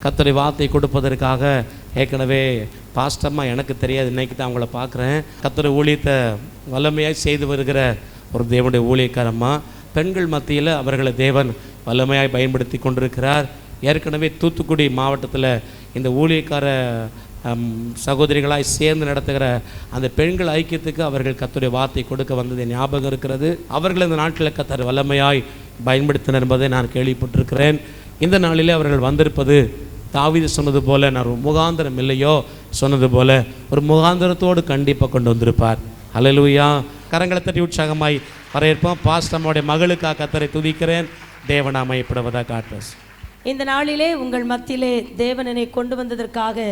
கர்த்தருடைய வார்த்தை கொடுப்பதற்காக ஏற்கனவே பாஸ்டம்மா எனக்கு தெரியாது, இன்றைக்கி தான் அவங்கள பார்க்குறேன். கர்த்தருடைய ஊழியத்தை வல்லமையாக செய்து வருகிற ஒரு தேவனுடைய ஊழியக்காரம்மா. பெண்கள் மத்தியில் அவர்களை தேவன் வல்லமையாக பயன்படுத்தி கொண்டிருக்கிறார். ஏற்கனவே தூத்துக்குடி மாவட்டத்தில் இந்த ஊழியக்கார சகோதரிகளாய் சேர்ந்து நடத்துகிற அந்த பெண்கள் ஐக்கியத்துக்கு அவர்கள் கர்த்தருடைய வார்த்தை கொடுக்க வந்தது ஞாபகம் இருக்கிறது. அவர்கள் இந்த நாட்டில் கர்த்தர் வல்லமையாய் பயன்படுத்தினர் என்பதை நான் கேள்விப்பட்டிருக்கிறேன். இந்த நாளிலே அவர்கள் வந்திருப்பது தாவீது சொன்னது போல, நான் ஒரு முகாந்திரம் இல்லையோ சொன்னது போல ஒரு முகாந்திரத்தோடு கண்டிப்பாக கொண்டு வந்திருப்பார். அல்லேலூயா. கரங்களை தட்டி உற்சாகமாய் வரவேற்போம். பாஸ்டம்மாவுடைய மகளுக்காக கர்த்தரை துதிக்கிறேன். தேவனாமயப்படுவதாக காட்டுறேன். இந்த நாளிலே உங்கள் மத்தியிலே தேவனனை கொண்டு வந்ததற்காக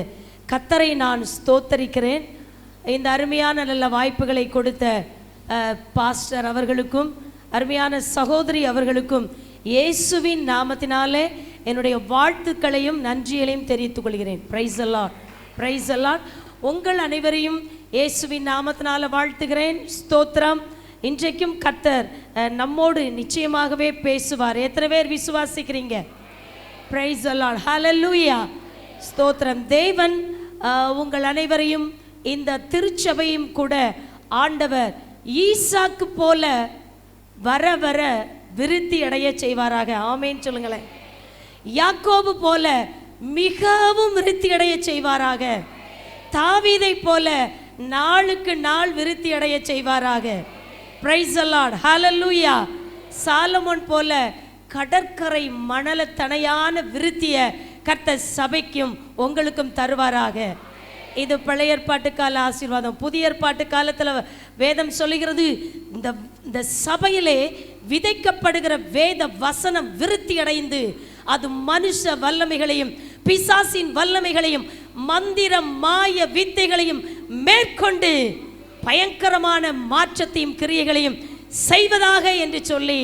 கர்த்தரை நான் ஸ்தோத்தரிக்கிறேன். இந்த அருமையான நல்ல வாய்ப்புகளை கொடுத்த பாஸ்டர் அவர்களுக்கும் அருமையான சகோதரி அவர்களுக்கும் இயேசுவின் நாமத்தினாலே என்னுடைய வாழ்த்துக்களையும் நன்றிகளையும் தெரிவித்துக் கொள்கிறேன். Price the Lord, praise the Lord. உங்கள் அனைவரையும் இயேசுவின் நாமத்தினால வாழ்த்துகிறேன். ஸ்தோத்திரம். இன்றைக்கும் கர்த்தர் நம்மோடு நிச்சயமாகவே பேசுவார். எத்தனை பேர் விசுவாசிக்கிறீங்க? பிரைஸ் தி லார்ட், ஹல்லேலூயா, ஸ்தோத்திரம். தேவன் உங்கள் அனைவரையும் இந்த திருச்சபையும் கூட ஆண்டவர் ஈசாக்கு போல வர வர விருத்தி அடைய செய்வாராக. ஆமேன் சொல்லுங்களேன். யாக்கோபு போல மிகவும் விருத்தி அடைய செய்வாராக. தாவீதை போல நாளுக்கு நாள் விருத்தி அடைய செய்வாராக. Price the Lord, hallelujah. Solomon போல கடற்கரை மணல தனையான விருத்திய கர்த்தர் சபைக்கும் உங்களுக்கும் தருவாராக. இது பழைய ஏற்பாட்டு கால ஆசீர்வாதம். புதிய ஏற்பாட்டு காலத்தில் வேதம் சொல்லுகிறது, இந்த சபையிலே விதைக்கப்படுகிற வேத வசனம் விருத்தி அடைந்து அது மனுஷ வல்லமைகளையும் பிசாசின் வல்லமைகளையும் மந்திர மாய வித்தைகளையும் மேற்கொண்டு பயங்கரமான மாற்றத்தையும் கிரியைகளையும் செய்வதாக என்று சொல்லி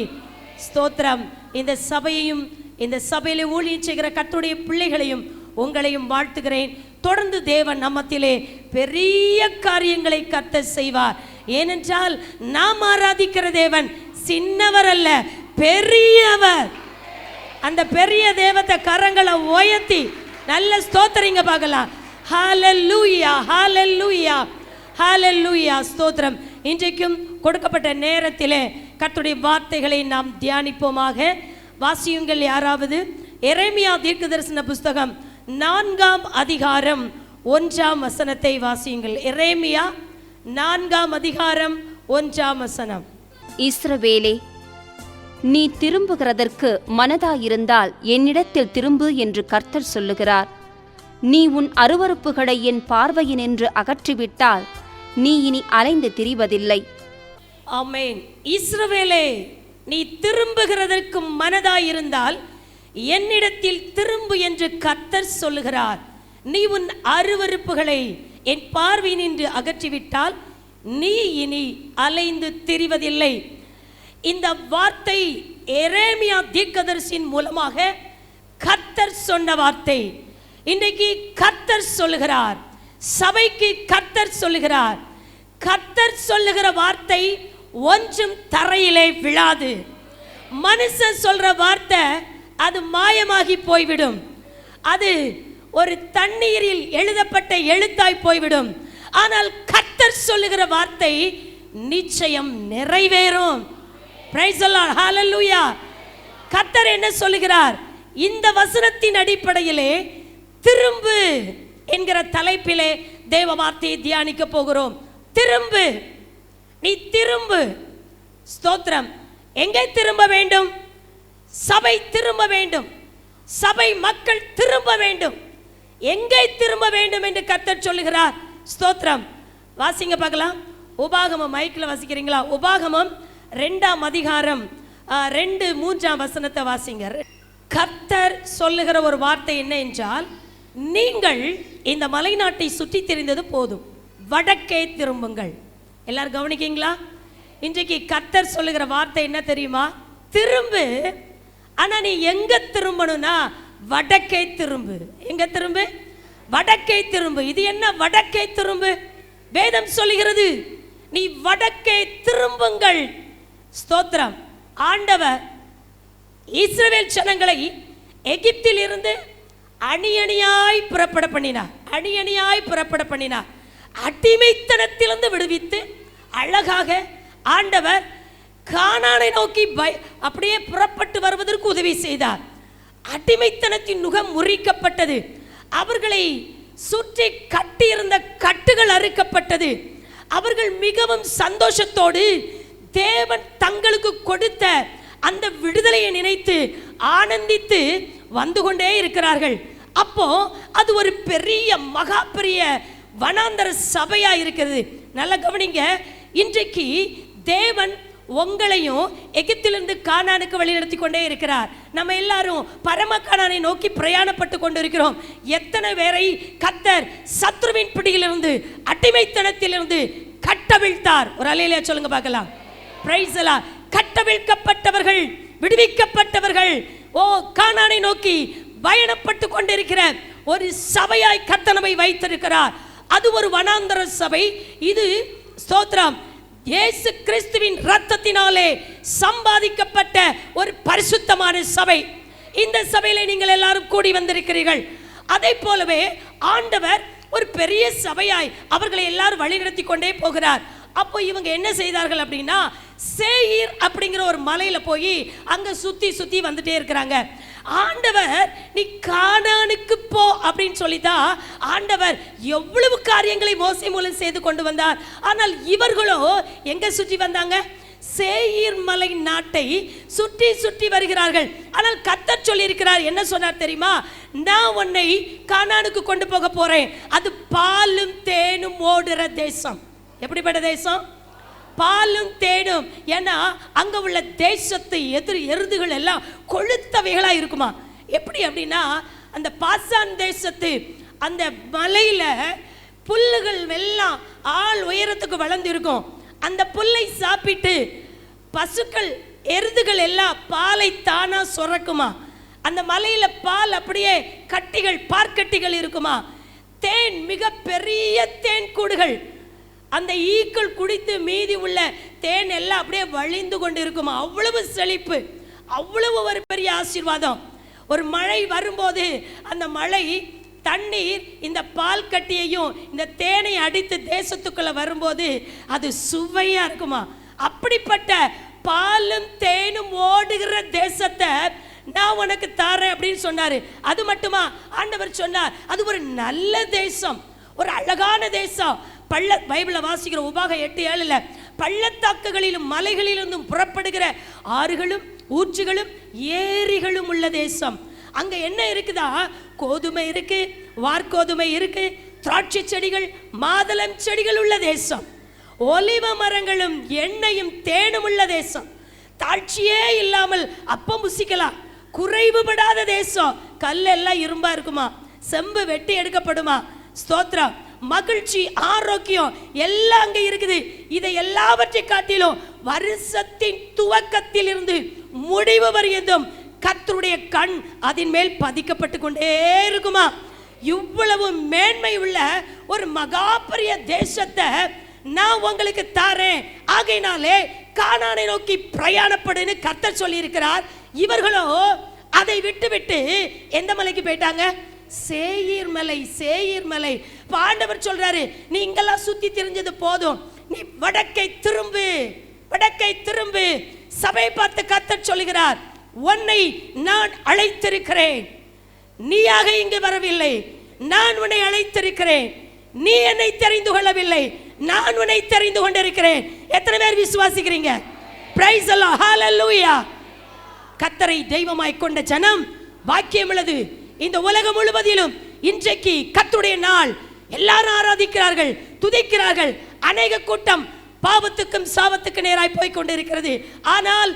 ஸ்தோத்திரம். இந்த சபையையும் இந்த சபையிலே ஊழியம் செய்கிற கர்த்தருடைய பிள்ளைகளையும் உங்களையும் வாழ்த்துகிறேன். தொடர்ந்து தேவன் நம்மத்திலே பெரிய காரியங்களை கர்த்தர் செய்வார். ஏனென்றால் நாம் ஆராதிக்கிற தேவன் சின்னவர் அல்ல, பெரியவர். அந்த பெரிய தேவத்தை கரங்களை உயர்த்தி நல்ல ஸ்தோத்திரிங்க பார்க்கலாம். ஹல்லேலூயா, ஹல்லேலூயா, ஹல்லேலூயா, ஸ்தோத்திரம். இன்றைக்கும் கொடுக்கப்பட்ட நேரத்திலே கர்த்தருடைய வார்த்தைகளை நாம் தியானிப்போமாக. வாசியுங்கள் யாராவது. எரேமியா தீர்க்கதரிசன புஸ்தகம் 4ஆம் அதிகாரம் 1ஆம் வசனத்தை வாசியுங்கள். எரேமியா 4ஆம் அதிகாரம் 1ஆம் வசனம். இஸ்ரவேலே, நீ திரும்புகிறதற்கு மனதாயிருந்தால் என்னிடத்தில் திரும்பு என்று கர்த்தர் சொல்லுகிறார். நீ உன் அருவருப்புகளை என் பார்வையினின்று அகற்றிவிட்டால் நீ இனி அலைந்து திரிவதில்லை. ஆமென். இஸ்ரவேலே, நீ திரும்புகிறதற்கு மனதாயிருந்தால் என்னிடத்தில் திரும்பு என்று கர்த்தர் சொல்லுகிறார். நீ உன் அருவருப்புகளை என் பார்வையினின்று அகற்றிவிட்டால் நீ இனி அலைந்து திரிவதில்லை. இந்த வார்த்தை எரேமியா தீர்க்கதரிசியின் மூலமாக கர்த்தர் சொன்ன வார்த்தை. இன்றைக்கு கர்த்தர் சொல்லுகிறார், சபைக்கு கர்த்தர் சொல்லுகிறார். கர்த்தர் சொல்லுகிற வார்த்தை ஒன்றும் தரையிலே விழாது. மனுஷன் சொல்ற வார்த்தை அது மாயமாகி போய்விடும். அது ஒரு தண்ணீரில் எழுதப்பட்ட எழுத்தாய் போய்விடும். ஆனால் கர்த்தர் சொல்லுகிற வார்த்தை நிச்சயம் நிறைவேறும். பிரைஸ் தி லார்ட், ஹல்லேலூயா. கர்த்தர் என்ன சொல்லுகிறார்? இந்த வசனத்தின் அடிப்படையிலே திரும்பு என்கிற தலைப்பிலே தேவ வார்த்தையை தியானிக்க போகிறோம். திரும்பு, நீ திரும்பு. ஸ்தோத்திரம். எங்கே திரும்ப வேண்டும்? சபை திரும்ப வேண்டும். சபை மக்கள் திரும்ப வேண்டும். எங்கே திரும்ப வேண்டும் என்று கர்த்தர் சொல்லுகிறார். ஸ்தோத்திரம். வாசிங்க பார்க்கலாம். உபாகமம், மைக்கில் வாசிக்கிறீங்களா? உபாகமம் 2ஆம் அதிகாரம் 2-3ஆம் வசனத்தை வாசிங்க. கர்த்தர் சொல்லுகிற ஒரு வார்த்தை என்ன என்றால், நீங்கள் இந்த மலைநாட்டை சுற்றி திரிந்தது போதும், வடக்கே திரும்புங்கள். எல்லாரும் கவனிக்கீங்களா? இன்றைக்கு கர்த்தர் சொல்லுகிற வார்த்தை என்ன தெரியுமா? திரும்பு. ஆனா நீ எங்க திரும்பணும்னா வடக்கே திரும்பு. எங்க திரும்பு? வடக்கே திரும்பு. இது என்ன வடக்கே திரும்பு? வேதம் சொல்லுகிறது, நீ வடக்கே திரும்புங்கள். ஸ்தோத்திரம். ஆண்டவர் இஸ்ரவேல் ஜனங்களை எகிப்தில் இருந்து அணி அணியாய் புறப்பட பண்ணினார். அணி அணியாய் புறப்பட பண்ணினார். அடிமைத்தனத்திலிருந்து விடுவித்து அழகாக ஆண்டவர் கானானை நோக்கி அப்படியே புறப்பட்டு வருவதற்கு உதவி செய்தார். அடிமைத்தனத்தின் நுகம் முறிக்கப்பட்டது. அவர்களை சுற்றி கட்டியிருந்த கட்டுகள் அறுக்கப்பட்டது. அவர்கள் மிகவும் சந்தோஷத்தோடு தேவன் தங்களுக்கு கொடுத்த அந்த விடுதலையை நினைத்து ஆனந்தித்து வந்து கொண்டே இருக்கிறார்கள். அப்போ அது ஒரு பெரிய மகா பெரிய வனாந்தர சபையா இருக்கிறது. நல்ல கவனிங்க. இன்றைக்கு தேவன் உங்களையும் எகிப்திலிருந்து கானானுக்கு வழிநடத்தி கொண்டே இருக்கிறார். நம்ம எல்லாரும் பரம கானானை நோக்கி பிரயாணப்பட்டு கொண்டிருக்கிறோம். எத்தனை பேரை கர்த்தர் சத்ருவின் பிடியிலிருந்து அடிமைத்தனத்திலிருந்து கட்டவிழ்த்தார். ஒரு அல்லேலூயா சொல்லுங்க பார்க்கலாம். Praise the Lord. கட்டவிழ்க்கப்பட்டவர்கள், விடுவிக்கப்பட்டவர்கள் ஓ கானானை நோக்கி பயணப்பட்டு கொண்டிருக்கிற ஒரு சபையாய் கர்த்தர் நம்மை வைத்திருக்கிறார். அது ஒரு வனாந்தர சபை. இது ஸ்தோத்திரம் இயேசு கிறிஸ்துவின் இரத்தத்தினாலே சம்பாதிக்கப்பட்ட ஒரு பரிசுத்தமான சபை. இந்த சபையிலே நீங்கள் எல்லாரும் கூடி வந்திருக்கிறீர்கள். அதே போலவே ஆண்டவர் ஒரு பெரிய சபையாய் அவர்களை எல்லாரும் வழிநடத்தி கொண்டே போகிறார். அப்போ இவங்க என்ன செய்தார்கள் அப்படின்னா, சேயீர் அப்படிங்கிற ஒரு மலையில போய் அங்க சுத்தி சுத்தி வந்துட்டே இருக்கிறாங்க. ஆண்டவர் நீ கானானுக்கு போ அப்படின்னு சொல்லிதான் ஆண்டவர் எவ்வளவு காரியங்களை மோசே மூலம் செய்து கொண்டு வந்தார். ஆனால் இவர்களோ எங்க சுற்றி வந்தாங்க? சேயீர் மலை நாட்டை சுற்றி சுற்றி வருகிறார்கள். ஆனால் கர்த்தர் சொல்லி இருக்கிறார், என்ன சொன்னார் தெரியுமா? நான் உன்னை கானானுக்கு கொண்டு போக போறேன். அது பாலும் தேனும் ஓடுற தேசம். எப்படிப்பட்ட தேசம்? பாலும் தேனும். ஏன்னா அங்க உள்ள தேசத்து எருதுகள் எல்லாம் கொழுத்தவைகளா இருக்குமா. எப்படி அப்படின்னா, அந்த பாசான் தேசத்து அந்த மலையில புல்லுகள் எல்லாம் ஆள் உயரத்துக்கு வளர்ந்து இருக்கும். அந்த புல்லை சாப்பிட்டு பசுக்கள் எருதுகள் எல்லாம் பாலை தானா சுரக்குமா. அந்த மலையில பால் அப்படியே கட்டிகள், பார்க்கட்டிகள் இருக்குமா. தேன், மிக பெரிய தேன் கூடுகள். அந்த ஈக்கள் குடித்து மீதி உள்ள தேன் எல்லாம் அப்படியே வழிந்து கொண்டு இருக்குமா. அவ்வளவு செழிப்பு, அவ்வளவு ஒரு பெரிய ஆசீர்வாதம். ஒரு மழை வரும்போது அந்த மழை தண்ணீர் இந்த பால் கட்டியையும் இந்த தேனை அடித்து தேசத்துக்குள்ள வரும்போது அது சுவையா இருக்குமா. அப்படிப்பட்ட பாலும் தேனும் ஓடுகிற தேசத்தை நான் உனக்கு தரேன் அப்படின்னு சொன்னாரு. அது மட்டுமா, ஆண்டவர் சொன்னார் அது ஒரு நல்ல தேசம், ஒரு அழகான தேசம். பைபிள வாசிக்கிற உபாகம் 8:7 பள்ளத்தாக்குகளிலும் மலைகளிலிருந்தும் புறப்படுகிற ஆறுகளும் ஊற்றுகளும் ஏரிகளும் உள்ள தேசம். அங்க என்ன இருக்குதா? கோதுமை இருக்கு, வார்கோதுமை இருக்கு, திராட்சை செடிகள், மாதுளம் செடிகள் உள்ள தேசம். ஒலிவ மரங்களும் எண்ணெயும் தேனும் உள்ள தேசம். தாழ்ச்சியே இல்லாமல் அப்பம் புசிக்கலாம். குறைவுபடாத தேசம். கல்லெல்லாம் இரும்பா இருக்குமா, செம்பு வெட்டி எடுக்கப்படுமா. ஸ்தோத்திரம். மகிழ்ச்சி, ஆரோக்கியம் எல்லாம் அங்க இருக்குது. இதை எல்லாவற்றை காட்டிலும் வருஷத்தின் துவக்கத்தில் இருந்து முடிவு வரையும் கர்த்தருடைய கண் அதன் மேல் பதிக்கப்பட்டு கொண்டே இருக்குமா. இவ்வளவு மேன்மை உள்ள ஒரு மகா பெரிய தேசத்தை நான் உங்களுக்கு தரேன். ஆகையினாலே கானானை நோக்கி பிரயாணப்படுன்னு கர்த்தர் சொல்லி இருக்கிறார். இவர்களோ அதை விட்டு எந்த மலைக்கு போயிட்டாங்க? சேயீர் மலை. சேயீர் மலை. ஆண்டவர் சொல்றாரு, நீ இங்கெல்லாம் சுத்தி திரிஞ்சது போதும், நீ வடக்கை திரும்பு, வடக்கை திரும்பு. சபை பார்த்து கர்த்தர் சொல்லுகிறார், உன்னை நான் அழைத்திருக்கிறேன், நீயாக இங்கு வரவில்லை, நான் உன்னை அழைத்திருக்கிறேன். நீ என்னை தெரிந்து கொள்ளவில்லை, நான் உன்னை தெரிந்து கொண்டிருக்கிறேன். எத்தனை பேர் விசுவாசிக்கிறீங்க? பிரைஸ் தி லார்ட், ஹalleluya. கர்த்தரை தெய்வமாய் கொண்ட ஜனம் பாக்கியம் உள்ளது. இந்த உலகம் முழுவதிலும் இன்றைக்கு கர்த்தருடைய நாள். எல்லாரும் ஆராதிக்கிறார்கள், துதிக்கிறார்கள். அநேக கூட்டம் பாவத்துக்கும் சாபத்துக்கு நேராய் போய் கொண்டிருக்கிறது. ஆனால்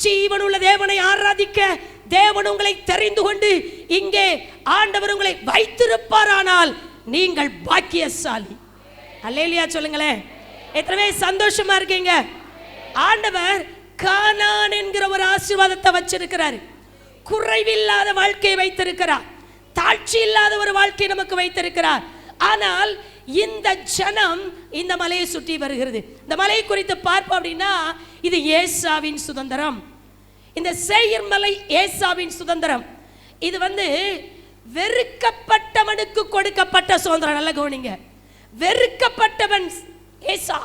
ஜீவனுள்ள தேவனை ஆராதிக்க தேவன் உங்களை தெரிந்து கொண்டு இங்கே ஆண்டவர் உங்களை வைத்திருப்பாரானால் நீங்கள் பாக்கியசாலி. அல்லேலூயா சொல்லுங்களேன். எத்தனை சந்தோஷமா இருக்கீங்க? ஆண்டவர் கானான் என்கிற ஒரு ஆசீர்வாதத்தை வச்சிருக்கிறார். குறைவில்லாத வாழ்க்கையை வைத்திருக்கிறார். தாழ்ச்சி இல்லாத ஒரு வாழ்க்கையை நமக்கு வைத்திருக்கிறார். ஆனால் இந்த ஜனம் இந்த மலையை சுற்றி வருகிறது. இந்த மலையை குறித்து பார்ப்போம் அப்படின்னா, இது ஏசாவின் சுதந்திரம். இந்த சேயீர் மலை ஏசாவின் சுதந்திரம். இது வெறுக்கப்பட்டவனுக்கு கொடுக்கப்பட்ட சுதந்திரம். நல்ல கவனிங்க, வெறுக்கப்பட்டவன் ஏசா,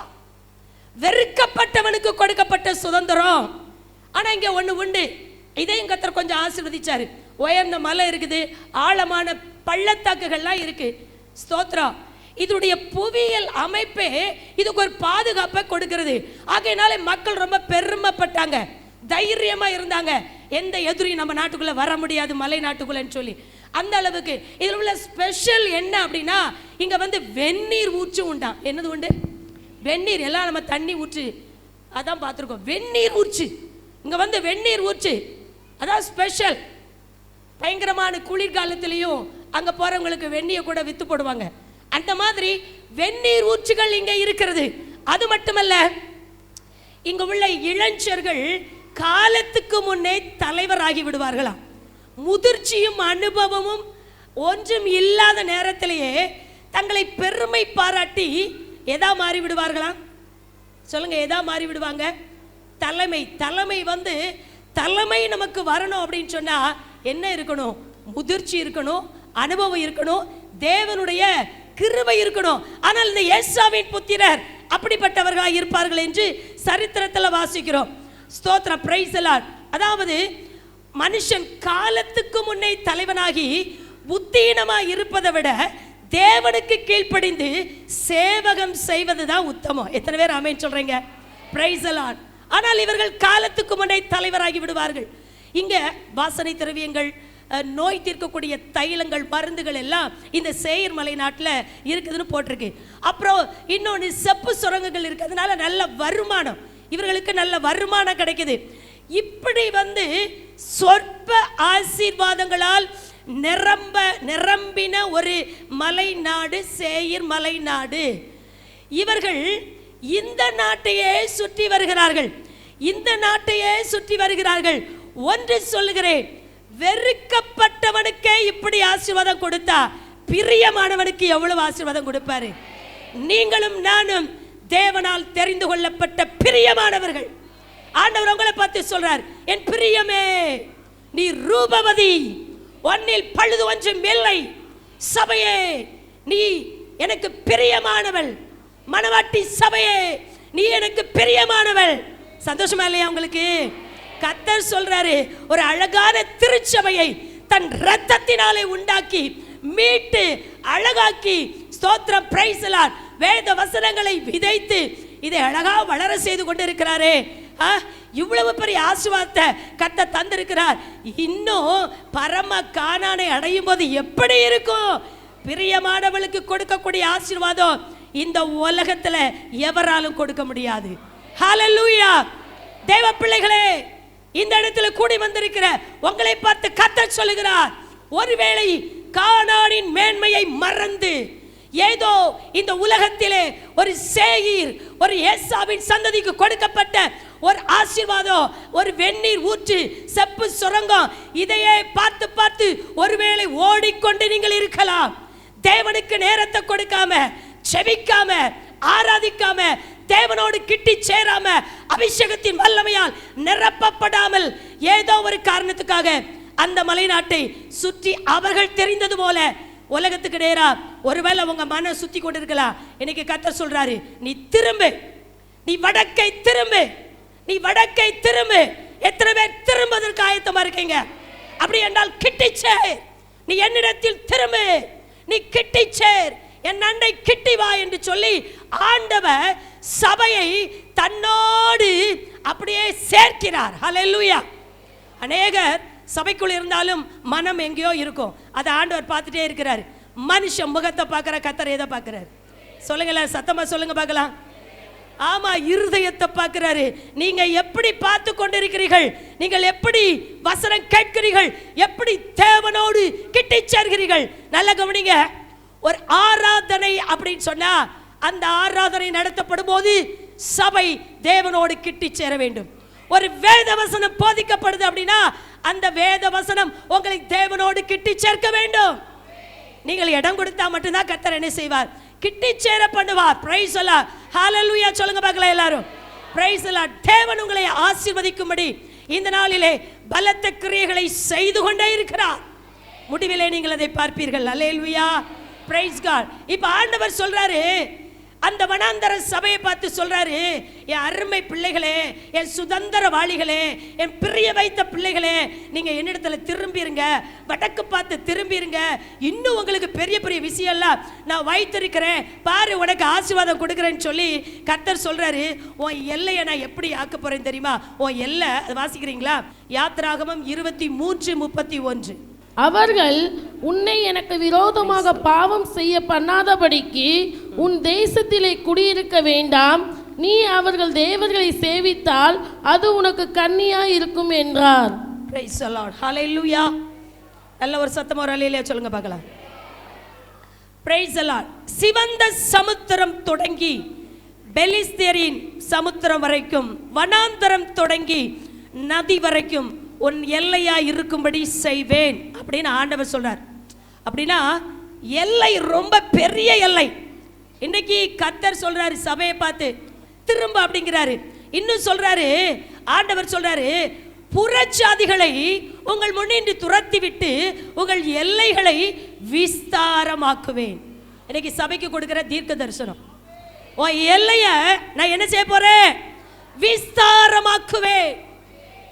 வெறுக்கப்பட்டவனுக்கு கொடுக்கப்பட்ட சுதந்திரம். ஆனா இங்க ஒண்ணு உண்டு, இதையும் கர்த்தர் கொஞ்சம் ஆசீர்வதிச்சாரு. உயர்ந்த மலை இருக்குது, ஆழமான பள்ளத்தாக்குகள்லாம் இருக்கு. ஸ்தோத்திரம். இதனுடைய புவியியல் அமைப்பே இதுக்கு ஒரு பாதுகாப்பை கொடுக்கிறது. ஆகையினாலே மக்கள் ரொம்ப பெருமைப்பட்டாங்க, தைரியமா இருந்தாங்க. எந்த எதிரியும் நம்ம நாட்டுக்குள்ள வர முடியாது மலை நாட்டுக்குள்ளன்னு சொல்லி. அந்த அளவுக்கு இதில் உள்ள ஸ்பெஷல் என்ன அப்படின்னா, இங்க வந்து வெந்நீர் ஊற்று உண்டாம். என்னது உண்டு? வெந்நீர். எல்லாம் நம்ம தண்ணி ஊற்று அதான் பார்த்துருக்கோம். வெந்நீர் ஊற்று இங்க வந்து வெந்நீர் ஊற்று, அதான் ஸ்பெஷல். பயங்கரமான குளிர்காலத்திலையும் அங்க போறவங்களுக்கு வெந்நியை கூட வித்து போடுவாங்க. அந்த மாதிரி வெந்நீர் ஊற்றுகள் இங்க இருக்கிறது. அது மட்டுமல்ல, இங்க உள்ள இளைஞர்கள் காலத்துக்கு முன்னே தலைவராகி விடுவார்களாம். முதிர்ச்சியும் அனுபவமும் ஒன்றும் இல்லாத நேரத்திலேயே தங்களை பெருமை பாராட்டி எதா மாறி விடுவார்களாம்? சொல்லுங்க, எதா மாறி விடுவாங்க? தலைமை. தலைமை வந்து தலைமை நமக்கு வரணும் அப்படின்னு சொன்னா என்ன இருக்கணும்? முதிர்ச்சி இருக்கணும், அனுபவம் இருக்கணும், தேவனுடைய கிருபை இருக்கணும். ஆனால் இந்த ஏசாவின் புத்திரர் அப்படிப்பட்டவர்களாக இருப்பார்கள் என்று சரித்திரத்தில் வாசிக்கிறோம். ஸ்தோத்திரம், பிரைஸ் தி லார்ட். அதாவது மனுஷன் காலத்துக்கு முன்னே தலைவனாகி புத்தீனமாய் இருப்பதை விட தேவனுக்கு கீழ்ப்படிந்து சேவகம் செய்வதுதான் உத்தமம். எத்தனை பேர் ஆமென் சொல்றீங்க? Price the Lord. ஆனால் இவர்கள் காலத்துக்கு முன்னே தலைவராகி விடுவார்கள். இங்க வாசனை திரவியங்கள், நோய் தீர்க்கக்கூடிய தைலங்கள், மருந்துகள் எல்லாம் இந்த சேயீர் மலை நாட்டில் இருக்குதுன்னு போட்டிருக்கு. அப்புறம் இன்னொன்று செப்பு சுரங்கங்கள் இருக்கிறதுனால நல்ல வருமானம், இவர்களுக்கு நல்ல வருமானம் கிடைக்குது. இப்படி வந்து சொற்ப ஆசீர்வாதங்களால் நிரம்பின ஒரு மலை நாடு சேயீர் மலை நாடு. இவர்கள் இந்த நாட்டையே சுற்றி வருகிறார்கள், இந்த நாட்டையே சுற்றி வருகிறார்கள். ஒன்று சொல்லுகிறேன், வெறுக்கப்பட்டவனுக்கே இப்படி ஆசீர்வாதம் கொடுத்தா பிரியமானவனுக்கு எவ்வளவு ஆசீர்வாதம் கொடுப்பாரு? நீங்களும் நானும் தேவனால் தெரிந்து கொள்ளப்பட்ட பிரியமானவர்கள். ஆண்டவர் உங்களை பார்த்து சொல்றார், என் பிரியமே நீ ரூபவதி, ஒன்னில் பழுது ஒன்றும் இல்லை. சபையே நீ எனக்கு பிரியமானவள். மனவாட்டி சபையே நீ எனக்கு பிரியமானவள். சந்தோஷமா இல்லையா உங்களுக்கு? கர்த்தர் சொல்றாரு, ஒரு அழகான திருச்சபையை தன் இரத்தத்தினாலே உண்டாக்கி மீட்டு அழகாக்கி, ஸ்தோத்திரம், பிரைஸ் தி லார்ட், வேத வசனங்களை விதைத்து இதை அழகா வளர செய்து கொண்டிருக்கிறாரே. இவ்வளவு பெரிய ஆசீர்வாதத்தை கர்த்தர் தந்திருக்கிறார். இன்னும் பரம கானானை அடையும் போது எப்படி இருக்கும்? பிரியமானவளுக்கு கொடுக்கக்கூடிய ஆசீர்வாதம் இந்த உலகத்துல எவராலும் கொடுக்க முடியாது. ஹல்லேலூயா. தேவ பிள்ளைகளே, இந்த இடத்துல கூடி வந்திருக்கிற உங்களை பார்த்து கர்த்தர் சொல்லுகிறார், ஒருவேளை கானானின் மேன்மையை மறந்து ஏதோ இந்த உலகத்திலே ஒரு சேயீர், ஒரு ஏசாவின் சந்ததிக்கு கொடுக்கப்பட்ட ஒரு ஆசீர்வாதம், ஒரு வெந்நீர் ஊற்று, செப்பு சுரங்கம், இதையே பார்த்து பார்த்து ஒருவேளை ஓடிக்கொண்டு நீங்கள் இருக்கலாம். தேவனுக்கு நேரத்தை கொடுக்காம, செபிக்காம, ஆராதிக்காம, தேவனோடு கிட்டி சேராம, அபிஷேகத்தின் வல்லமையால் நிரப்பப்படாமல் ஏதோ ஒரு காரணத்துக்காக அந்த மலைநாட்டை சுற்றி அவர்கள் தெரிந்தது போல உலகத்துக்கு நேரா ஒருவேளை உங்க மனம் சுத்தி கொண்டிருக்கலாம். இன்னைக்கு கர்த்தர் சொல்றாரு, நீ திரும்பு, நீ வடக்கை திரும்பு, நீ வடக்கை திரும்பு. எத்தனை பேர் திரும்பதற்கு ஆயத்தமா இருக்கீங்க? அப்படி என்றால் கிட்டிச்சேர், நீ என்னிடத்தில் திரும்பு, நீ கிட்டிச்சேர், என் அண்டை கிட்டி வா என்று சொல்லி ஆண்டவர் சபையை தன்னோடு அப்படியே சேர்க்கிறார். ஹல்லேலூயா. அநேகர் சபைக்குள் இருந்தாலும் மனம் எங்கேயோ இருக்கும், அதை ஆண்டவர் பார்த்துட்டே இருக்கிறார். மனுஷன் முகத்தை பார்க்கிற கர்த்தர் எதை பார்க்கிறார்? சொல்லுங்களேன், சத்தமா சொல்லுங்க பார்க்கலாம். ஆமா, இருதயத்தை பார்க்கிறாரு. நீங்க எப்படி பார்த்து கொண்டிருக்கிறீர்கள், நீங்கள் எப்படி வசனம் கேட்கிறீர்கள், எப்படி தேவனோடு கிட்டி சேர்கிறீர்கள். நல்ல கவனிங்க. ஒரு ஆராதனை அப்படின்னு சொன்னா அந்த ஆராதனை நடத்தப்படும் போது சபை தேவனோடு கிட்டி சேர வேண்டும். ஒரு வேத வசனம் போதிக்கப்படுது அப்படின்னா அந்த வேத வசனம் உங்களை தேவனோடு கிட்டி சேர்க்க வேண்டும். நீங்கள் இடம் கொடுத்தா மட்டும்தான் கர்த்தர் என்ன செய்வார்? கிட்டி சேர பண்ணுவார். Price the Lord. ஹல்லேலூயா சொல்லுங்க பார்க்கலாம் எல்லாரும். Price the Lord. தேவன் உங்களை ஆசீர்வதிக்கும்படி இந்த நாளிலே பலத்த கிரியைகளை செய்து கொண்டே இருக்கிறார். முடிவிலே நீங்கள் அதை பார்ப்பீர்கள். அல்லேலூயா, பிரைஸ் காட். இப்ப ஆண்டவர் சொல்றாரு, அந்த வனாந்தர சபையை பார்த்து சொல்றாரு, என் அருமை பிள்ளைகளே, என் சுதந்திரவாளிகளே, என் பிரிய வைத்த பிள்ளைகளே, நீங்க என்னிடத்துல திரும்பிருங்க, வடக்கு பார்த்து திரும்பிருங்க. இன்னும் உங்களுக்கு பெரிய பெரிய விஷயம் எல்லாம் நான் வைத்திருக்கிறேன் பாரு, உனக்கு ஆசீர்வாதம் கொடுக்குறேன்னு சொல்லி கர்த்தர் சொல்றாரு. உன் எல்லையை நான் எப்படி ஆக்க போறேன் தெரியுமா? உன் எல்லை வாசிக்கிறீங்களா? யாத்திராகமம் 23:31. அவர்கள் உன்னை எனக்கு விரோதமாக பாவம் செய்ய பண்ணாதபடிக்கு உன் தேசத்திலே குடியிருக்க வேண்டாம், நீ அவர்கள் தேவர்களை சேவித்தால் அது உனக்கு கண்ணியாய் இருக்கும் என்றார். பிரைஸ் தி லார்ட், ஹalleluya. நல்ல ஒரு சத்தமா ஒரு ஹalleluya சொல்லுங்க பார்க்கலாம். Praise the Lord. சிவந்த சமுத்திரம் தொடங்கி பெலிஸ்தேரின் சமுத்திரம் வரைக்கும், வனாந்தரம் தொடங்கி நதி வரைக்கும் உன் எல்லையா இருக்கும்படி செய்வேன் அப்படின்னு ஆண்டவர் சொல்றார். அப்படின்னா எல்லை ரொம்ப பெரிய எல்லை. இன்னைக்கு கர்த்தர் சொல்றாரு சபையை பார்த்து திரும்ப அப்படிங்கிறாரு. இன்னும் சொல்றாரு, ஆண்டவர் சொல்றாரு, புறச்சாதிகளை உங்கள் முன்னின்று துரத்தி விட்டு உங்கள் எல்லைகளை விஸ்தாரமாக்குவேன். இன்னைக்கு சபைக்கு கொடுக்கிற தீர்க்க தரிசனம், உன் எல்லைய நான் என்ன செய்ய போறேன்? விஸ்தாரமாக்குவேன்.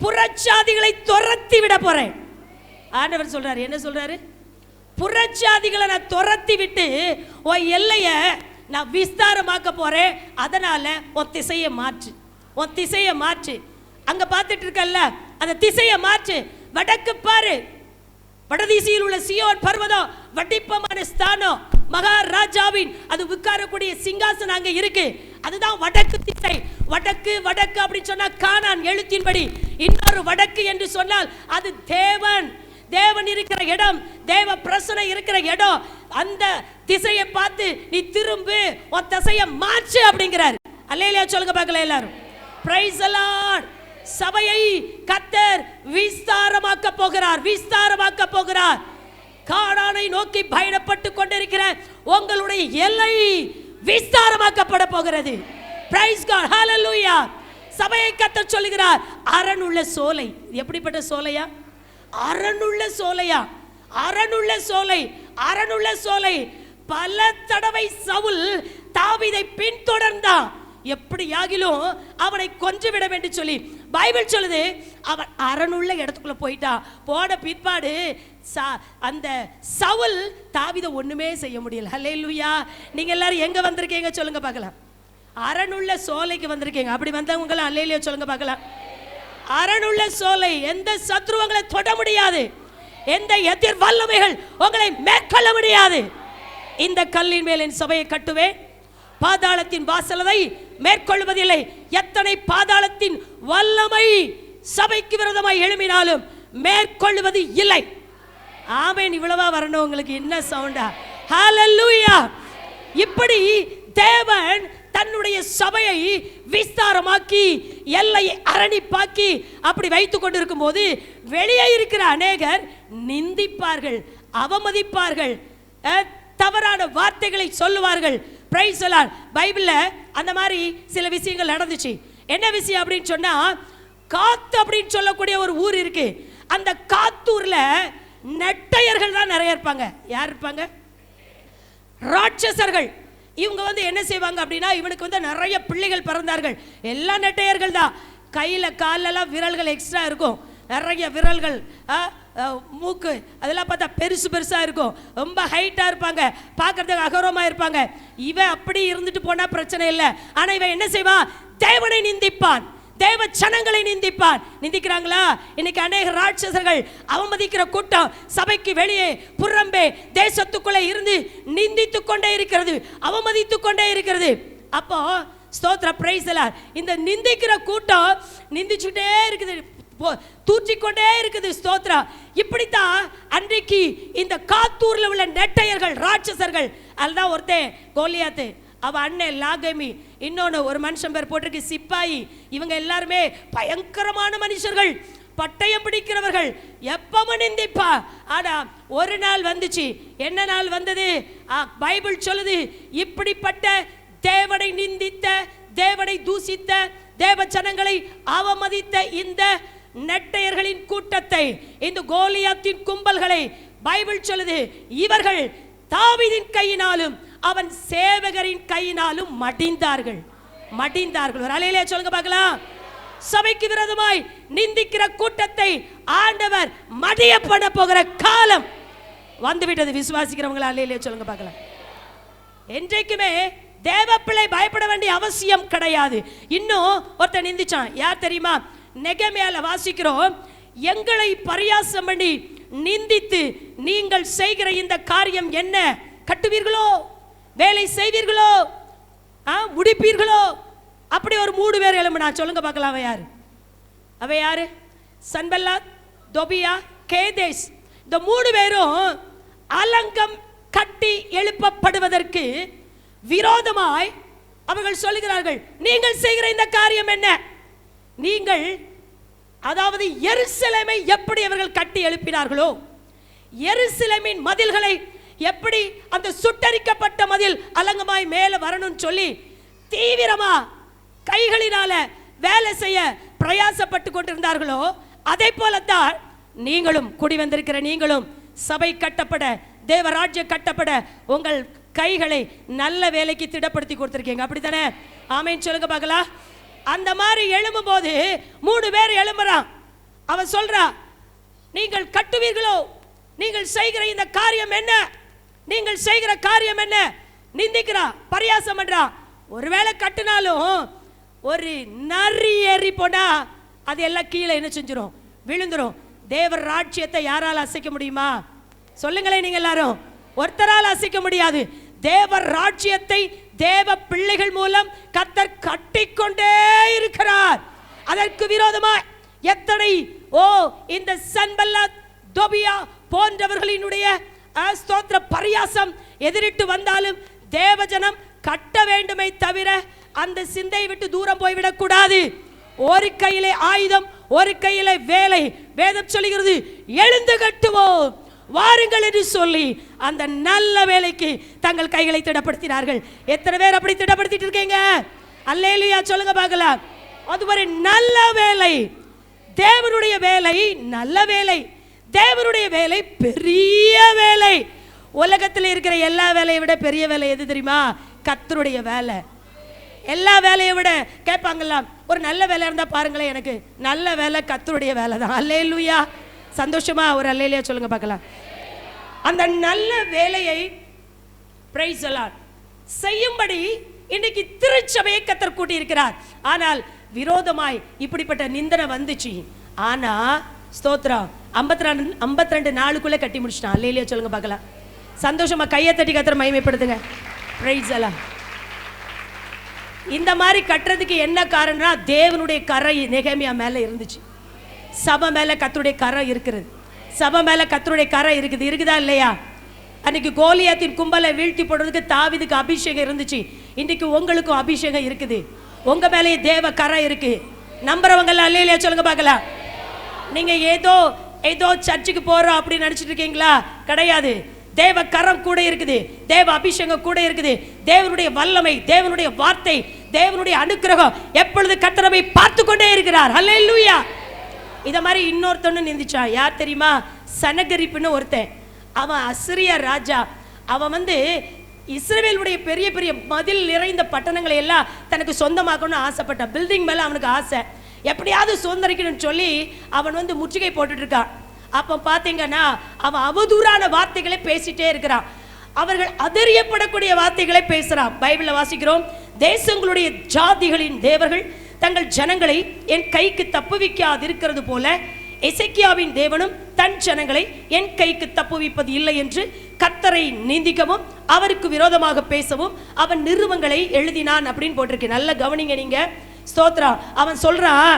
புறச்சாதிகளை துரத்தி விட போறேன். ஆண்டவர் சொல்றாரு, என்ன சொல்றாரு? புறச்சாதிகளை நான் துரத்தி விட்டு உன் எல்லைய நான் விஸ்தாரமாக்க போறேன். அதனால உன் திசையை மாற்று, உன் திசையை மாற்று. அங்க பார்த்துட்டு இருக்கல்ல, அந்த திசையை மாற்று. வடக்கு பாரு, வடதிசையில் உள்ள சியோன் பர்வதம் வடிப்பமான ஸ்தானம், மகாராஜாவின் அது உட்காரக்கூடிய சிங்காசனம் அங்க இருக்கு. அதுதான் வடக்கு திசை. வடக்கு வடக்கு அப்படி சொன்னா கானான் எழுத்தின்படி. இன்னொரு வடக்கு என்று சொன்னால் அது தேவன், தேவன் இருக்கிற இடம், தேவ பிரசனை இருக்கிற இடம். அந்த திசையை பார்த்து நீ திரும்பு, உன் திசையை மாற்று அப்படிங்கிறார். அல்லேலூயா சொல்லுங்க பார்க்கலாம் எல்லாரும். Price the Lord. சபையை கர்த்தர் விஸ்தாரமாக்க போகிறார், விஸ்தாரமாக்க போகிறார். கானானை நோக்கி பயணப்பட்டு கொண்டிருக்கிற உங்களுடைய எல்லை விஸ்தாரமாக்கப்பட போகிறது. பிரைஸ் காட், ஹalleluya. சபையை கர்த்தர் சொல்லுகிறார், அரணுள்ள சோலை. எப்படிப்பட்ட சோலையா? அரணுள்ள சோலையா? அரணுள்ள சோலை, அரணுள்ள சோலை. பல தடவை சவுல் தாவீதை பின்தொடர்ந்தான், எப்படியாகிலும் அவனை கொன்றுவிட வேண்டும் சொல்லி பைபிள் சொல்லுது. அவன் அரணுள்ள இடத்துக்குள்ள போயிட்டான். போன பிற்பாடு அந்த சவுல் தாவீதை ஒண்ணுமே செய்ய முடியல. ஹல்லேலூயா. நீங்க எல்லாரும் எங்க வந்திருக்கீங்க சொல்லுங்க பார்க்கலாம்? அரணுள்ள சோலைக்கு வந்திருக்கீங்க. அப்படி வந்தவங்க அல்லேலூயா சொல்லுங்க பார்க்கலாம். அரணுள்ள சோலை. எந்த சத்ருவங்களை தொட முடியாது, எந்த எதிர் வல்லமைகள் உங்களை மேற்கொள்ள முடியாது. இந்த கல்லின் மேல் என் சபையை கட்டுவேன், பாதாளத்தின் வாசலை மேற்கொள்வதில்லை. எத்தனை பாதாளத்தின் வல்லமை சபைக்கு விரோதமாய் எழும்பினாலும் மேற்கொள்வது இல்லை. ஆமென். இவ்வளவா வரணும் உங்களுக்கு? என்ன சவுண்டா? ஹalleluya. இப்படி தேவன் தன்னுடைய சபையை விஸ்தாரமாக்கி எல்லையை அரணிப்பாக்கி அப்படி வைத்துக் கொண்டிருக்கும் போது வெளியே இருக்கிற அநேகர் நிந்திப்பார்கள், அவமதிப்பார்கள், தவறான வார்த்தைகளை சொல்லுவார்கள். Price the Lord. பைபிள்ல அந்த மாதிரி சில விஷயங்கள் நடந்துச்சு. என்ன விஷயம் அப்படின்னு சொன்னா, காத்து அப்படின்னு சொல்லக்கூடிய ஒரு ஊர் இருக்கு. அந்த காத்தூர்ல நெட்டையர்கள் தான் நிறைய இருப்பாங்க. யார் இருப்பாங்க? ராட்சசர்கள். இவங்க வந்து என்ன செய்வாங்க அப்படின்னா, இவனுக்கு வந்து நிறைய பிள்ளைகள் பிறந்தார்கள். எல்லா நெட்டையர்கள் தான். கையில காலெல்லாம் விரல்கள் எக்ஸ்ட்ரா இருக்கும், நிறைய விரல்கள், மூக்கு அதெல்லாம் பார்த்தா பெருசு பெருசா இருக்கும், ரொம்ப ஹைட்டா இருப்பாங்க, பார்க்கறதுக்கு அகோரமா இருப்பாங்க. இவன் அப்படி இருந்துட்டு போனா பிரச்சனை இல்லை. ஆனா இவன் என்ன செய்வான்? தேவனை நிந்திப்பான், தேவ ஜனங்களை நிந்திப்பான். நிந்திக்கிறாங்களா? இன்னைக்கு அநேக ராட்சசர்கள் அவமதிக்கிற கூட்டம் சபைக்கு வெளியே புறம்பே தேசத்துக்குள்ளே இருந்து நிந்தித்து கொண்டே இருக்கிறது, அவமதித்து கொண்டே இருக்கிறது. அப்போ ஸ்தோத்திர, பிரைஸ் தி லார்ட். இந்த நிந்திக்கிற கூட்டம் நிந்திச்சுட்டே இருக்குது, தூற்றிக்கொண்டே இருக்குது. ஸ்தோத்ரா. இப்படித்தான் அன்றைக்கு இந்த காத்தூர்ல உள்ள நெட்டையர்கள், ராட்சசர்கள். அதுதான் ஒருத்தன் கோலியாத்து, அவ அண்ணன் லாகமி, இன்னொன்னு ஒரு மனுஷன் பேர் போட்டிருக்கு சிப்பாயி. இவங்க எல்லாருமே பயங்கரமான மனுஷர்கள், பட்டயம் பிடிக்கிறவர்கள், எப்பவும் நிந்திப்பா. ஆனா ஒரு நாள் வந்துச்சு. என்ன நாள் வந்தது? பைபிள் சொல்லுது, இப்படிப்பட்ட தேவனை நிந்தித்த, தேவனை தூசித்த, தேவ ஜனங்களை அவமதித்த இந்த நெட்டையர்களின் கூட்டத்தை, இந்த கோலியாத்தின் கும்பல்களை பைபிள் சொல்லுது, இவர்கள் தாவீதின் கையினாலும் அவன் சேவகரின் கையினாலும் மடிந்தார்கள். ஒரு அல்லேலூயா சொல்லுங்க பார்க்கலாம். சபைக்கு விரோதமாய் நிந்திக்கிற கூட்டத்தை ஆண்டவர் மடிய பண்ண போகிற காலம் வந்துவிட்டது. விசுவாசிக்கிறவங்கள அல்லேலூயா சொல்லுங்க பார்க்கலாம். என்றைக்குமே தேவ பிள்ளை பயப்பட வேண்டிய அவசியம் கிடையாது. இன்னும் ஒருத்தன் நிந்திச்சான், யார் தெரியுமா? நெகேமியால வாசிக்கிறோம், எங்களை பரியாசம் பண்ணி நிந்தித்து நீங்கள் செய்கிற இந்த காரியம் என்ன? கட்டுவீர்களோ, வேலை செய்வீர்களோ, முடிப்பீர்களோ? அப்படி ஒரு 3 பேர் எழும்புனா. சொல்லுங்க பார்க்கலாம், அவ யாரு? சன்பல்லாத், தொபியா, கேதேஸ். இந்த 3 பேரும் அலங்கம் கட்டி எழுப்பப்படுவதற்கு விரோதமாய் அவர்கள் சொல்லுகிறார்கள், நீங்கள் செய்கிற இந்த காரியம் என்ன? நீங்கள், அதாவது எருசலேமை எப்படி அவர்கள் கட்டி எழுப்பினார்களோ, எருசலேமின் மதில்களை எப்படி அந்த சுட்டரிக்கப்பட்ட மதில் அலங்கமாய் மேல வரணும்னு சொல்லி தீவிரமா கைகளினால வேலை செய்ய பிரயாசப்பட்டு கொண்டிருந்தார்களோ, அதே போலத்தான் நீங்களும் கூடி வந்திருக்கிற நீங்களும் சபை கட்டப்பட, தேவராஜ்யம் கட்டப்பட உங்கள் கைகளை நல்ல வேலைக்கு திடப்படுத்தி கொடுத்திருக்கீங்க. அப்படித்தானே? ஆமென் சொல்லுங்க பார்க்கலாம். அந்த மாதிரி எழும்பும் போது 3 பேர் எழும்புறான். அவன் சொல்றா, நீங்கள் கட்டுவீர்களோ, நீங்கள் செய்கிற இந்த காரியம் என்ன? நீங்கள் செய்கிற காரியம் என்ன? நிந்திக்கிறா, பரியாசம் பண்றா. ஒருவேளை கட்டினாலும் ஒரு நரி ஏறி போனா அது எல்லாம் கீழே என்ன செஞ்சிடும்? விழுந்துரும். தேவர் ராஜ்யத்தை யாரால் அசைக்க முடியுமா? சொல்லுங்களேன் நீங்க எல்லாரும். ஒருத்தரால் அசைக்க முடியாது. தேவர் ராஜ்யத்தை தேவ பிள்ளைகள் மூலம் கர்த்தர் கட்டிக்கொண்டே இருக்கிறார். அதற்கு விரோதமா எத்தனை இந்த சன்பல்லாத், தொபியா போன்றவர்களினுடைய ஸ்தோத்திர பரியாசம் எதிரிட்டு வந்தாலும் தேவஜனம் கட்ட வேண்டுமே தவிர அந்த சிந்தை விட்டு தூரம் போய்விடக் கூடாது. ஒரு கையிலே ஆயுதம், ஒரு கையிலே வேலை. வேதம் சொல்லுகிறது, எழுந்து கட்டுவோம் வாருங்கள் என்று சொல்லி அந்த நல்ல வேலைக்கு தங்கள் கைகளை திடப்படுத்தினார்கள். எத்தனை பேர் அப்படி திடப்படுத்திட்டு இருக்கீங்க? அல்லேலூயா சொல்லுங்க பார்க்கலாம். அது ஒரு நல்ல வேலை, தேவனுடைய வேலை, நல்ல வேலை. தேவனுடைய வேலை பெரிய வேலை. உலகத்தில் இருக்கிற எல்லா வேலையை விட பெரிய வேலை எது தெரியுமா? கர்த்தருடைய வேலை. எல்லா வேலையை விட கேட்பாங்கல்ல, ஒரு நல்ல வேலை இருந்தா பாருங்களேன், எனக்கு நல்ல வேலை கர்த்தருடைய வேலை தான். அல்லேலூயா. சந்தோஷமா ஒரு அல்லேலூயா சொல்லுங்க பார்க்கலாம். அந்த நல்ல வேலையை பிரைஸ் எல்லாம் செய்யும்படி இன்னைக்கு திருச்சபையை கர்த்தர் கூட்டி இருக்கிறார். ஆனால் விரோதமாய் இப்படிப்பட்ட நிந்தனை வந்துச்சு. ஆனா ஸ்தோத்திரம் 52 நாளுக்குள்ள கட்டி முடிச்சிட்டான். அல்லேலூயா சொல்லுங்க பார்க்கலாம். சந்தோஷமா கையை தட்டி கர்த்தர் மகிமைப்படுத்துங்க. பிரைஸ் எல்லாம். இந்த மாதிரி கட்டுறதுக்கு என்ன காரணம்னா, தேவனுடைய கரை நெகேமியா மேல இருந்துச்சு. சபை மேல கர்த்தருடைய கரை இருக்கிறது. சபை மேல கர்த்தருடைய கரை இருக்குது. இருக்குதா இல்லையா? அன்னைக்கு கோலியாத்தின் கும்பலை வீழ்த்தி போடுறதுக்கு தாவீதுக்கு அபிஷேகம் இருந்துச்சு. இன்னைக்கு உங்களுக்கும் அபிஷேகம் இருக்குது. உங்க மேலே தேவ கரை இருக்கு. நம்புறவங்க எல்லாம் அல்லேலூயா சொல்லுங்க பார்க்கலாம். நீங்க ஏதோ சர்ச்சுக்கு போறோம் அப்படின்னு நினைச்சிட்டு இருக்கீங்களா? கிடையாது. தேவ கரம் கூட இருக்குது, தேவ அபிஷேகம் கூட இருக்குது. தேவனுடைய வல்லமை, தேவனுடைய வார்த்தை, தேவனுடைய அனுக்கிரகம் எப்பொழுது கர்த்தரை பார்த்து கொண்டே இருக்கிறார். அல்லேலூயா. இத மாதிரி இன்னொருத்தன்னு நிந்திச்சான். யார் தெரியுமா? சனகரிப்புன்னு ஒருத்தன். அவன் அசிரிய ராஜா. அவன் இஸ்ரவேலுடைய பெரிய பெரிய மதில் நிறைந்த பட்டணங்களை எல்லாம் தனக்கு சொந்தமாக்கணும்னு ஆசைப்பட்டான். பில்டிங் மேல அவனுக்கு ஆசை. எப்படியாவது சுதந்திரிக்கணும்னு சொல்லி அவன் முற்றுகை போட்டுட்டு இருக்கான். அப்போ பார்த்தீங்கன்னா அவன் அவதூறான வார்த்தைகளை பேசிட்டே இருக்கிறான். அவர்கள் அதறியப்படக்கூடிய வார்த்தைகளை பேசுறான். பைபிள்ல வாசிக்கிறோம், தேசங்களுடைய ஜாதிகளின் தேவர்கள் தங்கள் ஜனங்களை என் கைக்கு தப்புவிக்காதிருக்கிறது போல எசேக்கியாவின் தேவனும் தன் ஜனங்களை என் கைக்கு தப்புவிப்பது இல்லை என்று கர்த்தரை நிந்திக்கவும் அவருக்கு விரோதமாக பேசவும் அவன் நிருபங்களை எழுதினான் அப்படின்னு போட்டிருக்கு. நல்ல கவனிங்க நீங்க. ஸ்தோத்ரா. அவன் சொல்றான்,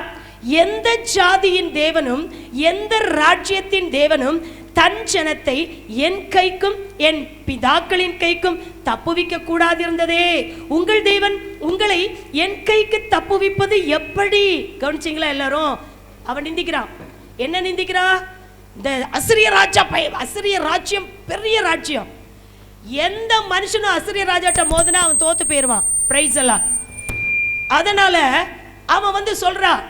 எந்த ஜாதியின் தேவனும் எந்த ராஜ்யத்தின் தேவனும் தன் ஜனத்தை என் கைக்கும் என் பிதாக்களின் கைக்கும் தப்புவிக்க கூடாதிருந்ததே. உங்கள் தேவன் உங்களை என் கைக்கு தப்புவிப்பது எப்படி? கவனிச்சிங்களா எல்லாரும்? அவன் நிந்திக்கிறான். என்ன நிந்திக்கிறா? இந்த அசிரிய ராஜ்யம் பெரிய ராஜ்யம். எந்த மனுஷனும் அசிரிய ராஜாட்ட மோதினா அவன் தோத்து போயிருவான். பிரைஸ் எல்லாம். அதனால அவன் சொல்றான்,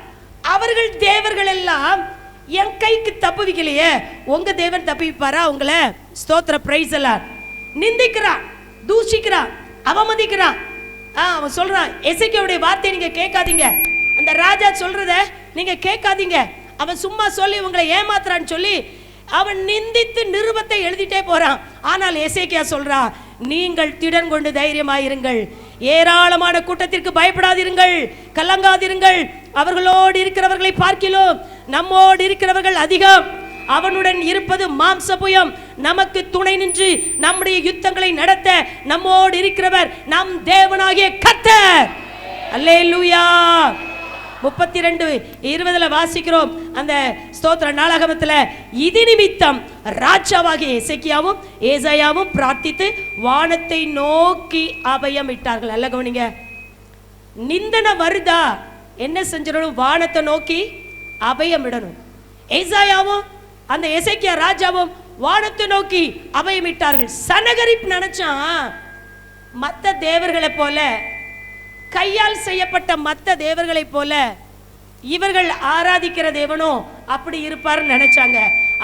அவர்கள் தேவர்கள் எல்லாம் என் கைக்கு தப்புவிக்கலையே, உங்க தேவன் தப்பிப்பாரா உங்களை? ஸ்தோத்திர, பிரைஸ் எல்லாம். நிந்திக்கிறான், தூஷிக்கிறான், அவமதிக்கிறான். அவன் சொல்றான், எசேக்கியாவுடைய வார்த்தையை நீங்க கேட்காதீங்க, அந்த ராஜா சொல்றத நீங்க கேட்காதீங்க, அவன் சும்மா சொல்லி உங்களை ஏமாத்துறான்னு சொல்லி அவன் நிந்தித்து நிருபத்தை எழுதிட்டே போறான். ஆனால் எசேக்கியா சொல்றான், நீங்கள் திடன் கொண்டு தைரியமாயிருங்கள், ஏராளமான கூட்டத்திற்கு பயப்படாதிருங்கள், கலங்காதிருங்கள், அவர்களோடு இருக்கிறவர்களை பார்க்கிலும் நம்மோடு இருக்கிறவர்கள் அதிகம், அவனுடன் இருப்பது மாம்சபுயம், நமக்கு துணை நின்று நம்முடைய யுத்தங்களை நடத்த நம்மோடு இருக்கிறவர் நம் தேவனாகிய கர்த்தர். அல்லேலூயா. 32:20 வாசிக்கிறோம் அந்த ஸ்தோத்திர நாளாகமத்தில், இது நிமித்தம் ராஜாவாகிய எசேக்கியாவும் ஏசாயாவும் பிரார்த்தித்து வானத்தை நோக்கி அபயம் இட்டார்கள். நல்ல கவனிங்க, நிந்தனை வருதா என்ன செஞ்சிடணும்? வானத்தை நோக்கி அபயம் இடணும். ஏசாயாவும் அந்த எசேக்கியா ராஜாவும் வானத்தை நோக்கி அபயமிட்டார்கள். சனகரிப் நினைச்சான் மற்ற தேவர்களை போல, கையால் செய்யப்பட்ட மற்ற தேவர்களை போல இவர்கள் ஆராதிக்கிற தேவனோ அப்படி இருப்பார் நினைச்சாங்க.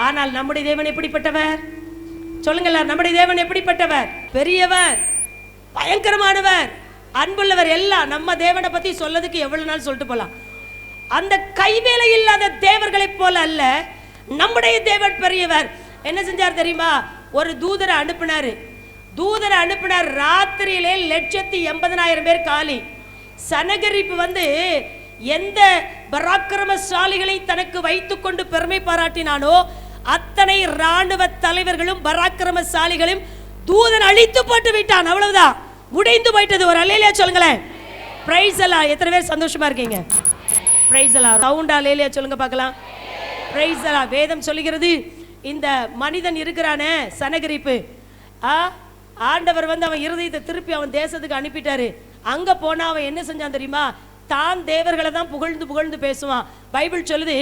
ஆனால் நம்முடைய தேவன் எப்படிப்பட்டவர் சொல்லுங்களா? நம்முடைய தேவன் எப்படிப்பட்டவர்? பெரியவர், பயங்கரமானவர், அன்புள்ளவர். எல்லாம் நம்ம தேவனை பத்தி சொல்லதுக்கு எவ்வளவு நாள் சொல்லிட்டு போலாம். அந்த கைவேலை இல்லாத தேவர்களை போல அல்ல, நம்முடைய தேவன் பெரியவர். என்ன செஞ்சார் தெரியுமா? ஒரு தூதரை அனுப்பினார். ராத்திரியிலே 180,000 பேர் காலி. சனகரிப்பு வந்து எந்த பராக்கிரமசாலிகளை தனக்கு வைத்துக் கொண்டு பெருமை பாராட்டினானோ அத்தனை ராணுவ தலைவர்களும் பராக்கிரமசாலிகளும் தூதன் அழித்து போட்டு விட்டான். அவ்வளவுதான், முடிந்து போயிட்டது. ஒரு அல்லேலியா சொல்லுங்களேன். பிரைஸ் எல்லாம். எத்தனை பேர் சந்தோஷமா இருக்கீங்க? பிரைஸ் எல்லாம். ரவுண்டா அல்லேலியா சொல்லுங்க பார்க்கலாம். பிரைஸ் எல்லாம். வேதம் சொல்லுகிறது, இந்த மனிதன் இருக்கிறானே சனகரிப்பு, ஆண்டவர் வந்து அவன் இருதயத்தை திருப்பி அவன் தேசத்துக்கு அனுப்பிட்டாரு. அங்க போனா அவன் என்ன செஞ்சான் தெரியுமா? தான் தேவர்களை தான் புகழ்ந்து புகழ்ந்து பேசுவான். பைபிள் சொல்லுது,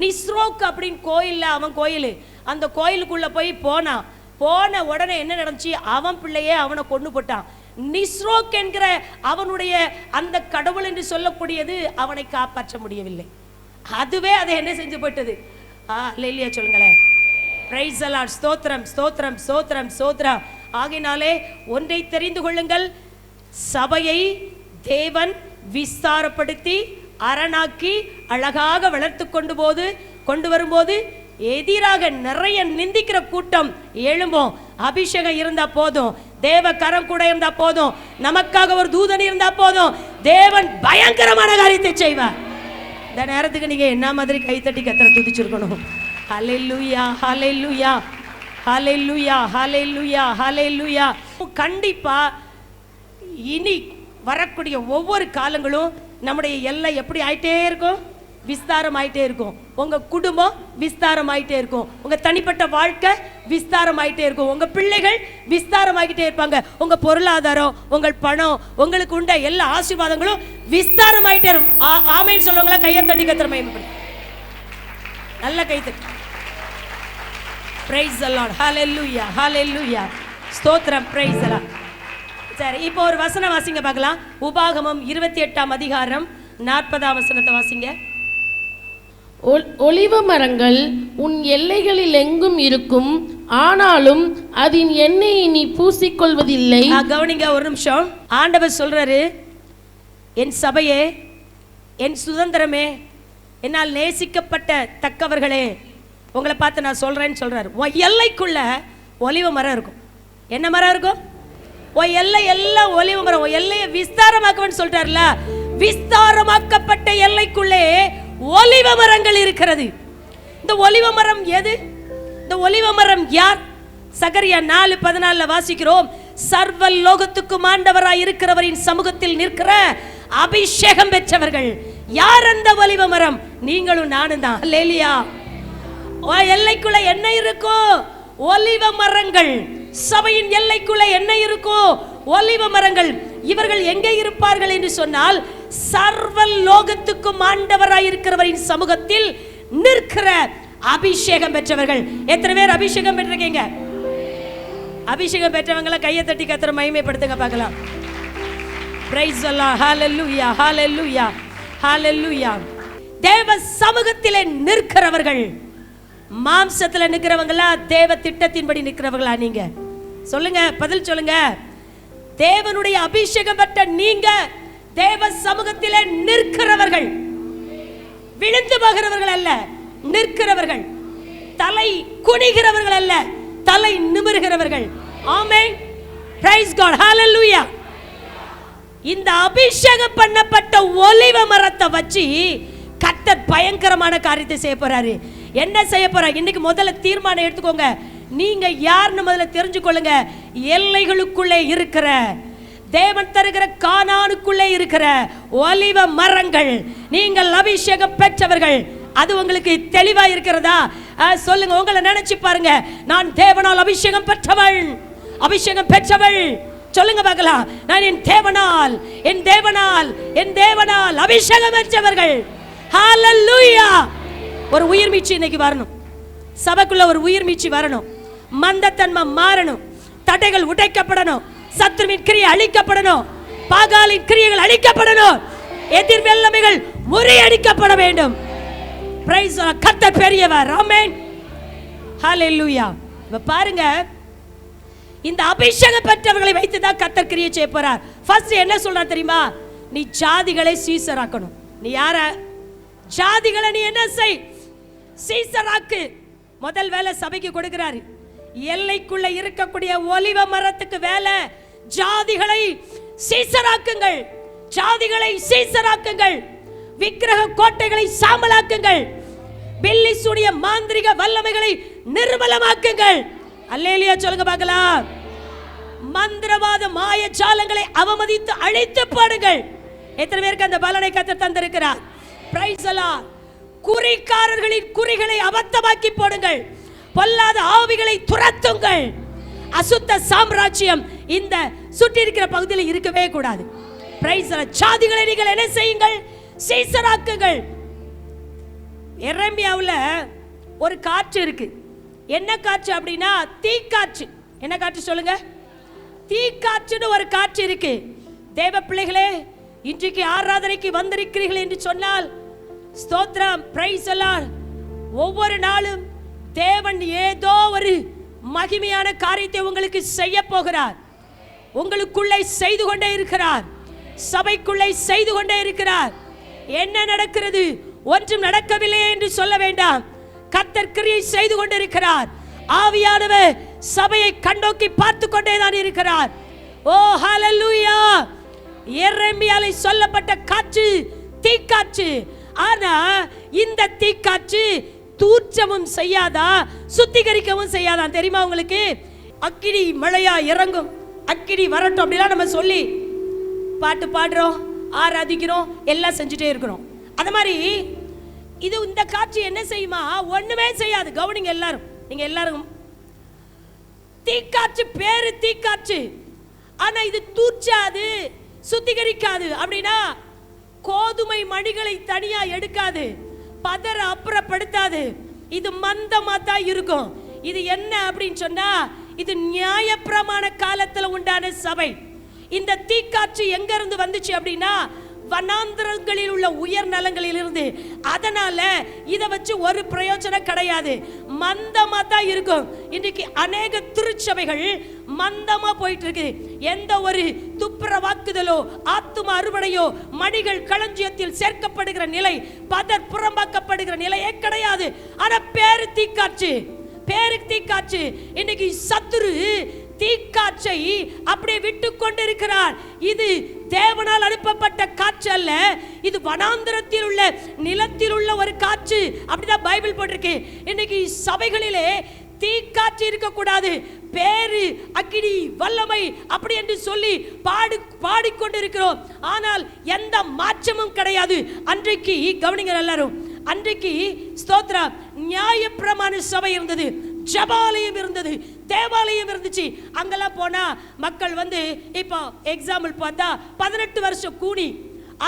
நிஸ்ரோக் அப்படின்னு கோயில்ல, அவன் கோயில், அந்த கோயிலுக்குள்ள போய் போன உடனே என்ன நடந்துச்சு? அவன் பிள்ளையே அவனை கொண்டு போட்டான். நிஸ்ரோக் என்கிற அவனுடைய அந்த கடவுள் என்று சொல்லக்கூடியது அவனை காப்பாற்ற முடியவில்லை. அதுவே அதை என்ன செஞ்சு போட்டது? அல்லேலூயா சொல்லுங்களேன். Price the Lord. ஸ்தோத்திரம், ஸ்தோத்திரம், ஸ்தோத்திரம், ஸ்தோத்திரம். ஆகையினாலே ஒன்றை தெரிந்து கொள்ளுங்கள், சபையை தேவன் விஸ்தாரப்படுத்தி அரணாக்கி அழகாக வளர்த்து கொண்டு வரும்போது எதிராக நிறைய நிந்திக்கிற கூட்டம் எழும்போம். அபிஷேகம் இருந்தா போதும், தேவ கரம் கூட இருந்தா போதும், நமக்காக ஒரு தூதன் இருந்தா போதும், தேவன் பயங்கரமான காரியத்தை செய்வார். இந்த நேரத்துக்கு நீங்க என்ன மாதிரி கைத்தட்டி கத்தரை துதிச்சிருக்கணும். ஹல்லேலூயா, ஹல்லேலூயா, ஹல்லேலூயா, ஹல்லேலூயா, ஹல்லேலூயா. கண்டிப்பா இனி வரக்கூடிய ஒவ்வொரு காலங்களும் நம்முடைய எல்லை எப்படி ஆயிட்டே இருக்கும்? விஸ்தாரம் ஆயிட்டே இருக்கும். உங்க குடும்பம் விஸ்தாரம் ஆயிட்டே இருக்கும், உங்க தனிப்பட்ட வாழ்க்கை விஸ்தாரம் ஆயிட்டே இருக்கும், உங்க பிள்ளைகள் விஸ்தாரம் ஆகிட்டே இருப்பாங்க, உங்க பொருளாதாரம், உங்கள் பணம், உங்களுக்கு உண்ட எல்லா ஆசீர்வாதங்களும் விஸ்தாரம் ஆயிட்டே இருக்கும். ஆமென் சொல்லுவாங்களா? கையை தட்டி கத்தரை மகிமைப்படுத்து. நல்ல கைத்தட்டி. Price the Lord. ஹல்லேலூயா, ஹல்லேலூயா, ஸ்தோத்திரம். Price the Lord. சரி, இப்போ ஒரு வசனம் வாசிங்க பார்க்கலாம். உபாகமம் 28ஆம் அதிகாரம் 40ஆம் வசனத்தை வாசிங்க. ஒலிவ மரங்கள் உன் எல்லைகளில் எங்கும் இருக்கும், ஆனாலும் அதன் எண்ணெயை நீ பூசிக்கொள்வதில்லை. கவனிங்க ஒரு நிமிஷம். ஆண்டவர் சொல்றாரு, என் சபையே, என் சுதந்திரமே, என்னால் நேசிக்கப்பட்ட தக்கவர்களே, உங்களை பார்த்து நான் சொல்றேன்னு சொல்றாரு. உன் எல்லைக்குள்ள ஒலிவ மரம் இருக்கும். என்ன மரம் இருக்கும்? உன் எல்லை எல்லாம் ஒலிவ மரம். உன் எல்லையை விஸ்தாரமாக்குவேன்னு சொல்றாருல. விஸ்தாரமாக்கப்பட்ட எல்லைக்குள்ளே ஒலிவ மரங்கள் இருக்கிறது. இந்த ஒலிவ மரம் எது? இந்த ஒலிவ மரம் யார்? சகரியா 4:14 வாசிக்கிறோம், சர்வ லோகத்துக்கும் ஆண்டவராய் இருக்கிறவரின் சமூகத்தில் நிற்கிற அபிஷேகம் பெற்றவர்கள். யார் அந்த ஒலிவ மரம்? நீங்களும் நானும் தான். அல்லேலூயா. எல்லைக்குள்ள என்ன இருக்கும்? ஒலிவ மரங்கள். சபையின் எல்லைக்குள்ள என்ன இருக்கும்? ஒலிவ மரங்கள். இவர்கள் எங்கே இருப்பார்கள் என்று சொன்னால், சர்வ லோகத்துக்கும் ஆண்டவராய் இருக்கிறவரின் சமூகத்தில் நிற்கிற அபிஷேகம் பெற்றவர்கள். எத்தனை பேர் அபிஷேகம் பெற்றிருக்கீங்க? அபிஷேகம் பெற்றவங்களை கையை தட்டி கத்தரை மகிமைப்படுத்துங்க பார்க்கலாம். Praise the Lord. ஹல்லேலூயா, ஹல்லேலூயா, ஹல்லேலூயா. தேவ சமூகத்திலே நிற்கிறவர்கள். மாம்சத்துல நிற்கிறவங்களா தேவ திட்டத்தின்படி நிற்கிறவங்களா? நீங்க சொல்லுங்க, பதில் சொல்லுங்க. தேவனுடைய அபிஷேகம் பெற்ற நீங்க தேவ சமூகத்திலே நிற்கிறவர்கள், விழுந்து போகிறவர்கள் அல்ல, நிற்கிறவர்கள். தலை குனிகிறவர்கள் அல்ல, தலை நிமிர்கிறவர்கள். ஆமென், பிரைஸ் காட், ஹalleluya. இந்த அபிஷேகம் பண்ணப்பட்ட ஒலிவ மரத்தை வச்சு கர்த்தர் பயங்கரமான காரியத்தை செய்ய போறாரு. என்ன செய்ய போறார்? இன்னைக்கு முதல்ல தீர்மானம் எடுத்துக்கோங்க. நீங்க யாருன்னு முதல்ல தெரிஞ்சுக்கொள்ளுங்க. எல்லைகளுக்குள்ளே இருக்கிற தேவன் தருகிற கானானுக்குள்ளே இருக்கிற ஒலிவ மரங்கள், நீங்கள் அபிஷேகம் பெற்றவர்கள். அது உங்களுக்கு தெளிவா இருக்கிறதா? சொல்லுங்க, உங்களை நினைச்சு பாருங்க. நான் தேவனால் அபிஷேகம் பெற்றவள், அபிஷேகம் பெற்றவள். சொல்லுங்க பார்க்கலாம். நான் என் தேவனால், என் தேவனால், என் தேவனால் அபிஷேகம் பெற்றவர்கள். ஹalleluya. ஒரு உயிர் மீட்சி இன்னைக்கு வரணும். சபைக்குள்ள ஒரு உயிர் மீட்சி வரணும். மந்தத்தன்மை மாறணும். தடைகள் உடைக்கப்படணும். சத்துருவின் கிரியை அழிக்கப்படணும். பாகாலின் கிரியைகள் அழிக்கப்படணும். எதிர் வெள்ளமைகள் முறியடிக்கப்பட வேண்டும். பிரைஸ் தி கர்த்தர் பெரியவர். ஆமென், ஹalleluya. இப்ப பாருங்க, இந்த அபிஷேகம் பெற்றவர்களை வைத்து தான் கர்த்தர் கிரியை செய்ய போறார். ஃபர்ஸ்ட் என்ன சொல்றார் தெரியுமா? நீ ஜாதிகளை சீசராக்கணும். நீ யார? ஜாதிகளை நீ என்ன செய்? சீசராக்கு. முதல் வேலை சபைக்கு கொடுக்கிறாரு. எல்லைக்குள்ள இருக்கக்கூடிய ஒலிவ மரத்துக்கு வேலை, ஜாதிகளை சீசராக்குங்கள், ஜாதிகளை சீசராக்குங்கள், விக்கிரக கோட்டைகளை சாம்பலாக்குங்கள், பில்லி சூனிய மாந்திரிக வல்லமைகளை நிர்மலமாக்குங்கள். அல்லேலூயா சொல்லுங்க பார்க்கலாம். மந்திரவாத மாய ஜாலங்களை அவமதித்து அழித்து பாடுங்கள். எத்தனை பேருக்கு அந்த பலனை கர்த்தர் தந்திருக்கிறார்? Price the Lord. குறிக்காரர்களின் குறிகளை அபத்தமாக்கி போடுங்கள். பொல்லாத ஆவிகளை துரத்துங்கள். அசுத்த சாம்ராஜ்யம் இந்த சுற்றி இருக்கிற பகுதியில் இருக்கவே கூடாது. Price the Lord. ஜாதிகளை நீங்கள் என்ன செய்யுங்கள்? சீசராக்குங்கள். எரேமியாவுல ஒரு காற்று இருக்கு. என்ன காற்று அப்படின்னா தீக்காற்று. என்ன காற்று சொல்லுங்க? தீக்காற்றுன்னு ஒரு காற்று இருக்கு. தேவ பிள்ளைகளே, இன்றைக்கு ஆராதனைக்கு வந்திருக்கிறீர்கள் என்று சொன்னால் ஸ்தோத்திரம், பிரைஸ் தி லார்ட். ஒவ்வொரு நாளும் தேவன் ஏதோ ஒரு மகிமையான காரியத்தை உங்களுக்கு செய்ய போகிறார். உங்களுக்குள்ளே செய்து கொண்டே இருக்கிறார். சபைக்குள்ளே செய்து கொண்டே இருக்கிறார். என்ன நடக்கிறது? ஒன்றும் நடக்கவில்லை என்று சொல்ல வேண்டாம். கர்த்தர் கிரியை செய்து கொண்டிருக்கிறார். ஆவியானவர் சபையை கண்ணோக்கி பார்த்து கொண்டே தான் இருக்கிறார். ஓ ஹalleluya. எரேமியாவில் சொல்லப்பட்ட காற்று தீக்காற்று. ஆனா இந்த தீக்காற்று தூற்றமும் செய்யாதா, சுத்திகரிக்கவும் செய்யாதா தெரியுமா உங்களுக்கு? அக்கினி மழையா இறங்கும், அக்கினி வரட்டும் அப்படிலாம் நம்ம சொல்லி பாட்டு பாடுறோம், ஆராதிக்கிறோம், எல்லாம் செஞ்சுட்டே இருக்கிறோம். அது மாதிரி இது இந்த காற்று என்ன செய்யுமா? ஒண்ணுமே செய்யாது. கவனிங்க எல்லாரும், நீங்க எல்லாரும். தீக்காற்று பேரு தீக்காற்று, ஆனா இது தூற்றாது, சுத்திகரிக்காது. அப்படின்னா கோதுமை மணிகளை தனியா எடுக்காது, பதற அப்புறப்படுத்தாது. இது மந்தமா தான் இருக்கும். இது என்ன அப்படின்னு சொன்னா, இது நியாயப்பிரமாண காலத்துல உண்டான சபை. இந்த தீக்காற்று எங்க இருந்து வந்துச்சு அப்படின்னா வனாந்திரங்களில் உள்ள உயர் நலங்களில் இருந்து. அதனால இதை வச்சு ஒரு பிரயோஜனம் கிடையாது, மந்தமா தான் இருக்கும். இன்னைக்கு அநேக திருச்சபைகள் மந்தமா போயிட்டு இருக்கு. எந்த ஒரு துப்புர வாக்குதலோ ஆத்தும அறுவடையோ மணிகள் களஞ்சியத்தில் சேர்க்கப்படுகிற நிலை, பதர் புறம்பாக்கப்படுகிற நிலையே கிடையாது. ஆனா பேரு தீக்காற்று, பேரு தீக்காற்று. இன்னைக்கு சத்துரு தீக்காற்றை அப்படியே விட்டு கொண்டிருக்கிறார். இது தேவனால் அனுப்பப்பட்ட காற்று அல்ல, இது வனாந்திரத்தில் உள்ள நிலத்தில் உள்ள ஒரு காற்று. அப்படிதான் பைபிள் போட்டிருக்கு. இன்னைக்கு சபைகளிலே தீக்காற்று இருக்கக்கூடாது, பேரு அக்கினி வல்லமை அப்படி என்று சொல்லி பாடிக்கொண்டிருக்கிறோம். ஆனால் எந்த மாற்றமும் கிடையாது. அன்றைக்கு கவனிங்க எல்லாரும், அன்றைக்கு ஸ்தோத்ரா நியாயப்பிரமாண சபை இருந்தது, ஜபாலயம் இருந்தது, தேவாலயம் இருந்துச்சு. அங்கெல்லாம் போனா மக்கள் வந்து, இப்போ எக்ஸாம்பிள் பார்த்தா 18 வருஷம் கூனி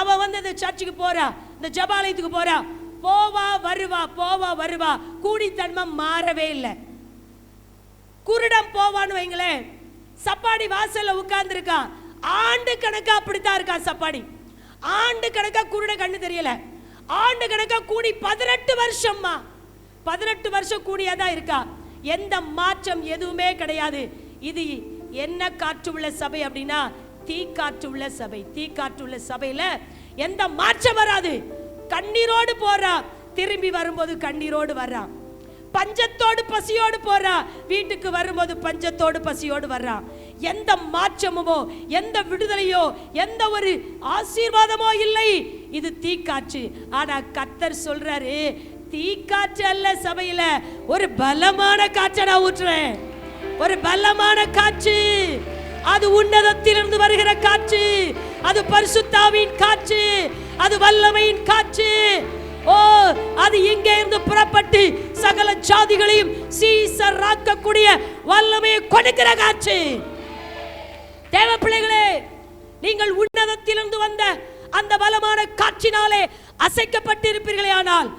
அவ வந்து இந்த சர்ச்சுக்கு போறா, இந்த ஜபாலயத்துக்கு போறா, போவா வருவா, போவா வருவா, கூடி தன்மை மாறவே இல்லை. குருடம் போவான்னு வைங்களேன், சப்பாடி வாசல்ல உட்கார்ந்து இருக்கான், ஆண்டு கணக்கா அப்படித்தான் இருக்கான் சப்பாடி. ஆண்டு கணக்கா குருட கண்ணு தெரியல, ஆண்டு கணக்கா கூடி 18 வருஷம்மா. 18 வருஷம் கூடியாதான் இருக்கா. எந்த மாற்றம் எதுவுமே கிடையாது. இது என்ன காற்று உள்ள சபை அப்படின்னா தீக்காற்று உள்ள சபை. தீக்காற்று உள்ள சபையில எந்த மாற்றம் வராது. கண்ணீரோடு போறா, திரும்பி வரும்போது கண்ணீரோடு வர்றா. பஞ்சத்தோடு பசியோடு போறா, வீட்டுக்கு வரும்போது பஞ்சத்தோடு பசியோடு வர்றா. எந்த மாற்றமோ எந்த விடுதலையோ எந்த ஒரு ஆசீர்வாதமோ இல்லை. இது தீக்காற்று. ஆனா கர்த்தர் சொல்றாரு, தீக்காற்று அல்ல, சபையில ஒரு பலமான காற்றை நான் ஊற்றுறேன். ஒரு பலமான காற்று. அது உன்னதத்திலிருந்து வருகிற காற்று. அது பரிசுத்தாவின் காற்று. அது வல்லமையின் காற்று. ஓ, அது இங்கே இருந்து புறப்பட்டு சகல ஜாதிகளையும் சீசராக்கக்கூடிய வல்லமையை கொடுக்கிற காற்று. தேவ பிள்ளைகளே, நீங்கள் உன்னதத்திலிருந்து வந்த அந்த பலமான காற்றினாலே அசைக்கப்பட்டிருப்பீர்களே, ஆனால்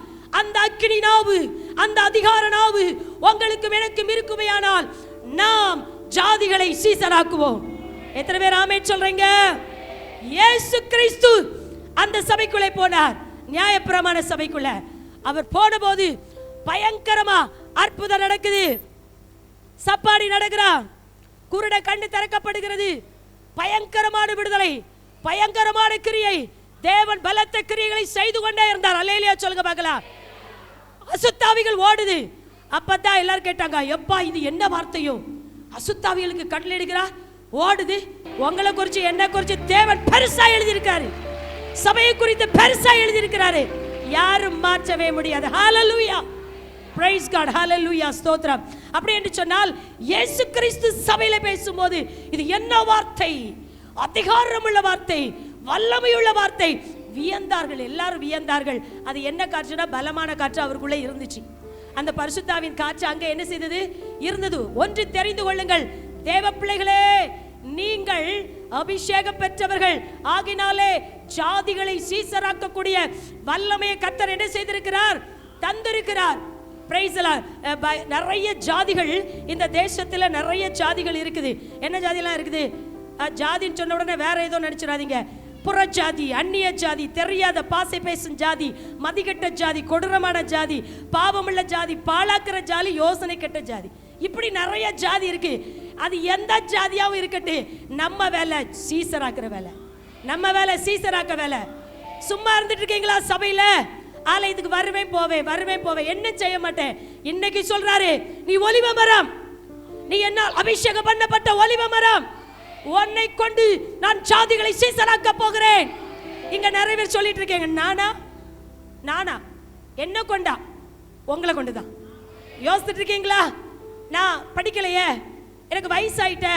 அந்த அக்கினி நாவு, அந்த அதிகார நாவு உங்களுக்கும் எனக்கும் இருக்குமையானால் நாம் ஜாதிகளை சீசராக்குவோம். எத்தனை பேர் ஆமென் சொல்றீங்க? இயேசு கிறிஸ்து அந்த சபைக்குள்ளே போனார், நியாயப்பிரமாண சபைக்குள்ள. அவர் போன போது பயங்கரமா அற்புதம் நடக்குது. சப்பாடி நடக்கிறான், குருட கண்ணு திறக்கப்படுகிறது. பயங்கரமான விடுதலை, பயங்கரமான கிரியை. தேவன் பலத்த கிரியைகளை செய்து கொண்டே இருந்தார். அல்லேலூயா சொல்லுங்க பார்க்கலாம். அசுத்தாவிகள் ஓடுது. அப்பதான் எல்லாரும் கேட்டாங்க, எப்பா இது என்ன வார்த்தையோ? அசுத்தாவிகளுக்கு கடல் எடுக்கிறா, ஓடுது. உங்களை குறிச்சு என்ன குறிச்சு தேவன் பெருசா எழுதியிருக்காரு. சபையை குறித்து பெருசா எழுதியிருக்கிறாரு. யாரும் மாற்றவே முடியாது. ஹalleluya, praise god, hallelujah, ஸ்தோத்திரம். அப்படி என்று சொன்னால் இயேசு கிறிஸ்து சபையில பேசும்போது இது என்ன வார்த்தை? அதிகாரமுள்ள வார்த்தை, வல்லமையுள்ள வார்த்தை. வியந்தார்கள், எல்லாரும் வியந்தார்கள். அது என்ன காற்றுனா பலமான காற்று அவருக்குள்ளே இருந்துச்சு. அந்த பரிசுத்தாவின் காற்று அங்கே என்ன செய்தது? இருந்தது. ஒன்று தெரிந்து கொள்ளுங்கள் தேவ பிள்ளைகளே, நீங்கள் அபிஷேகம் பெற்றவர்கள் ஆகினாலே ஜாதிகளை சீசராக்கக்கூடிய வல்லமையை கர்த்தர் என்ன செய்திருக்கிறார்? தந்திருக்கிறார். Price the Lord. நிறைய ஜாதிகள் இந்த தேசத்துல நிறைய ஜாதிகள் இருக்குது. என்ன ஜாதிலாம் இருக்குது? ஜாதின்னு சொன்ன உடனே வேற ஏதோ நினைச்சிடாதீங்க. புறஜாதி, அந்நிய ஜாதி, தெரியாத பாசை பேசும் ஜாதி, மதிக்கெட்ட ஜாதி, கொடூரமான ஜாதி, பாவமுள்ள ஜாதி, பாழாக்குற ஜாதி, யோசனை கெட்ட ஜாதி, இப்படி நிறைய ஜாதி இருக்கு. அது எந்த ஜாதியாவும் இருக்கட்டு, நம்ம வேலை சீசராக்குற வேலை. நம்ம வேலை சீசராக்க வேலை. சும்மா இருந்துட்டு இருக்கீங்களா? சபையில ஆலயத்துக்கு வருவேன் போவேன், வருவேன் போவேன், என்ன செய்ய மாட்டேன். இன்னைக்கு சொல்றாரு, நீ ஒலிவ மரம், நீ என்ன அபிஷேகம் பண்ணப்பட்ட ஒலிவ மரம், உன்னை கொண்டு நான் ஜாதிகளை சீசராக்க போகிறேன். இங்க நிறைய பேர் சொல்லிட்டு இருக்கீங்க, நானா நானா என்ன கொண்டா? உங்களை கொண்டுதான். யோசிச்சுட்டு இருக்கீங்களா? நான் படிக்கலையே, எனக்கு வயசாயிட்ட,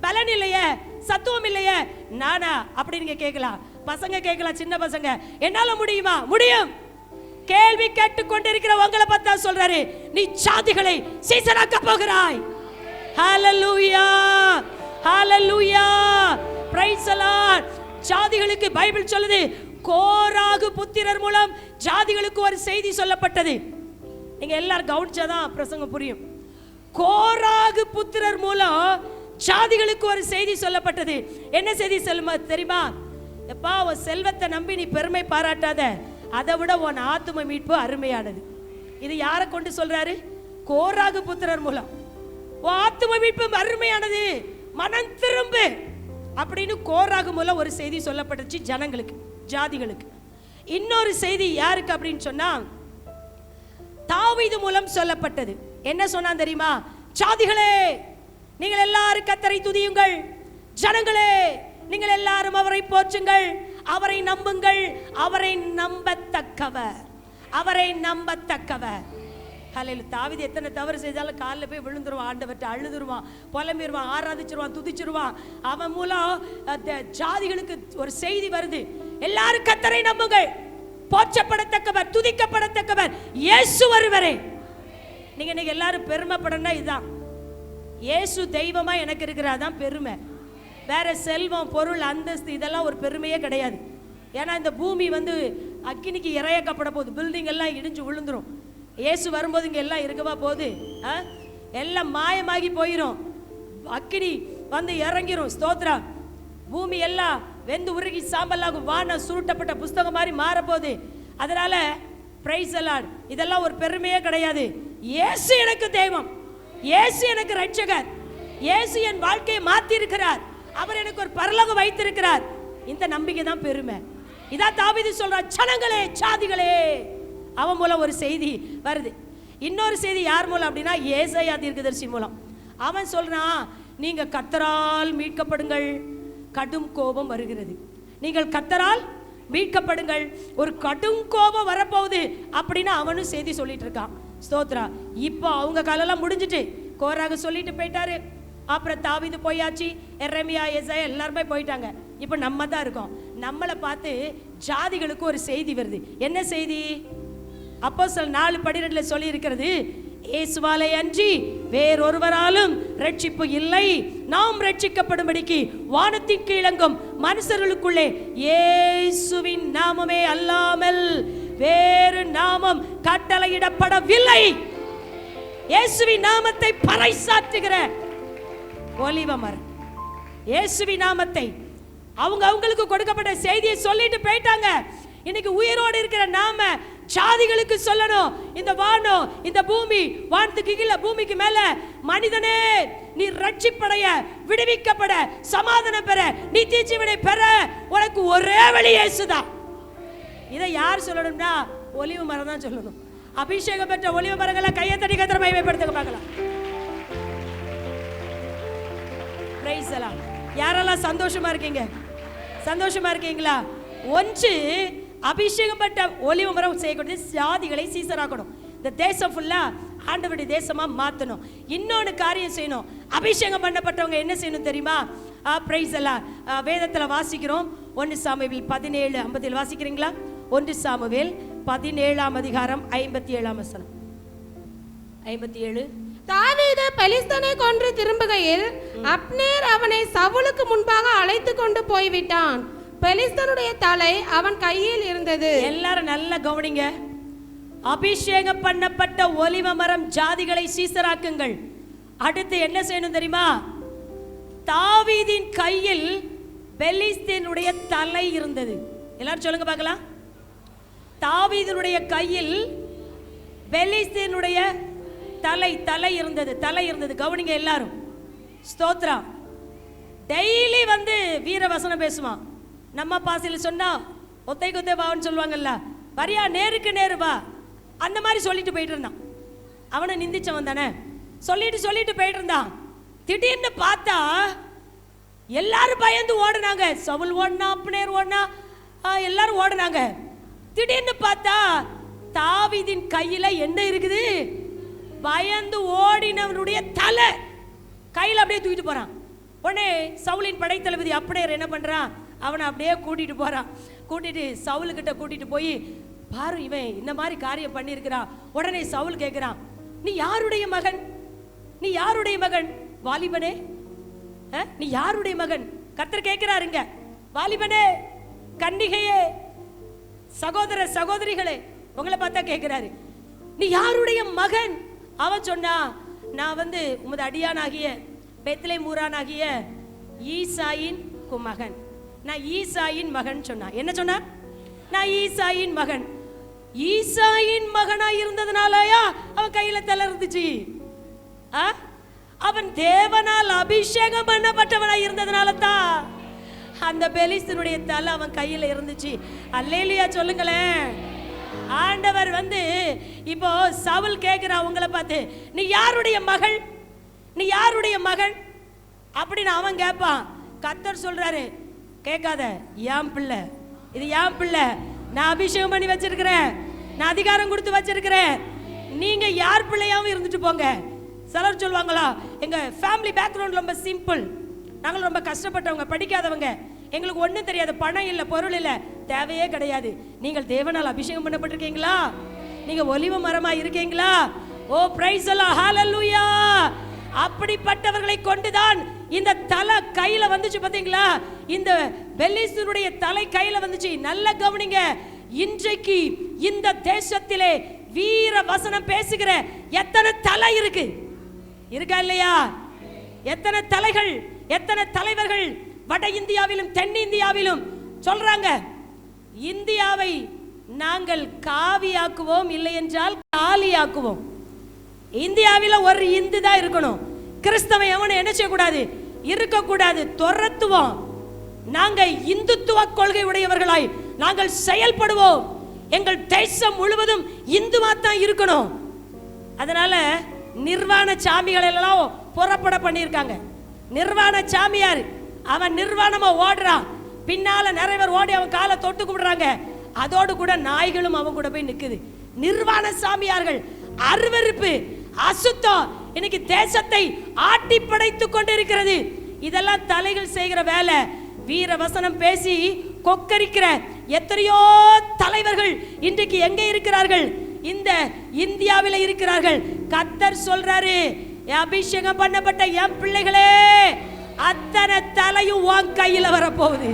பலன் இல்லையே, சத்துவம் இல்லையே, நானா அப்படி நீங்க கேட்கலாம். பசங்க கேட்கலாம், சின்ன பசங்க, என்னால முடியுமா? முடியும். கேள்வி கேட்டு கொண்டிருக்கிற உங்களை பார்த்தா சொல்றாரு, நீ ஜாதிகளை சீசராக்க போகிறாய். ஹalleluya, ஹalleluya, praise the Lord. ஜாதிகளுக்கு பைபிள் சொல்லுது, கோராகு புத்திரர் மூலம் ஜாதிகளுக்கு ஒரு செய்தி சொல்லப்பட்டது. நீங்க எல்லாரும் கவனிச்சாதான் பிரசங்கம் புரியும். கோராகு புத்திரர் மூலம் ஜாதிகளுக்கு ஒரு செய்தி சொல்லப்பட்டது. என்ன செய்தி சொல்லுமா தெரியுமா? எப்பா, உன் செல்வத்தை நம்பி நீ பெருமை பாராட்டாத, அதை விட உன் ஆத்தும மீட்பு அருமையானது. இது யாரை கொண்டு சொல்றாரு? கோராகு புத்திரர் மூலம். உன் ஆத்தும மீட்பு அருமையானது, மனம் திரும்பு அப்படின்னு கோராகு மூலம் ஒரு செய்தி சொல்லப்பட்டுச்சு ஜனங்களுக்கு, ஜாதிகளுக்கு. இன்னொரு செய்தி யாருக்கு அப்படின்னு சொன்னா தாவீது மூலம் சொல்லப்பட்டது. என்ன சொன்னான் தெரியுமா? ஜாதிகளே, நீங்கள் எல்லாரும் கர்த்தரை துதியுங்கள், ஜனங்களே நீங்கள் எல்லாரும் அவரை போற்றுங்கள், அவரை நம்புங்கள், அவரை நம்பத்தக்கவர், அவரை நம்பத்தக்கவர். ஹல்லேலூயா. தாவீது எத்தனை தவறு செய்தாலும் காலில் போய் விழுந்துருவான், ஆண்டவர்கிட்ட அழுதுருவான், புலம்பிடுவான், ஆராதிச்சிருவான், துதிச்சிருவான். அவன் மூலம் ஜாதிகளுக்கு ஒரு செய்தி வருது, எல்லாரும் கர்த்தரை நம்புங்கள், போற்றப்படத்தக்கவர், துதிக்கப்படத்தக்கவர் இயேசு வருவரே. நீங்க எல்லாரும் பெருமைப்படனா இதுதான், இயேசு தெய்வமா எனக்கு இருக்கிறாதான் பெருமை. வேற செல்வம், பொருள், அந்தஸ்து இதெல்லாம் ஒரு பெருமையே கிடையாது. ஏன்னா இந்த பூமி அக்கினிக்கு இறையக்கப்பட போகுது, பில்டிங் எல்லாம் இடிஞ்சு விழுந்துரும். இயேசு வரும்போது இங்க எல்லாம் இருக்கவா போகுது? எல்லாம் மாயமாகி போயிரும், அக்கினி இறங்கிரும். ஸ்தோத்திரம். பூமி எல்லாம் வெந்து உருகி சாம்பலாகும், வானம் சுருட்டப்பட்ட புஸ்தகம் மாதிரி மாறப்போகுது. அதனால பிரைஸ் தி லார்ட், இதெல்லாம் ஒரு பெருமையே கிடையாது. இயேசு எனக்கு தெய்வம், இயேசு எனக்கு ரட்சகர், இயேசு என் வாழ்க்கையை மாத்தி இருக்கிறார், அவர் எனக்கு ஒரு பரலோகம் வைத்திருக்கிறார். இந்த நம்பிக்கை தான் பெருமை. இதான் தாவீது சொல்றார், ஜனங்களே சாதிகளே. அவன் மூலம் ஒரு செய்தி வருது. இன்னொரு செய்தி யார் மூலம் அப்படின்னா ஏசாயா தீர்க்கதரிசி மூலம். அவன் சொல்றான், நீங்க கர்த்தரால் மீட்கப்படுங்கள், கடும் கோபம் வருகிறது. நீங்கள் கர்த்தரால் மீட்கப்படுங்கள், ஒரு கடும் கோபம் வரப்போகுது அப்படின்னு அவனும் செய்தி சொல்லிட்டு இருக்கான். ஸ்தோத்ரா. இப்போ அவங்க காலெல்லாம் முடிஞ்சிட்டு, கோராக சொல்லிட்டு போயிட்டாரு, அப்புறம் தாவீது போயாச்சு, எரேமியா, ஏசாயா எல்லாருமே போயிட்டாங்க. இப்போ நம்ம தான் இருக்கோம். நம்மளை பார்த்து ஜாதிகளுக்கு ஒரு செய்தி வருது. என்ன செய்தி? அப்போஸ்தலர் 4:12 சொல்லி இருக்கிறது, இயேசுவாலே அன்றி வேறொருவராலும் ரட்சிப்பு இல்லை, நாம் ரட்சிக்கப்படும்படிக்கு வானத்தின் கீழங்கும் மனுஷர்களுக்குள்ளே இயேசுவின் நாமமே அல்லாமல் வேறு நாமம் கட்டளையிடப்படவில்லை. இயேசுவின் நாமத்தை பறைசாற்றுகிற ஒலிவ மரம், இயேசுவின் நாமத்தை அவங்களுக்கு கொடுக்கப்பட்ட செய்தியை சொல்லிட்டு போயிட்டாங்க. இன்னைக்கு உயிரோடு இருக்கிற நாம சாதிகளுக்கு சொல்லணும், இந்த வானம், இந்த பூமி, வானத்துக்கு கீழே பூமிக்கு மேல, மனிதனே நீ ரட்சிப்படைய, விடுவிக்கப்பட, சமாதானம் பெற, நித்திய ஜீவனை பெற உனக்கு ஒரே வழி இயேசுதான். இதை யார் சொல்லணும்னா ஒலிவ மரம் தான் சொல்லணும். அபிஷேகம் பெற்ற ஒலிவ மரங்களை கையை தட்டி கர்த்தரை மகிமைப்படுத்த பார்க்கலாம். Praise the Lord. யாரெல்லாம் சந்தோஷமா இருக்கீங்க? சந்தோஷமா இருக்கீங்களா? ஒன்று, அபிஷேகம் பெற்ற ஒலிவ மரம் செய்யக்கூடிய ஜாதிகளை சீசராக்கணும். இந்த தேசம் ஃபுல்லா ஆண்டவருடைய தேசமா மாற்றணும். இன்னொன்று காரியம் செய்யணும். அபிஷேகம் பண்ணப்பட்டவங்க என்ன செய்யணும் தெரியுமா? Price the Lord. வேதத்தில் வாசிக்கிறோம், 1 சாமுவேல் 17:50 வாசிக்கிறீங்களா? 1 சாமுவேல் 17 அதிகாரம் 57 வசனம். 57. தாவீது பெலிஸ்தனை கொன்று திரும்புகையில் அப்னேர் அவனை சவுலுக்கு முன்பாக அழைத்து கொண்டு போய்விட்டான். பெலிஸ்தனுடைய தலை அவன் கையில் இருந்தது. எல்லாரும் நல்லா கவனிங்க. அபிஷேகம் பண்ணப்பட்ட ஒலிவ மரம் ஜாதிகளை சீசராக்குங்கள். அடுத்து என்ன செய்யணும் தெரியுமா? தாவீதின் கையில் பெலிஸ்தீனுடைய தலை இருந்தது. எல்லாரும் சொல்லுங்க பார்க்கலாம். தாவீதினுடைய கையில் பெலிஸ்தீனுடைய தலை இருந்தது. கவனிங்க எல்லாரும். ஸ்தோத்ரம். டெய்லி வந்து வீர வசனம் பேசுவான். நம்ம பாசையில் சொன்னா ஒத்தை கொத்தை வான்னு சொல்லுவாங்கல்ல, வரியா நேருக்கு நேரு வா, அந்த மாதிரி சொல்லிட்டு போயிட்டு இருந்தான். அவனை நிந்திச்சவன் தானே, சொல்லிட்டு போயிட்டு இருந்தான். திடீர்னு பார்த்தா எல்லாரும் பயந்து ஓடுனாங்க. சவுல் ஓடுனா, அப்னேர் ஓடுனா, எல்லாரும் ஓடுனாங்க. திடீர்னு பார்த்தா தாவீதின் கையில என்ன இருக்குது? பயந்து ஓடினவனுடைய தலை கையில் அப்படியே தூக்கிட்டு போறான். உடனே சவுலின் படைத்தளபதி அப்னேர் என்ன பண்றான்? அவனை அப்படியே கூட்டிட்டு சவுலுக்கிட்ட கூட்டிட்டு போய், பாரு இவன் இந்த மாதிரி காரியம் பண்ணியிருக்கிறான். உடனே சவுல் கேட்கிறான், நீ யாருடைய மகன்? நீ யாருடைய மகன் வாலிபனே? நீ யாருடைய மகன்? கர்த்தர் கேட்கிறாருங்க. வாலிபனே, கன்னிகையே, சகோதர சகோதரிகளே, உங்களை பார்த்தா கேட்கிறாரு, நீ யாருடைய மகன்? அவன் சொன்னா, நான் வந்து உமது அடியானாகிய பெத்லேம் ஊரானாகிய ஈசாயின் மகன். நான் ஈசாயின் மகன் சொன்னா. என்ன சொன்னா? நான் ஈசாயின் மகன். ஈசாயின் மகனா இருந்ததுனாலயா அவன் கையில தலை இருந்துச்சு? அவன் தேவனால் அபிஷேகம் பண்ணப்பட்டவனா இருந்ததுனால தான் அந்த பெலிஸ்தனுடைய தலை அவன் கையில இருந்துச்சு. அல்லேலூயா சொல்லுங்களேன். ஆண்டவர் வந்து இப்போ சவுல் கேட்கிறான் உங்களை பார்த்து, நீ யாருடைய மகள்? நீ யாருடைய மகன் அப்படின்னு அவன் கேட்பான். கர்த்தர் சொல்றாரு, கேட்காத, என் பிள்ளை, இது என் பிள்ளை, நான் அபிஷேகம் பண்ணி வச்சிருக்கிறேன், நான் அதிகாரம் கொடுத்து வச்சிருக்கிறேன், நீங்க யார் பிள்ளையாவும் இருந்துட்டு போங்க. சிலர் சொல்லுவாங்களா, எங்க ஃபேமிலி பேக்ரவுண்ட் ரொம்ப சிம்பிள், நாங்கள் ரொம்ப கஷ்டப்பட்டவங்க, படிக்காதவங்க, எங்களுக்கு ஒன்றும் தெரியாது, பணம் இல்லை, பொருள் இல்லை. தேவையே கிடையாது. நீங்கள் தேவனால் அபிஷேகம் பண்ணப்பட்டிருக்கீங்களா? நீங்க ஒலிவ மரமா இருக்கீங்களா? ஓ பிரைஸ் அல்லா, ஹalleluya. அப்படிப்பட்டவர்களை கொண்டுதான் இந்த தலை கையில வந்துச்சு. பாத்தீங்களா? இந்த பெலிஸ்தனுடைய தலை கையில வந்துச்சு. நல்ல கவனிங்க. இன்றைக்கு இந்த தேசத்திலே வீர வசனம் பேசுகிற எத்தனை தலை இருக்கா இல்லையா? எத்தனை தலைகள், எத்தனை தலைவர்கள் வட இந்தியாவிலும் தென் இந்தியாவிலும் சொல்றாங்க, இந்தியாவை நாங்கள் காவியாக்குவோம், இல்லை என்றால் காலியாக்குவோம். இந்தியாவில் ஒரு இந்து தான் இருக்கணும். கிறிஸ்தவன் எவனும் என்ன செய்யக்கூடாது, இருக்கக்கூடாது, துரத்துவோம். நாங்கள் இந்துத்துவ கொள்கை உடையவர்களாய் நாங்கள் செயல்படுவோம். எங்கள் தேசம் முழுவதும் இந்துவா தான் இருக்கணும். அதனால நிர்வாண சாமிகள் எல்லாம் புறப்பட பண்ணியிருக்காங்க. நிர்வாண சாமியார் அவன் நிர்வாணமா ஓடுறான், பின்னால நிறைய பேர் ஓடி அவன் காலை தொட்டு கும்பிடுறாங்க. அதோடு கூட நாய்களும் அவன் கூட போய் நிக்குது. நிர்வாண சாமியார்கள், அருவருப்பு, அசுத்தம் இன்னைக்கு தேசத்தை ஆட்டி படைத்துக் கொண்டிருக்கிறது. இதெல்லாம் தலைகள் செய்கிற வேலை. வீர வசனம் பேசி கொக்கரிக்கிற எத்தனையோ தலைவர்கள் இன்றைக்கு எங்கே இருக்கிறார்கள்? இந்த இந்தியாவில் இருக்கிறார்கள். கர்த்தர் சொல்றாரு, அபிஷேகம் பண்ணப்பட்ட என் பிள்ளைகளே, அத்தனை தலையும் உன் கையில வரப்போகுது.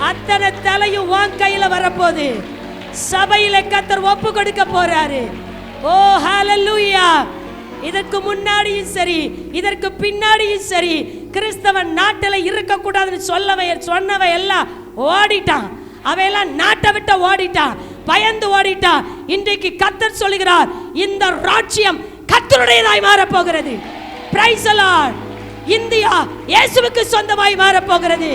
அத்தனை தலையும் உன் கையில வரப்போகுது. சபையில கர்த்தர் ஒப்பு கொடுக்க போறாரு. ஓ ஹalleluya. இதற்கு முன்னாடியும் சரி, இதற்கு பின்னாடியும் சரி, கிறிஸ்தவன் நாட்டில் இருக்கக்கூடாதுன்னு சொன்னவன் எல்லாம் ஓடிட்டான். அவையெல்லாம் நாட்டை விட்டு ஓடிட்டான், பயந்து ஓடிட்டான். இன்றைக்கு கர்த்தர் சொல்லுகிறார், இந்த ராஜ்யம் கர்த்தருடையதாய் மாறப் போகிறது. Price the Lord. இந்தியா இயேசுவுக்கு சொந்தமாய் மாறப் போகிறது.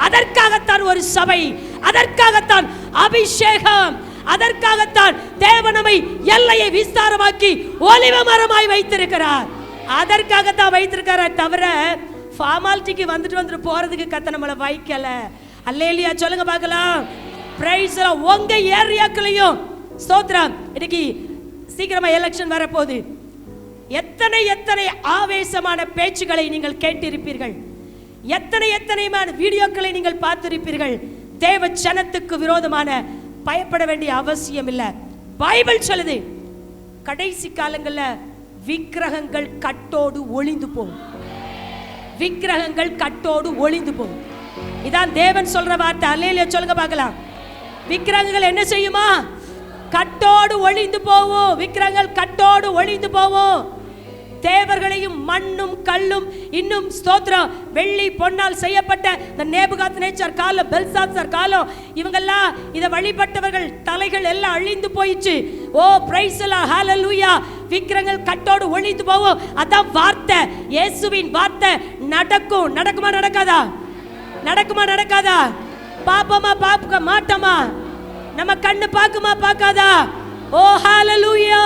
அதற்காகத்தான் ஒரு சபை, அதற்காகத்தான் அபிஷேகம், அதற்காகத்தான் தேவனமை எல்லையை விஸ்தாரமாக்கி ஒலிவ மரமாய் வைத்திருக்கிறார். அதற்காகத்தான் வைத்திருக்கிறார். தவிர ஃபார்மாலிட்டிக்கு வந்துட்டு போறதுக்கு கர்த்தர் நம்மளை வைக்கல. அல்லேலூயா சொல்லுங்க பார்க்கலாம். Praise the Lord. உங்க ஏரியாக்களையும் ஸ்தோத்திரம். இன்னைக்கு சீக்கிரமா எலெக்ஷன் வரப்போகுது. எத்தனை எத்தனை ஆவேசமான பேச்சுகளை நீங்கள் கேட்டிருப்பீர்கள். எத்தனைமான வீடியோக்களை நீங்கள் பார்த்திருப்பீர்கள். தேவ ஜனத்துக்கு விரோதமான. பயப்பட வேண்டிய அவசியம் இல்லை. பைபிள் சொல்லுது, கடைசி காலங்களில் விக்கிரகங்கள் கட்டோடு ஒளிந்து போகும். விக்கிரகங்கள் கட்டோடு ஒளிந்து போகும். இதான் தேவன் சொல்ற வார்த்தை. அல்லேலூயா சொல்லுங்க பார்க்கலாம். விக்கிரகங்கள் என்ன செய்யுமா? கட்டோடு ஒளிந்து போவோம். விக்கிரகங்கள் கட்டோடு ஒளிந்து போவோம். தேவர்களையும் மண்ணும் கல்லும் இன்னும் ஸ்தோத்திரம் வெள்ளி பொன்னால் செய்யப்பட்ட இந்த நேபுகாத்நேச்சார் காலம், பெல்சாத்சார் காலம், இவங்கெல்லாம் இதை வழிபட்டவர்கள் தலைகள் எல்லாம் அழிந்து போயிடுச்சு. ஓ பிரைஸ் தி லார்ட், ஹalleluya. விக்கிரகங்கள் கட்டோடு ஒளிந்து போவோம். அதான் வார்த்தை, இயேசுவின் வார்த்தை. நடக்கும். நடக்குமா நடக்காதா? நடக்குமா நடக்காதா? பாப்பமா பார்க்க மாட்டோமா? நம்ம கண்ணு பார்க்குமா பார்க்காதா? ஓ ஹalleluya.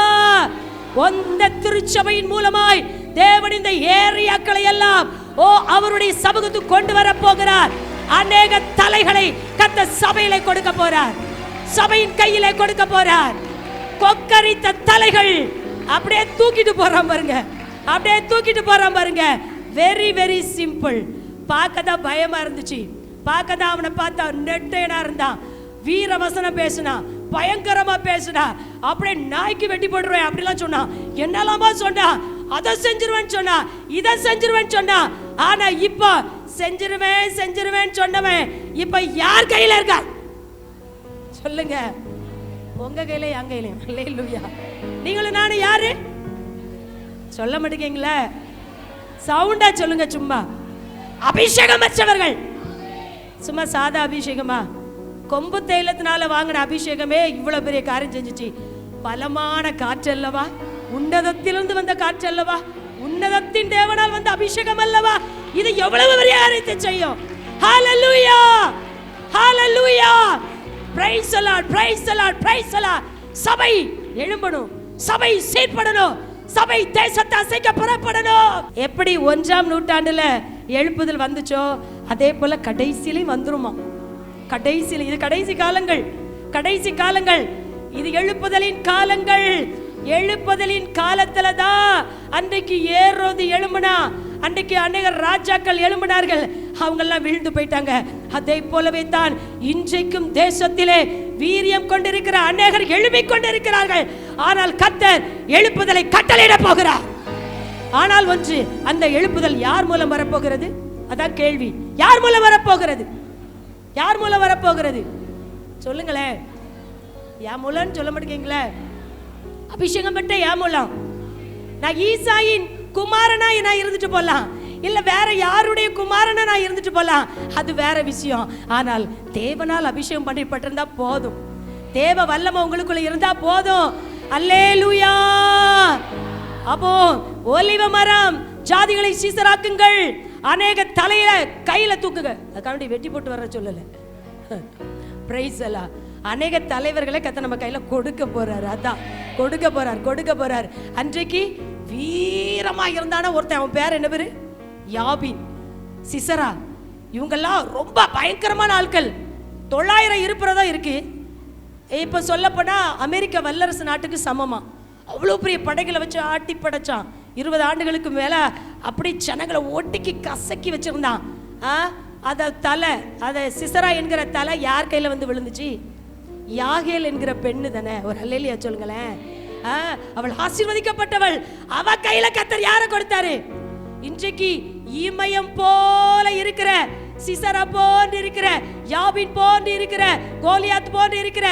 அந்த திருச்சபையின் மூலமாய் தேவன் இந்த ஏரியாக்களை எல்லாம் அவருடைய சமூகத்துக்கு கொண்டு வர போகிறார். அநேக தலைகளை கர்த்தர் சபையிலே கொடுக்க போறார். சபையின் கையிலே கொடுக்க போறார். கொக்கரித்த தலைகள் அப்படியே தூக்கிட்டு போறான் பாருங்க. அப்படியே தூக்கிட்டு போறான் பாருங்க. Very very simple. பார்க்கதான் பயமா இருந்துச்சு. பார்க்கதான் அவனை பார்த்தா நெட்டையனா இருந்தான். வீர வசனம் பேசினா, பயங்கரமா பேசினா, அப்படியே நாய்க்கு வெட்டி போடுறேன் அப்படிலாம் சொன்னா. என்னெல்லாமா சொன்னா? அதை செஞ்சிருவேன்னு சொன்னா, இதை செஞ்சிருவேன்னு சொன்னா. ஆனா இப்ப செஞ்சிருவேன் சொன்னவன் இப்ப யார் கையில இருக்கா சொல்லுங்க? உங்க கையில, என் கையில. அல்லேலூயா. நீங்களும் நானும் யாரு சொல்ல மாட்டேங்கீங்களே? சவுண்டா சொல்லுங்க. சும்மா அபிஷேகம் பெற்றவர்கள். சும்மா சாதா அபிஷேகமா? கொம்பு தைலத்தினால வாங்கின அபிஷேகமே இவ்வளவு பெரிய காரியம் செஞ்சுச்சு. பலமான காற்று அல்லவா? உன்னதத்திலிருந்து வந்த காற்று அல்லவா? உன்னதத்தின் தேவனால் வந்த அபிஷேகம் அல்லவா? இது எவ்வளவு பெரிய காரியத்தை செய்யும். ஹalleluya, ஹalleluya. praise the lord, praise the lord, praise the lord. சபை எழும்பணும், சபை சீர்படணும், சபை தேசத்தை அசைக்க புறப்படணும். எப்படி 1ஆம் நூற்றாண்டுல எழுப்புதல் வந்துச்சோ அதே போல கடைசியிலும் வந்துருமா? கடைசியில். இது கடைசி காலங்கள், கடைசி காலங்கள். இது எழுப்புதலின் காலங்கள். எழுப்புதலின் காலத்துல தான் அன்றைக்கு ஏரோது எழும்புனா, அன்றைக்கு அநேக ராஜாக்கள் எழும்பினார்கள். அவங்க எல்லாம் விழுந்து போயிட்டாங்க. அதே போலவே தான் இன்றைக்கும் தேசத்திலே வீரியம் கொண்டிருக்கிற அநேகர் எழும்பிக் கொண்டிருக்கிறார்கள். ஆனால் கர்த்தர் எழுப்புதலை கட்டளையிட போகிறார். ஆனால் ஒன்று, அந்த எழுப்புதல் யார் மூலம் வரப்போகிறது? அதான் கேள்வி. யார் மூலம் வரப்போகிறது? யார் மூலம் வரப்போகிறது சொல்லுங்களேன். யா மூலம்னு சொல்ல மாட்டேங்களே. அபிஷேகம் பெற்ற யா மூலம். நான் ஈசாயின் குமாரனா நான் இருந்துட்டு போலாம், இல்ல வேற யாருடைய குமாரனா நான் இருந்துட்டு போலாம், அது வேற விஷயம். ஆனால் தேவனால் அபிஷேகம் பண்ணப்பட்டிருந்தா போதும். தேவ வல்லமை உங்களுக்குள்ள இருந்தா போதும். அல்லேலூயா. அப்போ ஒலிவ மரம், ஜாதிகளை சீசராக்குங்கள், அநேக தலையில கையில தூக்குங்க. அதுக்காண்டி வெட்டி போட்டு வர சொல்லல. பிரைஸ் எல்லாம் அநேக தலைவர்களை கத்த நம்ம கையில கொடுக்க போறாரு. அதான் கொடுக்க போறார். அன்றைக்கு வீரமா இருந்தான ஒருத்தன், அவன் பேர் என்ன பேரு? யாபின், சிசரா. இவங்கெல்லாம் ரொம்ப பயங்கரமான ஆட்கள். 900 இருப்புறதா இருக்கு. இப்ப சொல்ல போனா அமெரிக்க வல்லரசு நாட்டுக்கு சமமா அவ்வளோ பெரிய படைகளை வச்சு ஆட்டி படைச்சான். 20 ஆண்டுகளுக்கு மேல அப்படி ஜனங்களை ஒட்டிக்கி கசக்கி வச்சிருந்தான். அத தலை, அத சிசரா என்கிற தலை யார் கையில வந்து விழுந்துச்சு? யாகேல் என்கிற பெண்ணு தானே. ஒரு அல்லேலியா சொல்லுங்களேன். அவள் ஆசீர்வதிக்கப்பட்டவள். அவ கையில கர்த்தர் யாரை கொடுத்தாரு? இன்றைக்கு இமயம் போல இருக்கிற, சிசரா போன்று இருக்கிற, யாபின் போன்று இருக்கிற, கோலியாத் போன்று இருக்கிற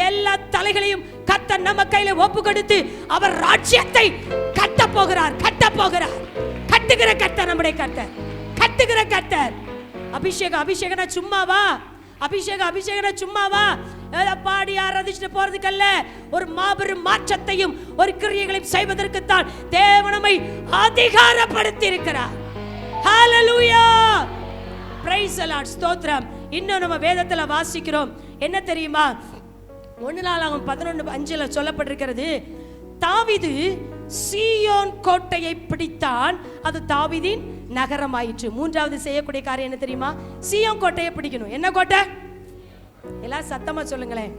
எல்லா தலைகளையும் கர்த்தர் நம்ம கையில ஒப்பு கொடுத்து அவர் ராஜ்யத்தை கட்ட போகிறார். கட்டுகிற கர்த்தர் நம்முடைய கர்த்தர், கட்டுகிற கர்த்தர். அபிஷேகனா சும்மாவா? அபிஷேகனா சும்மாவா? பாடி ஆராதிச்சுட்டு போறதுக்கல்ல, ஒரு மாபெரும் மாற்றத்தையும் ஒரு கிரியைகளையும் செய்வதற்குத்தான் தேவன் நம்மை அதிகாரப்படுத்தி இருக்கிறார். ஹalleluya, praise the Lord, ஸ்தோத்திரம். இன்னும் நம்ம வேதத்துல வாசிக்கிறோம், என்ன தெரியுமா? 1 நாளாகமம் 11:5 சொல்லப்பட்டிருக்கிறது, தாவீது சீயோன் கோட்டையை பிடித்தான், அது தாவீதின் நகரமாயிற்று. மூன்றாவது செய்யக்கூடிய காரியம் என்ன தெரியுமா? சீயோன் கோட்டையை பிடிக்கணும். என்ன கோட்டை? எல்லாம் சத்தமா சொல்லுங்களேன்.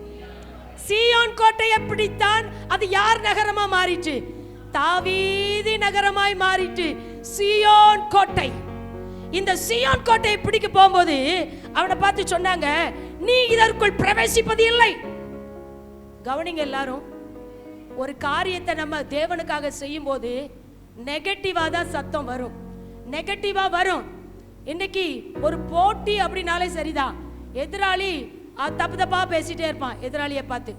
சீயோன் கோட்டையை பிடித்தான், அது யார் நகரமா மாறிற்று? தாவீது நகரமாய் மாறிற்று. சீயோன் கோட்டை. இந்த சீயோன் கோட்டையை பிடிக்க போகும்போது அவனை பார்த்து சொன்னாங்க, நீ இதற்குள் பிரவேசிப்பது இல்லை. கவனிங்க எல்லாரும், ஒரு காரியத்தை நம்ம தேவனுக்காக செய்யும் போது நெகட்டிவா தான் சத்தம் வரும், நெகட்டிவா வரும். இன்னைக்கு ஒரு போட்டி அப்படின்னாலே சரிதான், எதிராளி தப்பு தப்பா பேசிட்டே இருப்பான். எதிராளியை பார்த்து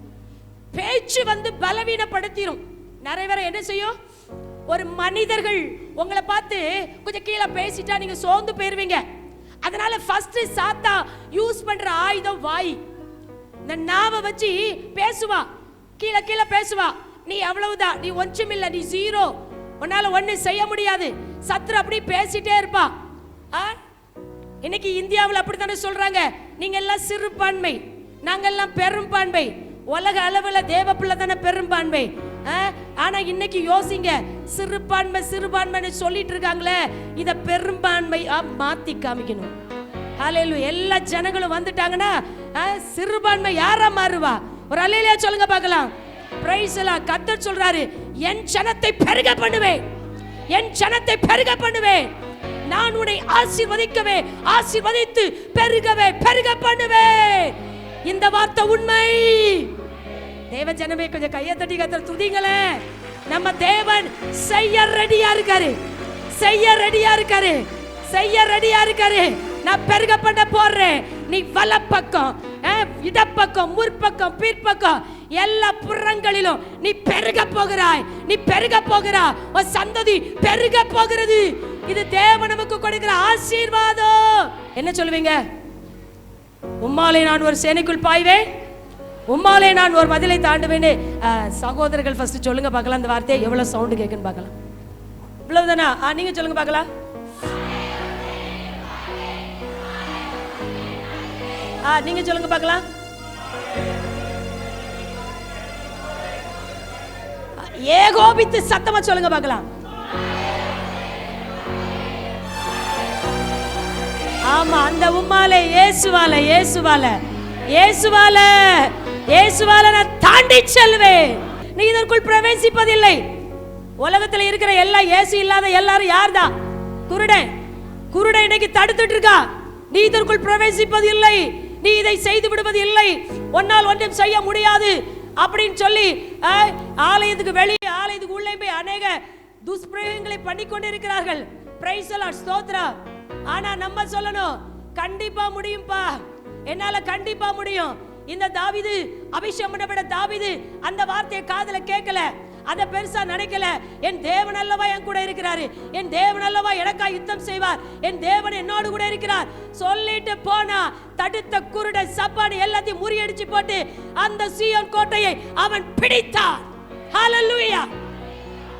பேச்சு வந்து பலவீனப்படுத்திடும். நிறைய பேர் என்ன செய்யும், ஒரு மனிதர்கள் உங்களை பார்த்து கொஞ்சம் கீழே பேசிட்டா நீங்க சோர்ந்து போயிருவீங்க. அதனால ஃபர்ஸ்ட் சாத்தா யூஸ் பண்ற ஆயுதம் வாய். இந்த நாவை வச்சு பேசுவா, கீழே பேசுவா. நீ அவ்வளவுதான், நீ ஒன்றுமில்லை, நீ ஜீரோ, உன்னால ஒண்ணு செய்ய முடியாது. சத்ரு அப்படி பேசிட்டே இருப்பா. இன்னைக்கு இந்தியாவில் அப்படித்தானே சொல்றாங்க, நீங்க எல்லாம் சிறுபான்மை, நாங்க எல்லாம் பெரும்பான்மை. உலக அளவுல தேவ பிள்ளை தானே பெரும்பான்மை. ஆனா இன்னைக்கு யோசிங்க, சிறுபான்மை சொல்லிட்டு இருக்காங்களே, இத பெரும்பான்மை மாத்தி காமிக்கணும். ஹalleluya. எல்லா ஜனங்களும் வந்துட்டாங்கன்னா சிறுபான்மை யாரா மாறுவா? ஒரு அல்லேலூயா சொல்லுங்க பார்க்கலாம். Praise the Lord. கர்த்தர் சொல்றாரு, என் ஜனத்தை பெருக பண்ணுவேன், என் ஜனத்தை பெருக பண்ணுவேன். நான் உன்னை ஆசீர்வதிக்கவே, ஆசீர்வதித்து பெருக பண்ணுவேன். இந்த வார்த்தை உண்மை. தேவ ஜனமே கொஞ்சம் கையை தட்டி கர்த்தர் துதிங்களே. நம்ம தேவன் செய்ய ரெடியா இருக்காரு, செய்ய ரெடியா இருக்காரு. நான் பெருக பண்ண போறேன். நீ வலப்பக்கம், இடப்பக்கம், முற்பக்கம், பிற்பக்கம், எல்லா புறங்களிலும் நீ பெருக போகிறாய், உன் சந்ததி பெருக போகிறது. இது தேவன் நமக்கு கொடுக்கிற ஆசீர்வாதம். என்ன சொல்லுவீங்க? உம்மாலே நான் ஒரு சேனைக்குள் பாய்வேன், உம்மாலே நான் ஒரு மதிலை தாண்டுவேன். சகோதரர்கள் ஃபர்ஸ்ட் சொல்லுங்க பார்க்கலாம், அந்த வார்த்தை எவ்வளவு சவுண்ட் கேட்குன்னு பார்க்கலாம். இவ்வளவுதானா? நீங்க சொல்லுங்க பார்க்கலாம். நீங்க சொல்லுங்க பார்க்கலாம். ஏகோபித்து சத்தமா சொல்லுங்க பார்க்கலாம். ஆமா, அந்த உம்மாலே, இயேசுவால நான் தாண்டி செல்வேன். நீ இதற்குள் பிரவேசிப்பதில்லை. உலகத்துல இருக்கிற எல்லா இயேசு இல்லாத எல்லாரும் யார்தான்? குருடன் இன்னைக்கு தடுத்துட்டு இருக்கா. நீ இதற்குள் பிரவேசிப்பது இல்லை, நீ இதை செய்து விடுவது இல்லை, ஒன்னால் ஒன்றும் செய்ய முடியாது அப்படின்னு சொல்லி ஆலயத்துக்கு வெளியே, ஆலயத்துக்கு உள்ளே போய் அநேக துஷ்பிரயோகங்களை பண்ணி கொண்டிருக்கிறார்கள். பிரைஸ் தி லார்ட், ஸ்தோத்திரம். ஆனா நம்ம சொல்லணும், கண்டிப்பா முடியும்பா, என்னால கண்டிப்பா முடியும். இந்த தாவீது, அபிஷேகம் பண்ணப்பட்ட தாவீது அந்த வார்த்தையை காதுல கேட்கல. அதை பெருசா நினைக்கல. என் தேவன் அல்லவா என் கூட இருக்கிறாரு, என் தேவன் அல்லவா எனக்கா யுத்தம் செய்வார், என் தேவன் என்னோடு கூட இருக்கிறார் சொல்லிட்டு போனா தடுத்த குருட சப்பானி எல்லாத்தையும் முறியடிச்சு போட்டு அந்த சீயோன் கோட்டையை அவன் பிடித்தான். ஹல்லேலூயா.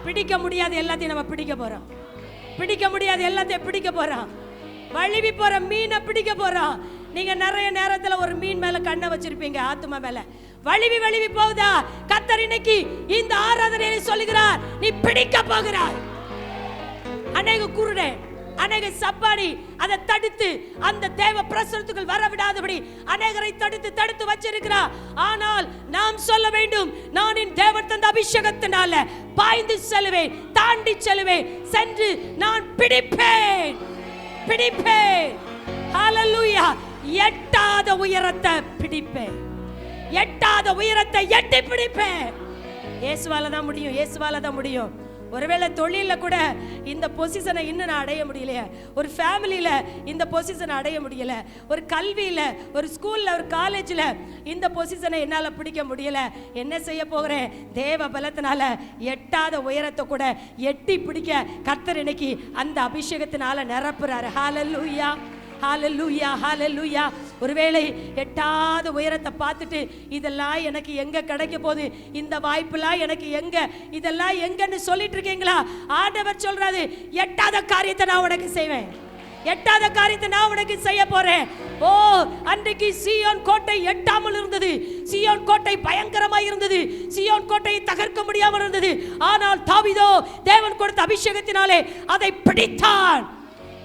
பிடிக்க முடியாத எல்லாத்தையும் நம்ம பிடிக்க போறோம். பிடிக்க முடியாத எல்லாத்தையும் பிடிக்க போறோம். வழிவி போற மீனை பிடிக்க போறோம். நீங்க நிறைய நேரத்துல ஒரு மீன் மேல கண்ணை வச்சிருப்பீங்க, ஆத்துமா மேல. வழிவி போகுதா? கர்த்தர் இன்னைக்கு இந்த ஆராதனையில சொல்லுகிறார், நீ பிடிக்க போகிறாய். அநேக குருடே, அநேக சப்பாடி அதை தடுத்து அந்த தேவ பிரசன்னத்துக்குள் வர விடாதபடி அநேகரை தடுத்து வச்சிருக்கிறார். ஆனால் நாம் சொல்ல வேண்டும், நான் என் தேவன் தந்த அபிஷேகத்தினால பாய்ந்து செல்வேன், தாண்டி செல்வேன், சென்று நான் பிடிப்பேன். ஹல்லேலூயா. எட்டாத உயரத்தை பிடிப்பேன், எட்டாத உயரத்தை எட்டி பிடிப்பேன். இயேசுவால தான் முடியும், இயேசுவால தான் முடியும். ஒருவேளை தொழில கூட இந்த பொசிஷனை இன்னும் நான் அடைய முடியல, ஒரு ஃபேமிலியில இந்த பொசிஷனை அடைய முடியல, ஒரு கல்வியில, ஒரு ஸ்கூல்ல, ஒரு காலேஜ்ல இந்த பொசிஷனை என்னால பிடிக்க முடியல. என்ன செய்ய போகிறேன்? தேவ பலத்தினால எட்டாத உயரத்தை கூட எட்டி பிடிக்க கர்த்தர் இன்னைக்கு அந்த அபிஷேகத்தினால நிரப்புறாரு. ஹல்லேலூயா, ஹல்லேலூயா, ஹல்லேலூயா. ஒருவேளை எட்டாத உயரத்தை பார்த்துட்டு இதெல்லாம் எனக்கு எங்க கிடைக்க போகுது, இந்த வாய்ப்புலாம் எனக்கு எங்க, இதெல்லாம் எங்கன்னு சொல்லிட்டு இருக்கீங்களா? ஆண்டவர் சொல்றாரு, எட்டாத காரியத்தை நான் உனக்கு செய்வேன், எட்டாத காரியத்தை நான் உனக்கு செய்ய போறேன். ஓ, அன்றைக்கு சீயோன் கோட்டை எட்டாமல் இருந்தது, சீயோன் கோட்டை பயங்கரமாய் இருந்தது, சீயோன் கோட்டையை தகர்க்க முடியாமல் இருந்தது. ஆனால் தாவீதோ தேவன் கொடுத்த அபிஷேகத்தினாலே அதை பிடித்தான்.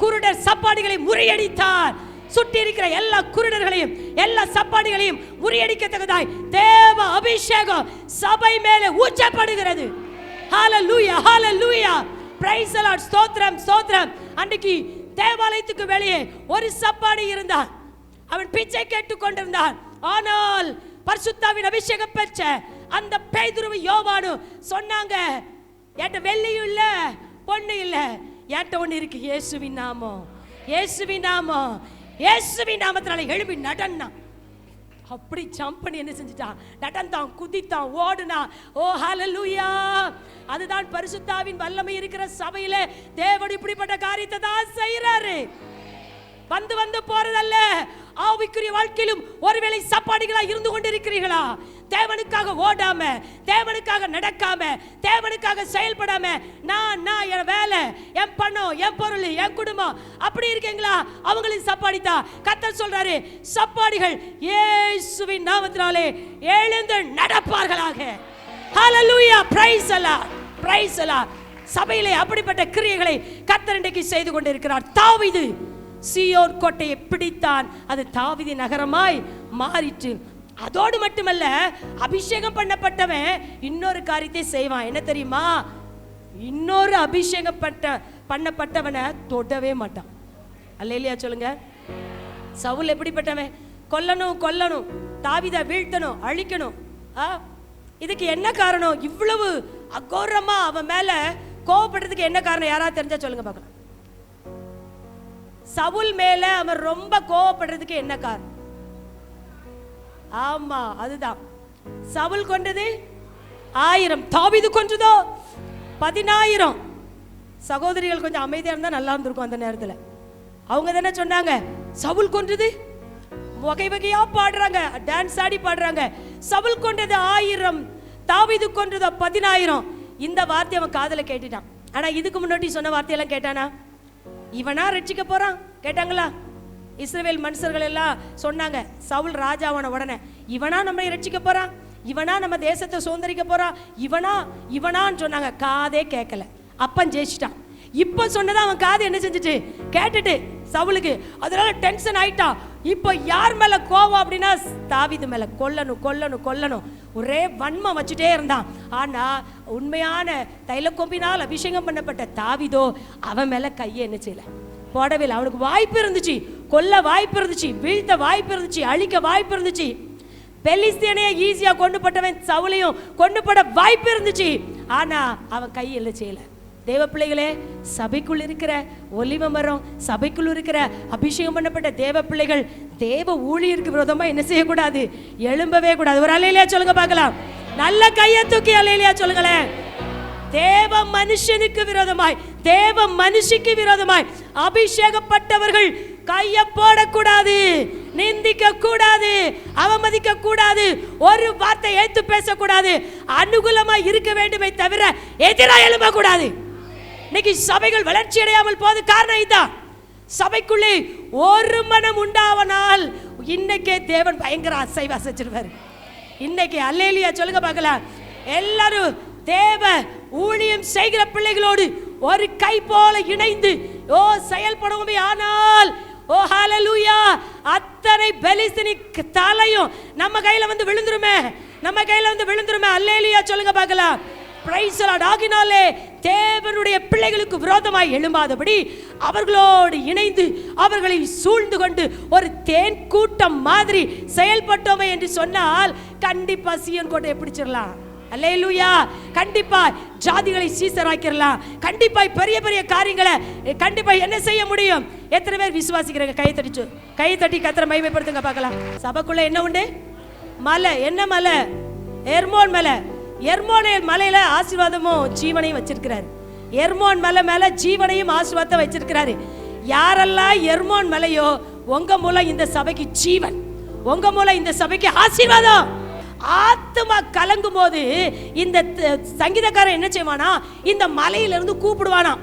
குருடர் சப்பாடிகளை முறியடித்தார். சுற்றி இருக்கிற எல்லா குருடர்களையும் எல்லா சப்பாடிகளையும் முறியடிக்கத்தக்கதாய் தேவ அபிஷேகம் சபை மேலே ஊற்றப்படுகிறது. ஹல்லேலூயா, ஹல்லேலூயா. Praise the Lord. ஸ்தோத்திரம், ஸ்தோத்திரம். அன்றைக்கு தேவாலயத்துக்கு வெளியே ஒரு சப்பாடி இருந்தான். அவன் பிச்சை கேட்டுக் கொண்டிருந்தான். ஆனால் பரிசுத்தாவின் அபிஷேகம் பெற்ற அந்த பேதுருவும் யோவானும் சொன்னாங்க, என்கிட்ட வெள்ளியும் இல்ல பொண்ணு இல்ல, என்கிட்ட ஒண்ணு இருக்கு, இயேசுவின் நாமம், இயேசுவின் நாமம். இயேசுவின் நாமத்தினால எழுப்பி நடன்னா. அப்படி ஜம்ப் பண்ணி என்ன செஞ்சிட்டான்? நடந்தான், குதித்தான், ஓடுனா. ஓ ஹல்லேலூயா. அதுதான் பரிசுத்தாவின் வல்லமை இருக்கிற சபையில தேவன் இப்படிப்பட்ட காரியத்தை தான் செய்யறாரு. வந்து போறதல்ல. ஆவிக்குரிய வாழ்க்கையிலும் ஒருவேளை சப்பாடிகளா இருந்து கொண்டிருக்கிறீர்களா? தேவனுக்காக ஓடாம, தேவனுக்காக நடக்காம, தேவனுக்காக செயல்படாம, நான் என் வேலை, என் பணம், என் பொருள், என் குடும்பம் அப்படி இருக்கீங்களா? அவங்களுக்கு சப்பாடி தான். கர்த்தர் சொல்றாரு, சப்பாடிகள் இயேசுவின் நாமத்தினாலே எழுந்து நடப்பார்களாக. ஹல்லேலூயா. Praise the Lord, praise the Lord. சபையிலே அப்படிப்பட்ட கிரியைகளை கர்த்தர் இன்றைக்கு செய்து கொண்டிருக்கிறார். தாவீது சீயோன் கோட்டையை பிடித்தான். அது தாவீது நகரமாய் மாறிற்று. அதோடு மட்டுமல்ல, அபிஷேகம் பண்ணப்பட்டவன் இன்னொரு காரியத்தை செய்வான். என்ன தெரியுமா? இன்னொரு அபிஷேகம் பண்ணப்பட்டவனை தொடவே மாட்டான். அல்லேலூயா சொல்லுங்க. சவுல் எப்படிப்பட்டவன்? கொல்லணும், தாவீதை வீழ்த்தணும், அழிக்கணும். இதுக்கு என்ன காரணம்? இவ்வளவு அகோரமா அவன் மேல கோபப்படுறதுக்கு என்ன காரணம்? யாராவது தெரிஞ்சா சொல்லுங்க பார்க்கலாம். சவுல் மேல அவன் ரொம்ப கோபப்படுறதுக்கு என்ன காரணம்? ஆமா, அதுதான். சவுல் கொண்டது 1000, தாவீது கொன்றதோ 10,000. சகோதரிகள் கொஞ்சம் அமைதியா இருந்தா நல்லா இருந்திருக்கும் அந்த நேரத்துல. அவங்க தானே சொன்னாங்க, சவுல் கொன்றது. வகை வகையா பாடுறாங்க, டான்ஸ் ஆடி பாடுறாங்க. சவுல் கொண்டது 1000, தாவீது கொன்றதோ 10,000. இந்த வார்த்தை அவன் காதுல கேட்டுட்டான். ஆனா இதுக்கு முன்னாடி சொன்ன வார்த்தையெல்லாம் கேட்டானா? இவனா ரட்சிக்க போறான் கேட்டாங்களா? இஸ்ரவேல் மனுஷர்கள் எல்லாம் சொன்னாங்க, சவுல் ராஜாவான உடனே இவனா நம்மை ரட்சிக்க போறான், இவனா நம்ம தேசத்தை சுதந்திரிக்க போறான், இவனான்னு சொன்னாங்க. காதே கேட்கல. அப்பன் ஜெயிச்சிட்டான். இப்ப சொன்னதான் அவன் காது என்ன செஞ்சுட்டு கேட்டுட்டு சவுலுக்கு அதனால டென்ஷன் ஆயிட்டான். இப்ப யார் மேல கோவம் அப்படின்னா தாவீது மேல. கொல்லணும் ஒரே வன்மம் வச்சுட்டே இருந்தான். ஆனா உண்மையான தைல கொம்பினால் அபிஷேகம் பண்ணப்பட்ட தாவீதோ அவன் மேல கையை என்ன செய்யல, போடவே இல்லை. அவனுக்கு வாய்ப்பு இருந்துச்சு, கொல்ல வாய்ப்பு இருந்துச்சு, வீழ்த்த வாய்ப்பு இருந்துச்சு, அழிக்க வாய்ப்பு இருந்துச்சு. பெலிஸ்தியனையே ஈஸியா கொண்டு போட்டவன் சவுலையும் கொண்டு போட வாய்ப்பு இருந்துச்சு. ஆனா அவன் கையில் செய்யல. தேவ பிள்ளைகளே, சபைக்குள் இருக்கிற ஒலிவ மரம், சபைக்குள் இருக்கிற அபிஷேகம் பண்ணப்பட்ட தேவ பிள்ளைகள் தேவ ஊழியருக்கு விரோதமா என்ன செய்யக்கூடாது? எழும்பவே கூடாது. ஒரு அல்லேலூயா சொல்லுங்க பார்க்கலாம். நல்ல கையை தூக்கி அல்லேலூயா சொல்லுங்களேன். தேவ மனுஷனுக்கு விரோதமாய், தேவ மனுஷிக்கு விரோதமாய் அபிஷேகப்பட்டவர்கள் கைய போடக்கூடாது, நிந்திக்க கூடாது, அவமதிக்க கூடாது, ஒரு வார்த்தை ஏத்து பேசக்கூடாது, அனுகூலமா இருக்க வேண்டுமே தவிர எதிராக எழும்ப கூடாது. இன்னைக்கு சபைகள் வளர்ச்சி அடையாமல் போது காரணம் இதுதான். சபைக்குள்ளே ஒரு மனம் உண்டாவனால் இன்னைக்கே தேவன் பயங்கர அசைவ அசைச்சிருவாரு. இன்னைக்கு அல்லேலூயா சொல்லுங்க பார்க்கலாம். எல்லாரும் தேவ ஊழியம் செய்கிற பிள்ளைகளோடு ஒரு கை போல இணைந்து செயல்படுவோமே. ஆனால் ஹalleluya, அத்தனை பெலிஸ்தீனி தலையும் நம்ம கையில வந்து விழுந்துருமே, நம்ம கையில வந்து விழுந்துருமே. அல்லேலூயா சொல்லுங்க பார்க்கலாம். Praise the Lord. ஆகினாலே தேவனுடைய பிள்ளைகளுக்கு விரோதமாய் எழும்பாதபடி அவர்களோடு இணைந்து அவர்களை சூழ்ந்து கொண்டு ஒரு தேன் கூட்டம் மாதிரி செயல்பட்டோமே என்று சொன்னால் கண்டிப்பா சீயோன் கோட்டையை பிடிச்சிடலாம். அல்லேலூயா. கண்டிப்பா ஜாதிகளை சீசராக்கிடலாம். கண்டிப்பா பெரிய பெரிய காரியங்களை கண்டிப்பா என்ன செய்ய முடியும்? எத்தனை பேர் விசுவாசிக்கிறீங்க? கை தட்டி கர்த்தரை மகிமைப்படுத்துங்க பார்க்கலாம். சபைக்குள்ள என்ன உண்டு? மலை. என்ன மலை? எர்மோன் மலை. எர்மோன் மலையில ஆசீர்வாதமும் ஜீவனையும் வச்சிருக்கிறாரு. எர்மோன் மலை மேல ஜீவனையும் ஆசீர்வாதத்தை வச்சிருக்கிறாரு. யாரெல்லாம் எர்மோன் மலையோ உங்க மூலம் இந்த சபைக்கு ஜீவன், உங்க மூலம் இந்த சபைக்கு ஆசீர்வாதம். ஆத்மா கலங்கும் போது இந்த சங்கீதக்காரன் என்ன செய்வானா, இந்த மலையிலிருந்து கூப்பிடுவானா.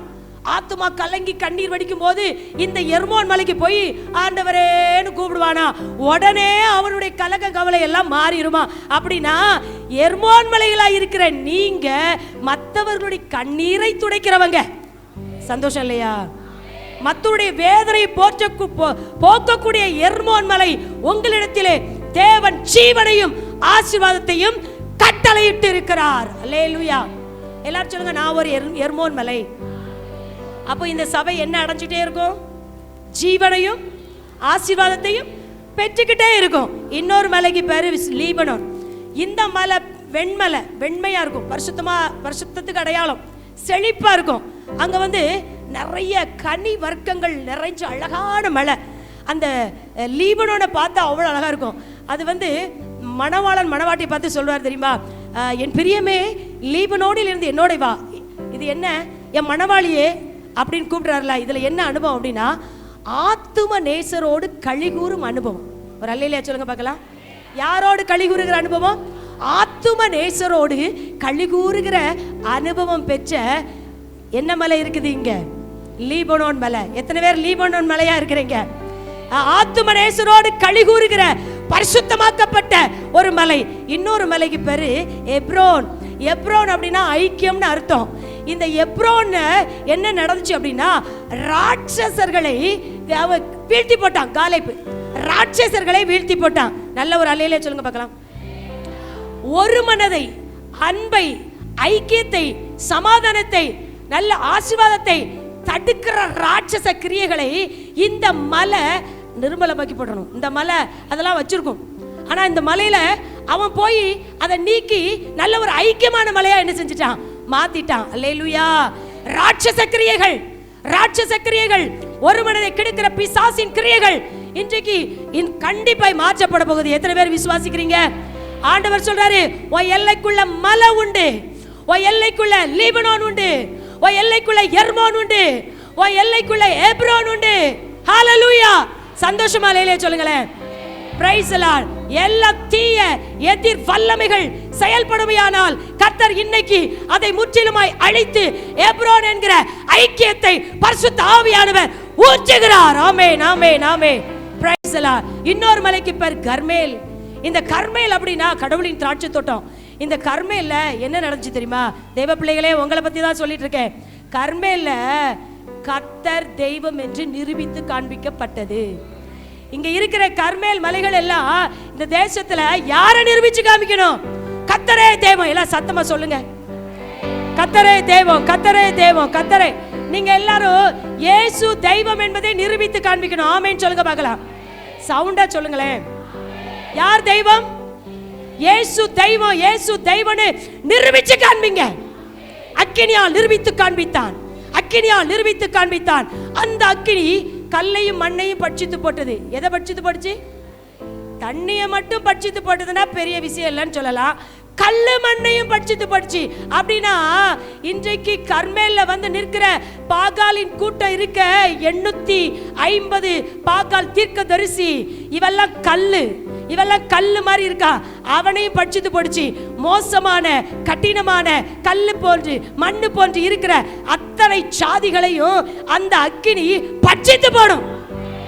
ஆத்மா கலங்கி கண்ணீர் வடிக்கும் போது இந்த எர்மோன் மலைக்கு போய் ஆண்டவரேன்னு கூப்பிடுவானா. உடனே அவனுடைய கலக்க கவலை எல்லாம் மாறிடுமா. அப்படின்னா எர்மோன் மலைகளா இருக்கிற நீங்க மற்றவர்களுடைய கண்ணீரை துடைக்கிறவங்க. சந்தோஷம் இல்லையா? மற்றவருடைய வேதனை போக்கக்கூடிய எர்மோன் மலை உங்களிடத்திலே தேவன் ஜீவனையும் ஆசீர்வாதத்தையும் கட்டளையிட்டு இருக்கிறார். அல்லேலூயா. எல்லாரும் சொல்லுங்க, நான் ஒரு எர்மோன் மலை. அப்போ இந்த சபை என்ன அடைஞ்சிட்டே இருக்கும்? ஜீவனையும் ஆசீர்வாதத்தையும் பெற்றுக்கிட்டே இருக்கும். இன்னொரு மலைக்கு பேரு லீபனோன். இந்த மலை வெண்மலை, வெண்மையா இருக்கும், பரிசுத்தத்துக்கு அடையாளம், செழிப்பா இருக்கும். அங்க வந்து நிறைய கனி வர்க்கங்கள் நிறைஞ்ச அழகான மலை. அந்த லீபனோனை பார்த்தா அவ்வளோ அழகா இருக்கும். அது வந்து மணவாளன் மணவாட்டி பார்த்து சொல்வார் தெரியுமா, என் பிரியமே லீபனோனில் இருந்து என்னோட வா. இது என்ன, என் மணவாளியே அப்படின்னு கூப்பிடுறாருல. இதுல என்ன அனுபவம் அப்படின்னா, ஆத்தும நேசரோடு கழிகூறும் அனுபவம். ஒரு அல்லேலூயா சொல்லுங்க பார்க்கலாம். யாரோடு கழிகூறுகிற அனுபவம்? ஆத்தும நேசரோடு கழிகூறுகிற அனுபவம் பெற்ற என்ன மலை இருக்குது இங்க? லீபனோன் மலை. எத்தனை பேர் லீபனோன் மலையா இருக்கிறீங்க? ஆத்தும நேசரோடு கழிகூறுகிற பரிசுத்தமாக்கப்பட்ட ஒரு மலை. இன்னொரு மலைக்கு பேரு எப்ரோன். எப்ரோன் அப்படின்னா ஐக்கியம்னு அர்த்தம். இந்த எப்ரோன் என்ன நடந்துச்சு அப்படின்னா, ராட்சசர்களை வீழ்த்தி போட்டான். காலேப் ராட்சசர்களை வீழ்த்தி போட்டான். நல்ல ஒரு அல்லேலூயா சொல்லுங்க பார்க்கலாம். ஒரு மனதை, அன்பை, ஐக்கியத்தை, சமாதானத்தை, நல்ல ஆசீர்வாதத்தை தடுக்கிற ராட்சச கிரியைகளை இந்த மலை நிர்மலமாக்கி போடணும். இந்த மலை அதெல்லாம் வச்சிருக்கும். ஆனா இந்த மலையில அவன் போய் அதை நீக்கி நல்ல ஒரு ஐக்கியமான மலையா என்ன செஞ்சிட்டான்? மாத்திட்டான். அல்லேலூயா. ராட்சச கிரியைகள், ராட்சச கிரியைகள், ஒரு மனதை கெடுக்கிற பிசாசின் கிரியைகள் இன்றைக்கு கண்டிப்பாய் மாற்றப்பட போகுது. எத்தனை பேர் விசுவாசிக்கிறீங்க? ஆண்டவர் சொல்றாரு, உன் எல்லைக்குள்ள மலை உண்டு, உன் எல்லைக்குள்ள லீபனோன் உண்டு, உன் எல்லைக்குள்ள எர்மோன் உண்டு, உன் எல்லைக்குள்ள எப்ரோன் உண்டு. ஹalleluya. சந்தோஷமா அல்லேலூயா சொல்லுங்களேன். Price the Lord. எல்லா தீய எதிர் வல்லமைகள் செயல்படுமையானால் கர்த்தர் இன்னைக்கு அதை முற்றிலுமாய் அழித்து எப்ரோன் என்கிற ஐக்கியத்தை பரிசுத்த ஆவியானவர் ஊற்றுகிறார். ஆமென், ஆமென், ஆமென். Price the Lord. இன்னொரு மலைக்கு பேர் கர்மேல். இந்த கர்மேல் அப்படின்னா கடவுளின் திராட்சை தோட்டம். இந்த கர்மேல்ல என்ன நடந்துச்சு தெரியுமா? தேவ பிள்ளைகளே, உங்களை பத்தி தான் சொல்லிட்டு இருக்கேன். கர்மேல்ல கர்த்தர் தெய்வம் என்று நிரூபித்து காண்பிக்கப்பட்டது. இங்க இருக்கிற கர்மேல் மலைகள் எல்லாம் இந்த தேசத்துல யாரை நிரூபிச்சு காமிக்கணும்? கர்த்தரே தெய்வம். எல்லாம் சத்தமா சொல்லுங்க, கர்த்தரே தெய்வம், கர்த்தரே தெய்வம், கர்த்தரே. நீங்க எல்லாரும் இயேசு தெய்வம் என்பதை நிரூபித்து காண்பிக்கணும். ஆமென் சொல்லுங்க பார்க்கலாம். சவுண்டா சொல்லுங்களேன். யார் தெய்வம்? இயேசு தெய்வம், இயேசு தெய்வம்னு நிரூபிச்சு காண்பிங்க. அக்கினியால் நிரூபித்து காண்பித்தான், அக்கினியால் நிரூபித்து காண்பித்தான். அந்த அக்கினி கல்லையும் மண்ணையும் பட்சித்து போட்டது. எதை பட்சித்து போட்டுச்சு? தண்ணியை மட்டும் பட்சித்து போட்டதுன்னா பெரிய விஷயம் இல்லைன்னு சொல்லலாம். கல்லு மண்ணையும் பட்சித்து படிச்சு. அப்படின்னா இன்றைக்கு கர்மேல்ல வந்து நிற்கிற பாகாலின் கூட்டம் இருக்க 850 பாகால் தீர்க்கதரிசி, இவெல்லாம் கல்லு மாதிரி இருக்கா. அவனையும் பட்சித்து படிச்சு மோசமான கடினமான கல்லு போன்று மண்ணு போன்று இருக்கிற அத்தனை சாதிகளையும் அந்த அக்கினி பட்சித்து போடும்.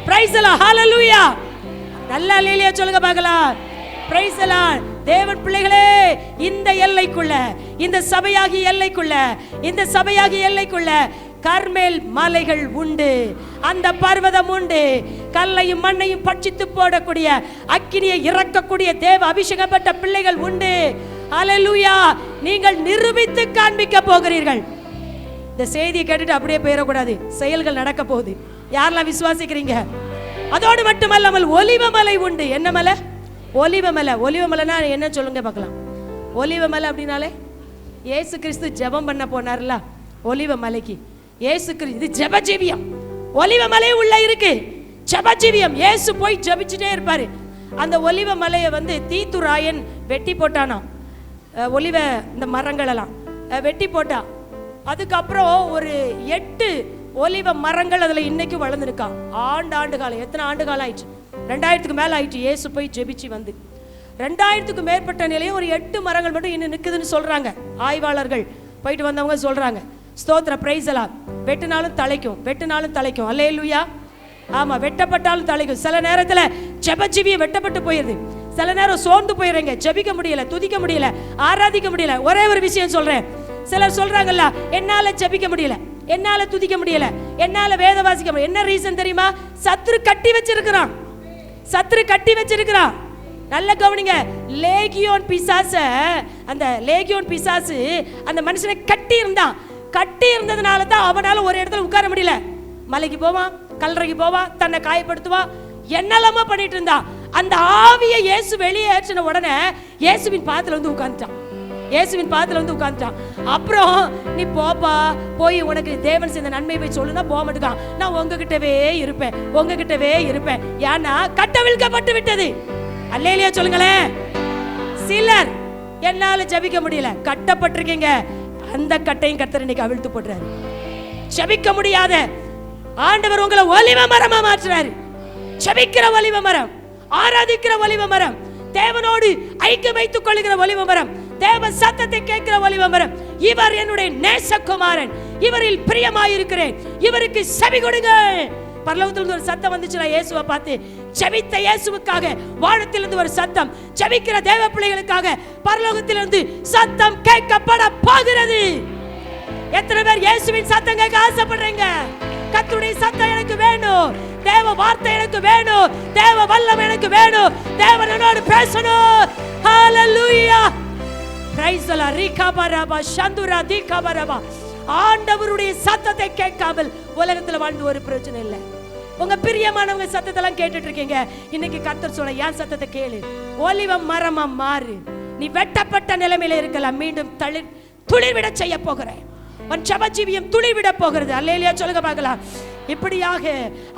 பிரைஸ் தி லார்ட், ஹalleluya. நல்ல அல்லேலூயா சொல்லுங்க பார்க்கலாம். Praise the Lord. தேவன் பிள்ளைகளே, இந்த எல்லைக்குள்ள, இந்த சபையாகிய எல்லைக்குள்ள கர்மேல் மலைகள் உண்டு, அந்த பர்வதம் உண்டு. கல்லையும் மண்ணையும் பட்சித்து போடக்கூடிய அக்கினியை இறக்கக்கூடிய தேவ அபிஷேகம் பெற்ற பிள்ளைகள் உண்டு. ஹalleluya. நீங்கள் நிரூபித்து காண்பிக்க போகிறீர்கள். இந்த செய்தியை கேட்டுட்டு அப்படியே போயிடக்கூடாது, செயல்கள் நடக்க போகுது. யாரெல்லாம் விசுவாசிக்கிறீங்க? அதோடு மட்டுமல்லாமல் ஒலிவமலை உண்டு. என்ன மலை? ஒலிவமலைனா என்ன சொல்லுங்க பார்க்கலாம். ஒலிவமலை அப்படின்னாலே இயேசு கிறிஸ்து ஜெபம் பண்ண போனார்ல ஒலிவமலைக்கு. இயேசு கிறிஸ்து, இது ஜெபஜீவியம். ஒலிவமலை உள்ள இருக்கு ஜெபஜீவியம். இயேசு போய் ஜெபிச்சுட்டே இருப்பாரு. அந்த ஒலிவமலையை வந்து தீத்துராயன் வெட்டி போட்டானா. ஒலிவ இந்த மரங்கள் எல்லாம் வெட்டி போட்டா. அதுக்கப்புறம் ஒரு 8 ஒலிவ மரங்கள் அதுல இன்னைக்கு வளர்ந்துருக்கான். ஆண்டு காலம். எத்தனை ஆண்டு காலம் ஆயிடுச்சு? 2000க்கு மேல ஆயிடுச்சு. இயேசு போய் ஜெபிச்சு வந்து 2000க்கு மேற்பட்ட நிலையும் ஒரு 8 மரங்கள் மட்டும் இன்னும் நிற்குதுன்னு சொல்றாங்க ஆய்வாளர்கள். போயிட்டு வந்தவங்க சொல்றாங்க. ஸ்தோத்திர, பிரைஸ் எல்லாம். வெட்டினாலும் தலைக்கும். அல்லேலூயா. ஆமா, வெட்டப்பட்டாலும் தலைக்கும். சில நேரத்துல ஜெபஜீவிய வெட்டப்பட்டு போயிருது. சில நேரம் சோர்ந்து போயிடுறீங்க, ஜெபிக்க முடியல, துதிக்க முடியல, ஆராதிக்க முடியல. ஒரே ஒரு விஷயம் சொல்றேன். சிலர் சொல்றாங்கல்ல, என்னால ஜெபிக்க முடியல, என்னால துதிக்க முடியல, என்னால வேத வாசிக்க முடியல. என்ன ரீசன் தெரியுமா? சத்துரு கட்டி வச்சிருக்கிறான். நல்ல கவனிங்க. லேகியோன் பிசாசு அந்த மனுஷனை கட்டி இருந்ததுனால தான் அவனால ஒரு இடத்துல உட்கார முடியல. மலைக்கு போவான், கல்லறைக்கு போவான், தன்னை காயப்படுத்துவான், என்னெல்லாமோ பண்ணிட்டு இருந்தான். அந்த ஆவியை இயேசு வெளியே ஏற்றின உடனே இயேசுவின் பாதத்துல வந்து உட்கார்ந்துட்டான். அப்புறம் நீ போப்பா, போய் உனக்கு தேவன் செய்த நன்மை போய் சொல்லுனா போக மாட்டான். நான் உங்ககிட்டவே இருப்பேன். ஏன்னா கட்டவிழ்க்கப்பட்டு விட்டது. அல்லேலூயா சொல்லுங்களேன். சிலர் என்னால ஜெபிக்க முடியல, கட்டப்பட்டிருக்கீங்க. அந்த கட்டையும் கர்த்தர் இன்னைக்கு அவிழ்த்து போடுறாரு. ஜெபிக்க முடியாத ஆண்டவர் உங்களை ஒலிவ மரமா மாற்றுறாரு. ஜெபிக்கிற ஒலிவ மரம், ஆராதிக்கிற ஒலிவ மரம், தேவனோடு ஐக்கியம் வைத்துக் கொள்ளுகிற ஒலிவ மரம், தேவ சத்தத்தை கேட்கிற ஒலிவ மரம். இவர் என்னுடைய நேசகுமாரன், இவரில் பிரியமாயிருக்கிறேன், இவருக்கு செவி கொடுங்கள். பரலோகத்திலிருந்து ஒரு சத்தம் வந்துச்சுனா இயேசுவை பார்த்து. ஜெபித்த இயேசுவுக்காக வானத்திலிருந்து ஒரு சத்தம், ஜெபிக்கிற தேவ பிள்ளைகளுக்காக பரலோகத்திலிருந்து சத்தம் கேட்கப்பட போகிறது. எத்தனை பேர் இயேசுவின் சத்தம் கேட்க ஆசைப்படுறீங்க? கர்த்தருடைய சத்தம் எனக்கு வேணும், தேவ வார்த்தை எனக்கு வேணும், தேவ வல்லமை எனக்கு வேணும், தேவன் என்னோடு பேசணும். ஹalleluya. Praise the Lord. ரிகபரபா சந்துரா திகபரபா. ஆண்டவருடைய சத்தத்தை கேட்காமல் உலகத்துல வாழ்ந்து ஒரு பிரச்சனை இல்லை. உங்க பிரியமானவங்க சத்தத்தெல்லாம் கேட்டுட்டு இருக்கீங்க. இன்னைக்கு கர்த்தர் சொல்ல, என் சத்தத்தை கேளு. ஒலிவ மரமா மாறு. நீ வெட்டப்பட்ட நிலைமையில இருக்கலாம், மீண்டும் துளிர்விட செய்ய போகிறேன். உன் ஜெபஜீவியம் துளிர்விட போகிறது. அல்லேலூயா சொல்லுங்க பார்க்கலாம். இப்படியாக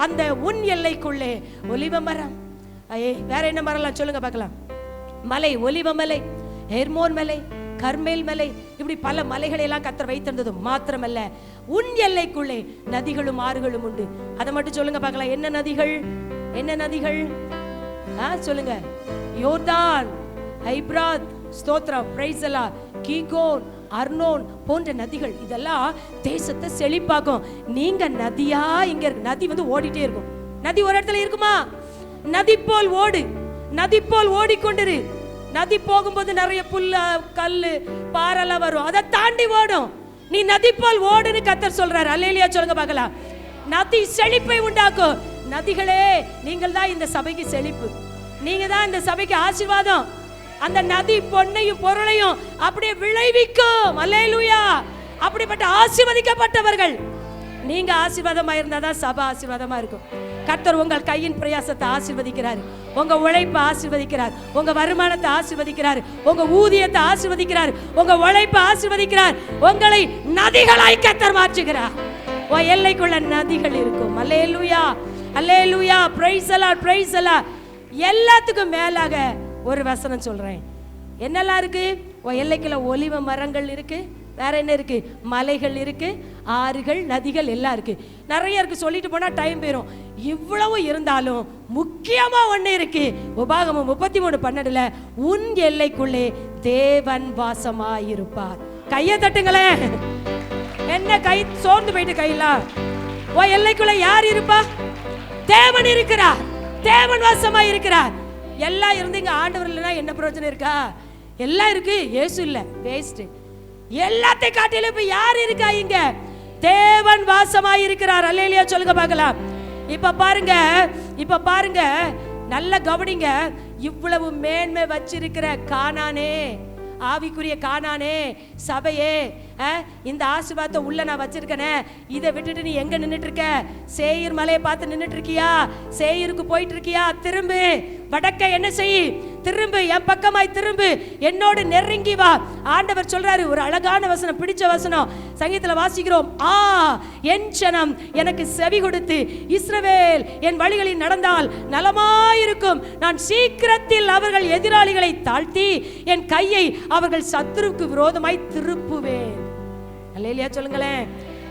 அந்த உன் எல்லைக்குள்ளே ஒலிவ மரம், வேற என்ன மரம்லாம் சொல்லுங்க பார்க்கலாம். மலை, ஒலிவ மலை, ஹெர்மோன் மலை, கர்மேல் மலை, இப்படி பல மலைகளை எல்லாம் கர்த்தர் வைத்திருந்தது மாத்திரமல்ல, உன் எல்லைக்குள்ளே நதிகளும் ஆறுகளும் உண்டு. அதை மட்டும் சொல்லுங்க பார்க்கலாம். என்ன நதிகள்? சொல்லுங்க. யோர்தான், ஐப்ராத், ஸ்தோத்ரம், பிரைஸ் தி லார்ட், கீகோன், அர்னோன் போன்ற நதிகள். இதெல்லாம் தேசத்தை செழிப்பாக்கும். நீங்க நதியா இங்க இருக்கு. நதி வந்து ஓடிட்டே இருக்கும். நதி ஒரு இடத்துல இருக்குமா? நதி போல் ஓடிக்கொண்டிரு. நதி போகும்போது நிறைய புல்ல, கல்லு, பாறைலாம் வரும், அதை தாண்டி ஓடும். நீ நதி போல் ஓடுன்னு கர்த்தர் சொல்றாரு. அல்லேலூயா சொல்லுங்க பார்க்கலாம். நதி செழிப்பை உண்டாக்கும். நதிகளே, நீங்கள் தான் இந்த சபைக்கு செழிப்பு, நீங்க தான் இந்த சபைக்கு ஆசீர்வாதம். அந்த நதி பொன்னையும் பொருளையும் அப்படியே விளைவிக்கும். அல்லேலூயா. அப்படிப்பட்ட ஆசீர்வதிக்கப்பட்டவர்கள் நீங்க. ஆசீர்வாதமா இருந்தாதான் சபை ஆசீர்வாதமா இருக்கும். கர்த்தர் உங்கள் கையின் பிரயாசத்தை ஆசீர்வதிக்கிறார், உங்க உழைப்பை ஆசீர்வதிக்கிறார், உங்க வருமானத்தை ஆசீர்வதிக்கிறார், உங்க ஊதியத்தை ஆசீர்வதிக்கிறார், உங்க உழைப்பை ஆசீர்வதிக்கிறார். உங்களை நதிகளாய் கர்த்தர் மாற்றுகிறார். உன் எல்லைக்குள்ள நதிகள் இருக்கும். அல்லேலூயா, அல்லேலூயா, praise the Lord, praise the Lord. எல்லாத்துக்கும் மேலாக ஒரு வசனம் சொல்றேன். என்னெல்லாம் இருக்கு? எல்லைக்குள்ள ஒலிவ மரங்கள் இருக்கு, வேற என்ன இருக்கு, மலைகள் இருக்கு, ஆறுகள், நதிகள் எல்லாம் இருக்கு, நிறைய இருக்கு. சொல்லிட்டு போனா டைம் போயிடும். இவ்வளவு இருந்தாலும் முக்கியமா ஒண்ணு இருக்கு. உபாகமம் 33:12 உன் எல்லைக்குள்ளே தேவன் வாசமாயிருப்பார். கையை தட்டுங்களேன். என்ன கை சோர்ந்து போயிட்டு கையிலாம்? உன் எல்லைக்குள்ள யார் இருப்பா? தேவன் இருக்கிறார். தேவன் வாசமா இருக்கிறார். எல்லாம் இருந்து இங்க ஆண்டவர் இல்லைன்னா என்ன பிரயோஜனம் இருக்கா? எல்லாம் இருக்கு, இயேசு இல்ல, வேஸ்ட். எல்லாத்தையும் காட்டிலும் இப்ப யார் இருக்கா இங்க? தேவன் வாசமாய் இருக்கிறார். அல்லேலூயா சொல்லுங்க பார்க்கலாம். இப்ப பாருங்க, நல்ல கவனிங்க. இவ்வளவு மேன்மை வச்சிருக்கிற கானானே, ஆவிக்குரிய கானானே, சபையே, இந்த ஆசீர்வாதத்தை உள்ள நான் வச்சிருக்கேனே, இதை விட்டுட்டு நீ எங்க நின்னுட்டு இருக்க? சேயீர் மலையை பார்த்து நின்னுட்டு இருக்கியா? சேயீருக்கு போயிட்டு இருக்கியா? திரும்பு, வடக்க என்ன செய்? திரும்பு, என் பக்கமாய் திரும்பு, என்னோடு நெருங்கி வா. ஆண்டவர் சொல்றாரு. ஒரு அழகான வசனம், பிடிச்ச வசனம், சங்கீதத்துல வாசிக்கிறோம். என் ஜனம் எனக்கு செவி கொடுத்து இஸ்ரவேல் என் வழிகளில் நடந்தால் நலமாயிருக்கும். நான் சீக்கிரத்தில் அவர்கள் எதிராளிகளை தாழ்த்தி என் கையை அவர்கள் சத்துருவுக்கு விரோதமாய் திருப்புவேன். அல்லேலூயா சொல்லுங்களேன்.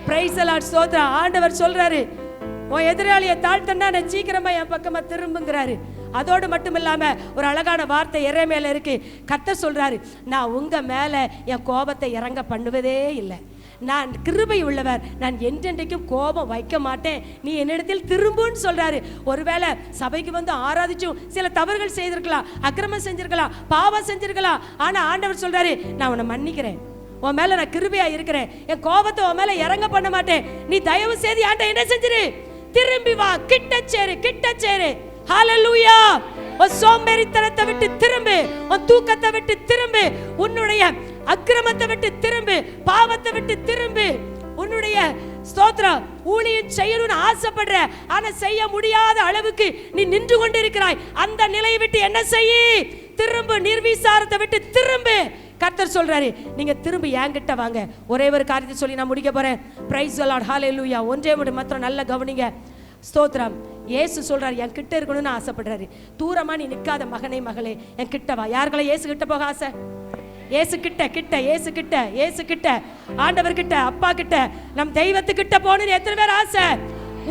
Price the Lord. ஸ்தோத்திரம். ஆண்டவர் சொல்றாரு, உன் எதிராளியை தாழ்த்தனா நான் சீக்கிரமா என் பக்கமா திரும்புங்கிறாரு. அதோடு மட்டும் இல்லாம ஒரு அழகான வார்த்தை எரேமியால இருக்கு. கர்த்தர் சொல்றாரு, நான் உங்க மேல என் கோபத்தை இறங்க பண்ணுவதே இல்லை. நான் கிருபை உள்ளவர், நான் என்றென்றைக்கும் கோபம் வைக்க மாட்டேன், நீ என்னிடத்தில் திரும்புன்னு சொல்றாரு. ஒருவேளை சபைக்கு வந்து ஆராதிச்சும் சில தவறுகள் செய்திருக்கலாம், அக்கிரமம் செஞ்சிருக்கலாம், பாவம் செஞ்சிருக்கலாம். ஆனா ஆண்டவர் சொல்றாரு, நான் உன்னை மன்னிக்கிறேன், உன் மேல நான் கிருபையா இருக்கிறேன், என் கோபத்தை உன் மேல இறங்க பண்ண மாட்டேன். நீ தயவு செய்து ஆண்டவர் என்ன செஞ்சிரு? திரும்பி வா, கிட்ட சேரு. ஹalleluya. உன் சோம்பேறித்தனத்தை விட்டு திரும்பு, உன் தூக்கத்தை விட்டு திரும்பு, உன்னுடைய அக்கிரமத்தை விட்டு திரும்பு, பாவத்தை விட்டு திரும்பு. உன்னுடைய ஸ்தோத்திரம் ஊழியம் செய்யணும்னு ஆசைப்படுற, ஆனா செய்ய முடியாத அளவுக்கு நீ நின்று கொண்டு இருக்கிறாய். அந்த நிலையை விட்டு என்ன செய்ய? திரும்பு, நிர்விசாரத்தை விட்டு திரும்பு. கர்த்தர் சொல்றாரு, நீங்க திரும்பி என்கிட்ட வாங்க. ஒரே ஒரு காரியத்தை சொல்லி நான் முடிக்க போறேன். Praise the Lord. ஹalleluya. ஒன்றே ஒரு மாத்திரம் நல்ல கவனிங்க. ஸ்தோத்திரம். இயேசு சொல்றாரு, என் கிட்ட இருக்கணும்னு ஆசைப்படுறாரு. தூரமா நீ நிற்காத மகனே, மகளே, என் கிட்ட வா. யாருக்களை இயேசு கிட்ட போக ஆசை? இயேசு கிட்ட, ஆண்டவர் கிட்ட, அப்பா கிட்ட, நம் தெய்வத்துக்கிட்ட போகணும்னு எத்தனை பேர் ஆசை?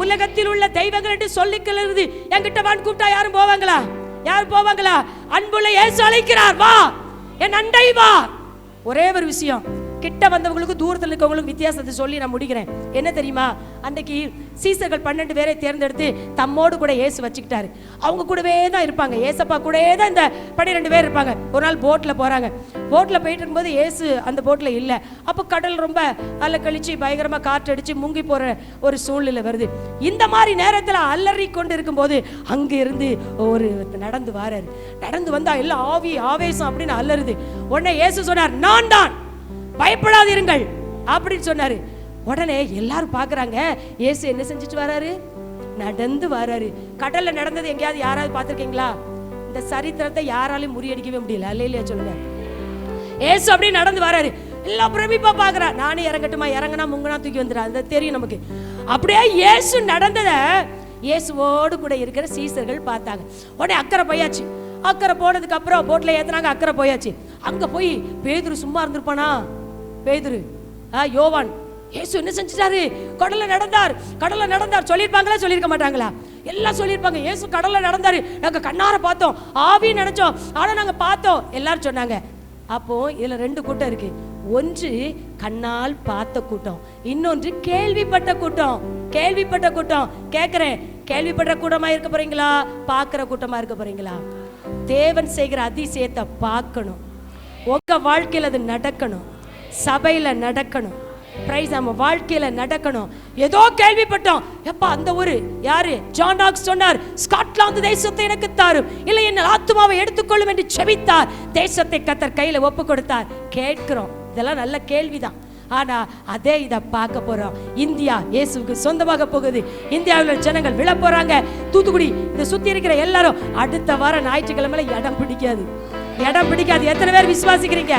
உலகத்தில் உள்ள தெய்வங்கள் என்று சொல்லிக்கிறது என்கிட்ட வான்னு கூப்பிட்டா யாரும் போவாங்களா? யாரும் போவாங்களா? அன்புள்ள இயேசு அழைக்கிறார், வா என் அண்டை வா. ஒரே ஒரு விஷயம், கிட்ட வந்தவங்களுக்கு தூரத்தில் இருக்கவங்களுக்கு வித்தியாசத்தை சொல்லி நான் முடிக்கிறேன். என்ன தெரியுமா? அன்றைக்கு சீசர்கள் 12 பேரை தேர்ந்தெடுத்து தம்மோடு கூட இயேசு வச்சுக்கிட்டாரு. அவங்க கூடவே தான் இருப்பாங்க, ஏசப்பா கூடவே தான் இந்த 12 பேர் இருப்பாங்க. ஒரு நாள் போட்டில் போகிறாங்க. போட்டில் போயிட்டு இருக்கும்போது இயேசு அந்த போட்டில் இல்லை. அப்போ கடல் ரொம்ப அல்ல கழிச்சு பயங்கரமாக காற்று அடித்து முங்கி போகிற ஒரு சூழ்நிலை வருது. இந்த மாதிரி நேரத்தில் அலறி கொண்டு இருக்கும்போது அங்கே இருந்து ஒரு நடந்து வராரு. நடந்து வந்தால் எல்லாம் ஆவேசம் அப்படின்னு அலறுது. உடனே இயேசு சொன்னார், நான் தான், பயப்படாதீர்கள் அப்படின்னு சொன்னாரு. உடனே எல்லாரும் பாக்குறாங்க, இயேசு என்ன செஞ்சுட்டு வராரு? நடந்து வராரு. கடல்ல நடந்தது எங்கேயாவது யாராவது பார்த்திருக்கீங்களா? இந்த சரித்திரத்தை யாராலையும் முறியடிக்கவே முடியல. அல்லேலூயா சொல்லுங்க. இயேசு அப்படியே நடந்து வராரு. எல்லாம் பிரமிப்பா பாக்குறா. நானே இறங்கட்டுமா? இறங்கினா முங்கனா தூக்கி வந்துடா, அது தெரியும் நமக்கு. அப்படியே இயேசு நடந்தத இயேசுவோடு கூட இருக்கிற சீசர்கள் பார்த்தாங்க. உடனே அக்கறை போயாச்சு. அக்கறை போனதுக்கு அப்புறம் போட்ல ஏத்துனாங்க, அக்கறை போயாச்சு. அங்க போய் பேதுரு சும்மா இருந்திருப்பானா? பேதுரு, யோவான், இயேசு என்ன செஞ்சிட்டாரு? கடல்ல நடந்தார் சொல்லியிருப்பாங்களா? சொல்லியிருக்க மாட்டாங்களா? எல்லாம் சொல்லியிருப்பாங்க. இயேசு கடல்ல நடந்தாரு, நாங்க கண்ணார பார்த்தோம், ஆவின்னு நினைச்சோம், ஆனா நாங்க பார்த்தோம், எல்லாரும் சொன்னாங்க. அப்போ இதுல 2 கூட்டம் இருக்கு. ஒன்று கண்ணால் பார்த்த கூட்டம், இன்னொன்று கேள்விப்பட்ட கூட்டம். கேட்கிறேன், கேள்விப்பட்ட கூட்டமா இருக்க போறீங்களா? பார்க்கிற கூட்டமா இருக்க போறீங்களா? தேவன் செய்கிற அதிசயத்தை பார்க்கணும். உங்க வாழ்க்கையில் அது நடக்கணும், சபையில நடக்கணும். பிரைஸ், நம்ம வாழ்க்கையில நடக்கணும். ஏதோ கேள்விப்பட்டோம், எப்பா அந்த ஊரு யாரு? ஜான் டாக்ஸ் சொன்னார், ஸ்காட்லாந்து தேசத்தை எனக்கு தாரும், இல்லை என் ஆத்துமாவை எடுத்துக்கொள்ளும் என்று செபித்தார். தேசத்தை கர்த்தர் கையில ஒப்பு கொடுத்தார். கேட்கிறோம், இதெல்லாம் நல்ல கேள்விதான். ஆனா அதே இதை பார்க்க போறோம். இந்தியா இயேசுவுக்கு சொந்தமாக போகுது. இந்தியாவில் ஜனங்கள் விழ போறாங்க. தூத்துக்குடி இந்த சுத்தி இருக்கிற எல்லாரும் அடுத்த வாரம் ஞாயிற்றுக்கிழமை இடம் பிடிக்காது. எத்தனை பேர் விசுவாசிக்கிறீங்க?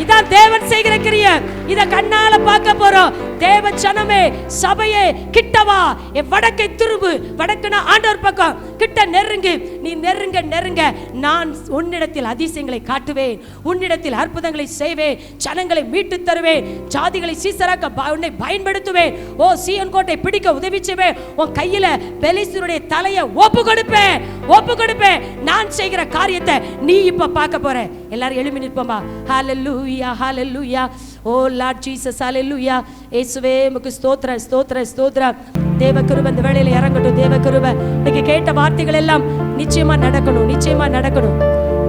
இதான் தேவன் செய்கிற கிரியை. இத கண்ணால பார்க்க போறோம். தேவ ஜனமே, சபையே கிட்டவா, என் வடக்கை திரும்பு. வடக்குனா ஆண்டவர் பக்கம். கிட்ட நெருங்கு. நீ நெருங்க நெருங்க நான் உன்னிடத்தில் அதிசயங்களை காட்டுவேன், உன்னிடத்தில் அற்புதங்களை செய்வேன், ஜனங்களை மீட்டு தருவேன், ஜாதிகளை சீசராக்க உன்னை பயன்படுத்துவேன். ஓ சீயோன் கோட்டை பிடிக்க உதவி செய்வேன். உன் கையில பெலிஸ்தருடைய தலையை ஒப்பு கொடுப்பேன், ஒப்பு கொடுப்பேன். நான் செய்கிற காரியத்தை நீ இப்ப பார்க்க போற. எல்லாரும் எழுப்பி நிற்போமா? ஹalleluya ஹalleluya. ஓ லார்ட் ஜீசஸ் ஹalleluya. இயேசுவே உமக்கு ஸ்தோத்திரம் ஸ்தோத்திரம் ஸ்தோத்திரம். தேவ கிருபை இந்த வேளையில இறங்கட்டும். தேவ கிருபை இன்னைக்கு கேட்ட வார்த்தைகள் எல்லாம் நிச்சயமா நடக்கணும், நிச்சயமா நடக்கணும்.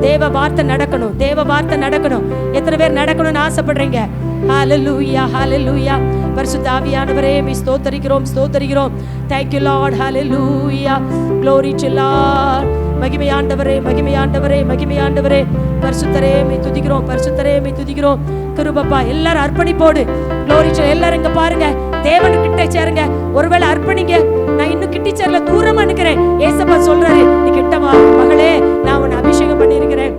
தேவ வார்த்தை நடக்கணும், தேவ வார்த்தை நடக்கணும். எத்தனை பேர் நடக்கணும்னு ஆசைப்படுறீங்க? ஹalleluya ஹalleluya. பரிசுத்த ஆவியானவரே மே ஸ்தோத்திரிக்கிறோம் ஸ்தோத்திரிக்கிறோம். Thank you Lord. Hallelujah. Glory to Lord. மகிமையாண்டவரே மகிமையாண்டவரே மகிமையாண்டவரே. பரிசுத்தரே மே துதிக்கிறோம், பரிசுத்தரே மே துதிக்கிறோம். கிருபப்பா எல்லாரும் அர்ப்பணிப்போடு. Glory to எல்லாரும் இங்க பாருங்க, தேவன் கிட்ட சேருங்க. ஒருவேளை அர்ப்பணிங்க. நான் இன்னும் கிட்டி சேரல, தூரமா நிக்கிறேன். ஏசப்பா சொல்றாரு, நீ கிட்ட வா மகளே, நான் உன்னை அபிஷேகம் பண்ணி இருக்கிறேன்.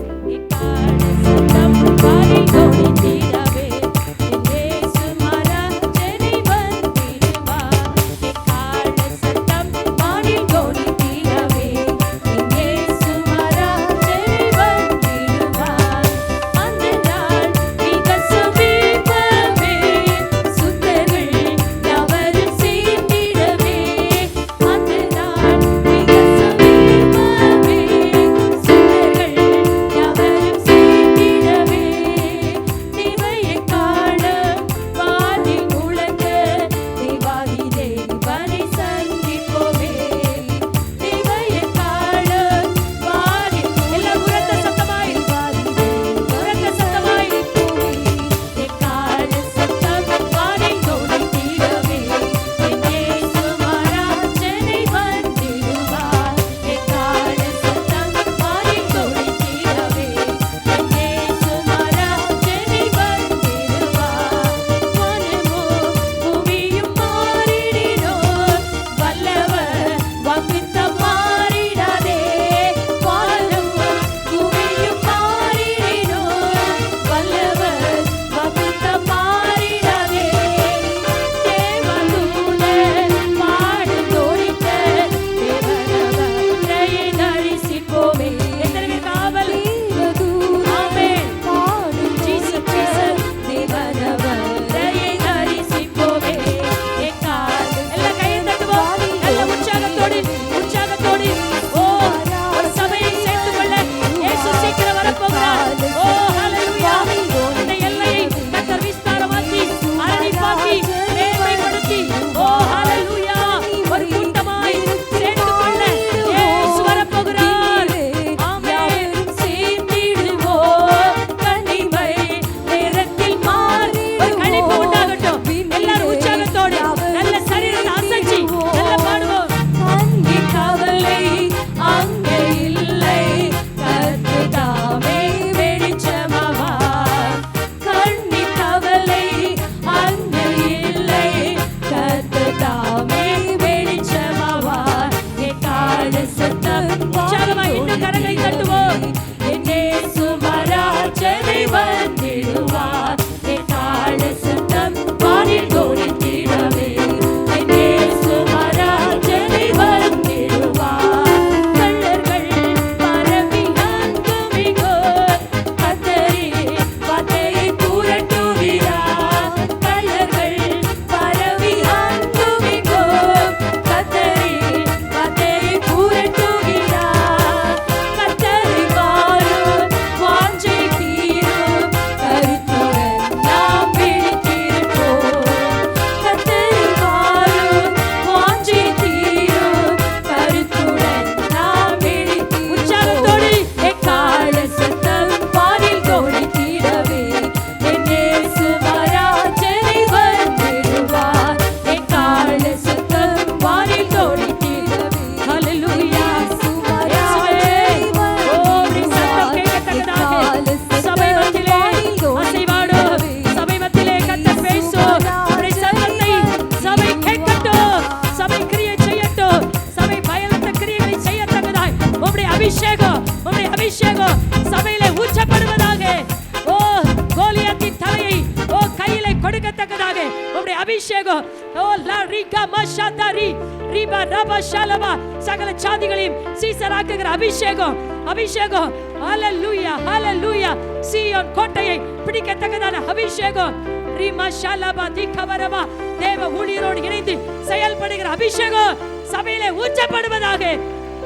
அபிஷேகம். ஓ லா ரிகா மஷாதாரி ரிபா ரபா ஷலபா, சகல ஜாதிகளையும் சீசராக்குகிற அபிஷேகம், அபிஷேகம். ஹalleluya ஹalleluya. சீயோன் கோட்டையை பிடிக்கத்தக்கதான அபிஷேகம். ரிமா ஷலபா திகவரமா, தேவ ஊழியரோடு இணைந்து செயல்படுகிற அபிஷேகம் சபையிலே ஊற்றப்படுவதாக.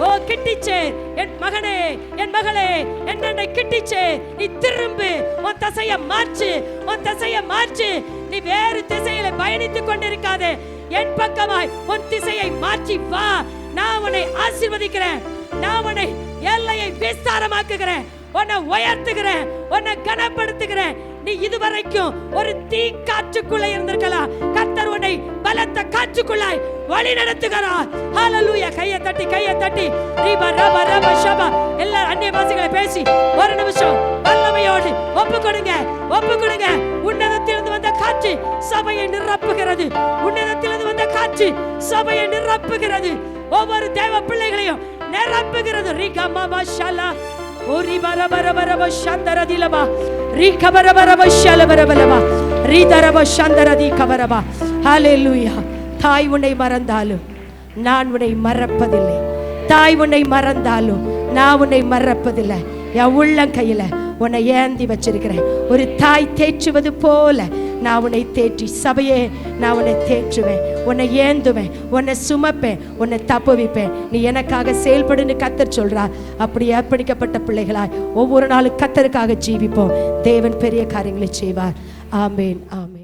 ஓ கிட்டிச்சே என் மகனே என் மகளே, என்னை கிட்டிச்சே, நீ திரும்பு, உன் திசையை மாற்று, உன் திசையை மாற்று. நீ வேறு திசையில பயணித்துக் கொண்டிருக்காதே, என் பக்கமாய் உன் திசையை மாற்றி வா. நான் உன்னை ஆசீர்வதிக்கிறேன், நான் உன்னை எல்லையை விஸ்தாரமாக்குகிறேன், உன்னை உயர்த்துகிறேன், உன்னை கனப்படுத்துகிறேன். நீ இதுவரைக்கும் ஒரு தீ காற்றுக்குள்ள இருந்திருக்கலாம், கர்த்தர் உன்னை பலத்த காற்றுக்குள்ளாய் வழி நடத்துகிறார். ஹalleluya. கையை தட்டி கையை தட்டி ரீபா ரபா ரபா ஷபா, எல்லா அந்நிய பாஷைகளை பேசி ஒரு நிமிஷம் வல்லமையோடு ஒப்பு கொடுங்க, ஒப்பு கொடுங்க. உன்னதத்திலிருந்து வந்த காற்று சபையை நிரப்புகிறது, உன்னதத்திலிருந்து வந்த காற்று சபையை நிரப்புகிறது, ஒவ்வொரு தேவ பிள்ளைகளையும் நிரப்புகிறது. ரிகா மாமா ஷலா ஓரி பரபரபரப சந்தரதிலபா ரிகபரபரப ஷலபரபலபா ரிதரப சந்தரதி கபரபா. ஹalleluya. தாய் உன்னை மறந்தாலும் நான் உன்னை மறப்பதில்லை, தாய் உன்னை மறந்தாலும் நான் உன்னை மறப்பதில்லை. என் உள்ளங்கையில உன்னை ஏந்தி வச்சிருக்கிறேன். ஒரு தாய் தேற்றுவது போல நான் உன்னை தேற்றி, சபையே நான் உன்னை தேற்றுவேன், உன்னை ஏந்துவேன், உன்னை சுமப்பேன், உன்னை தப்புவிப்பேன். நீ எனக்காக செயல்படுன்னு கர்த்தர் சொல்றார். அப்படி அர்ப்பணிக்கப்பட்ட பிள்ளைகளாய் ஒவ்வொரு நாளும் கர்த்தருக்காக ஜீவிப்போம். தேவன் பெரிய காரியங்களை செய்வார். ஆமென் ஆமென்.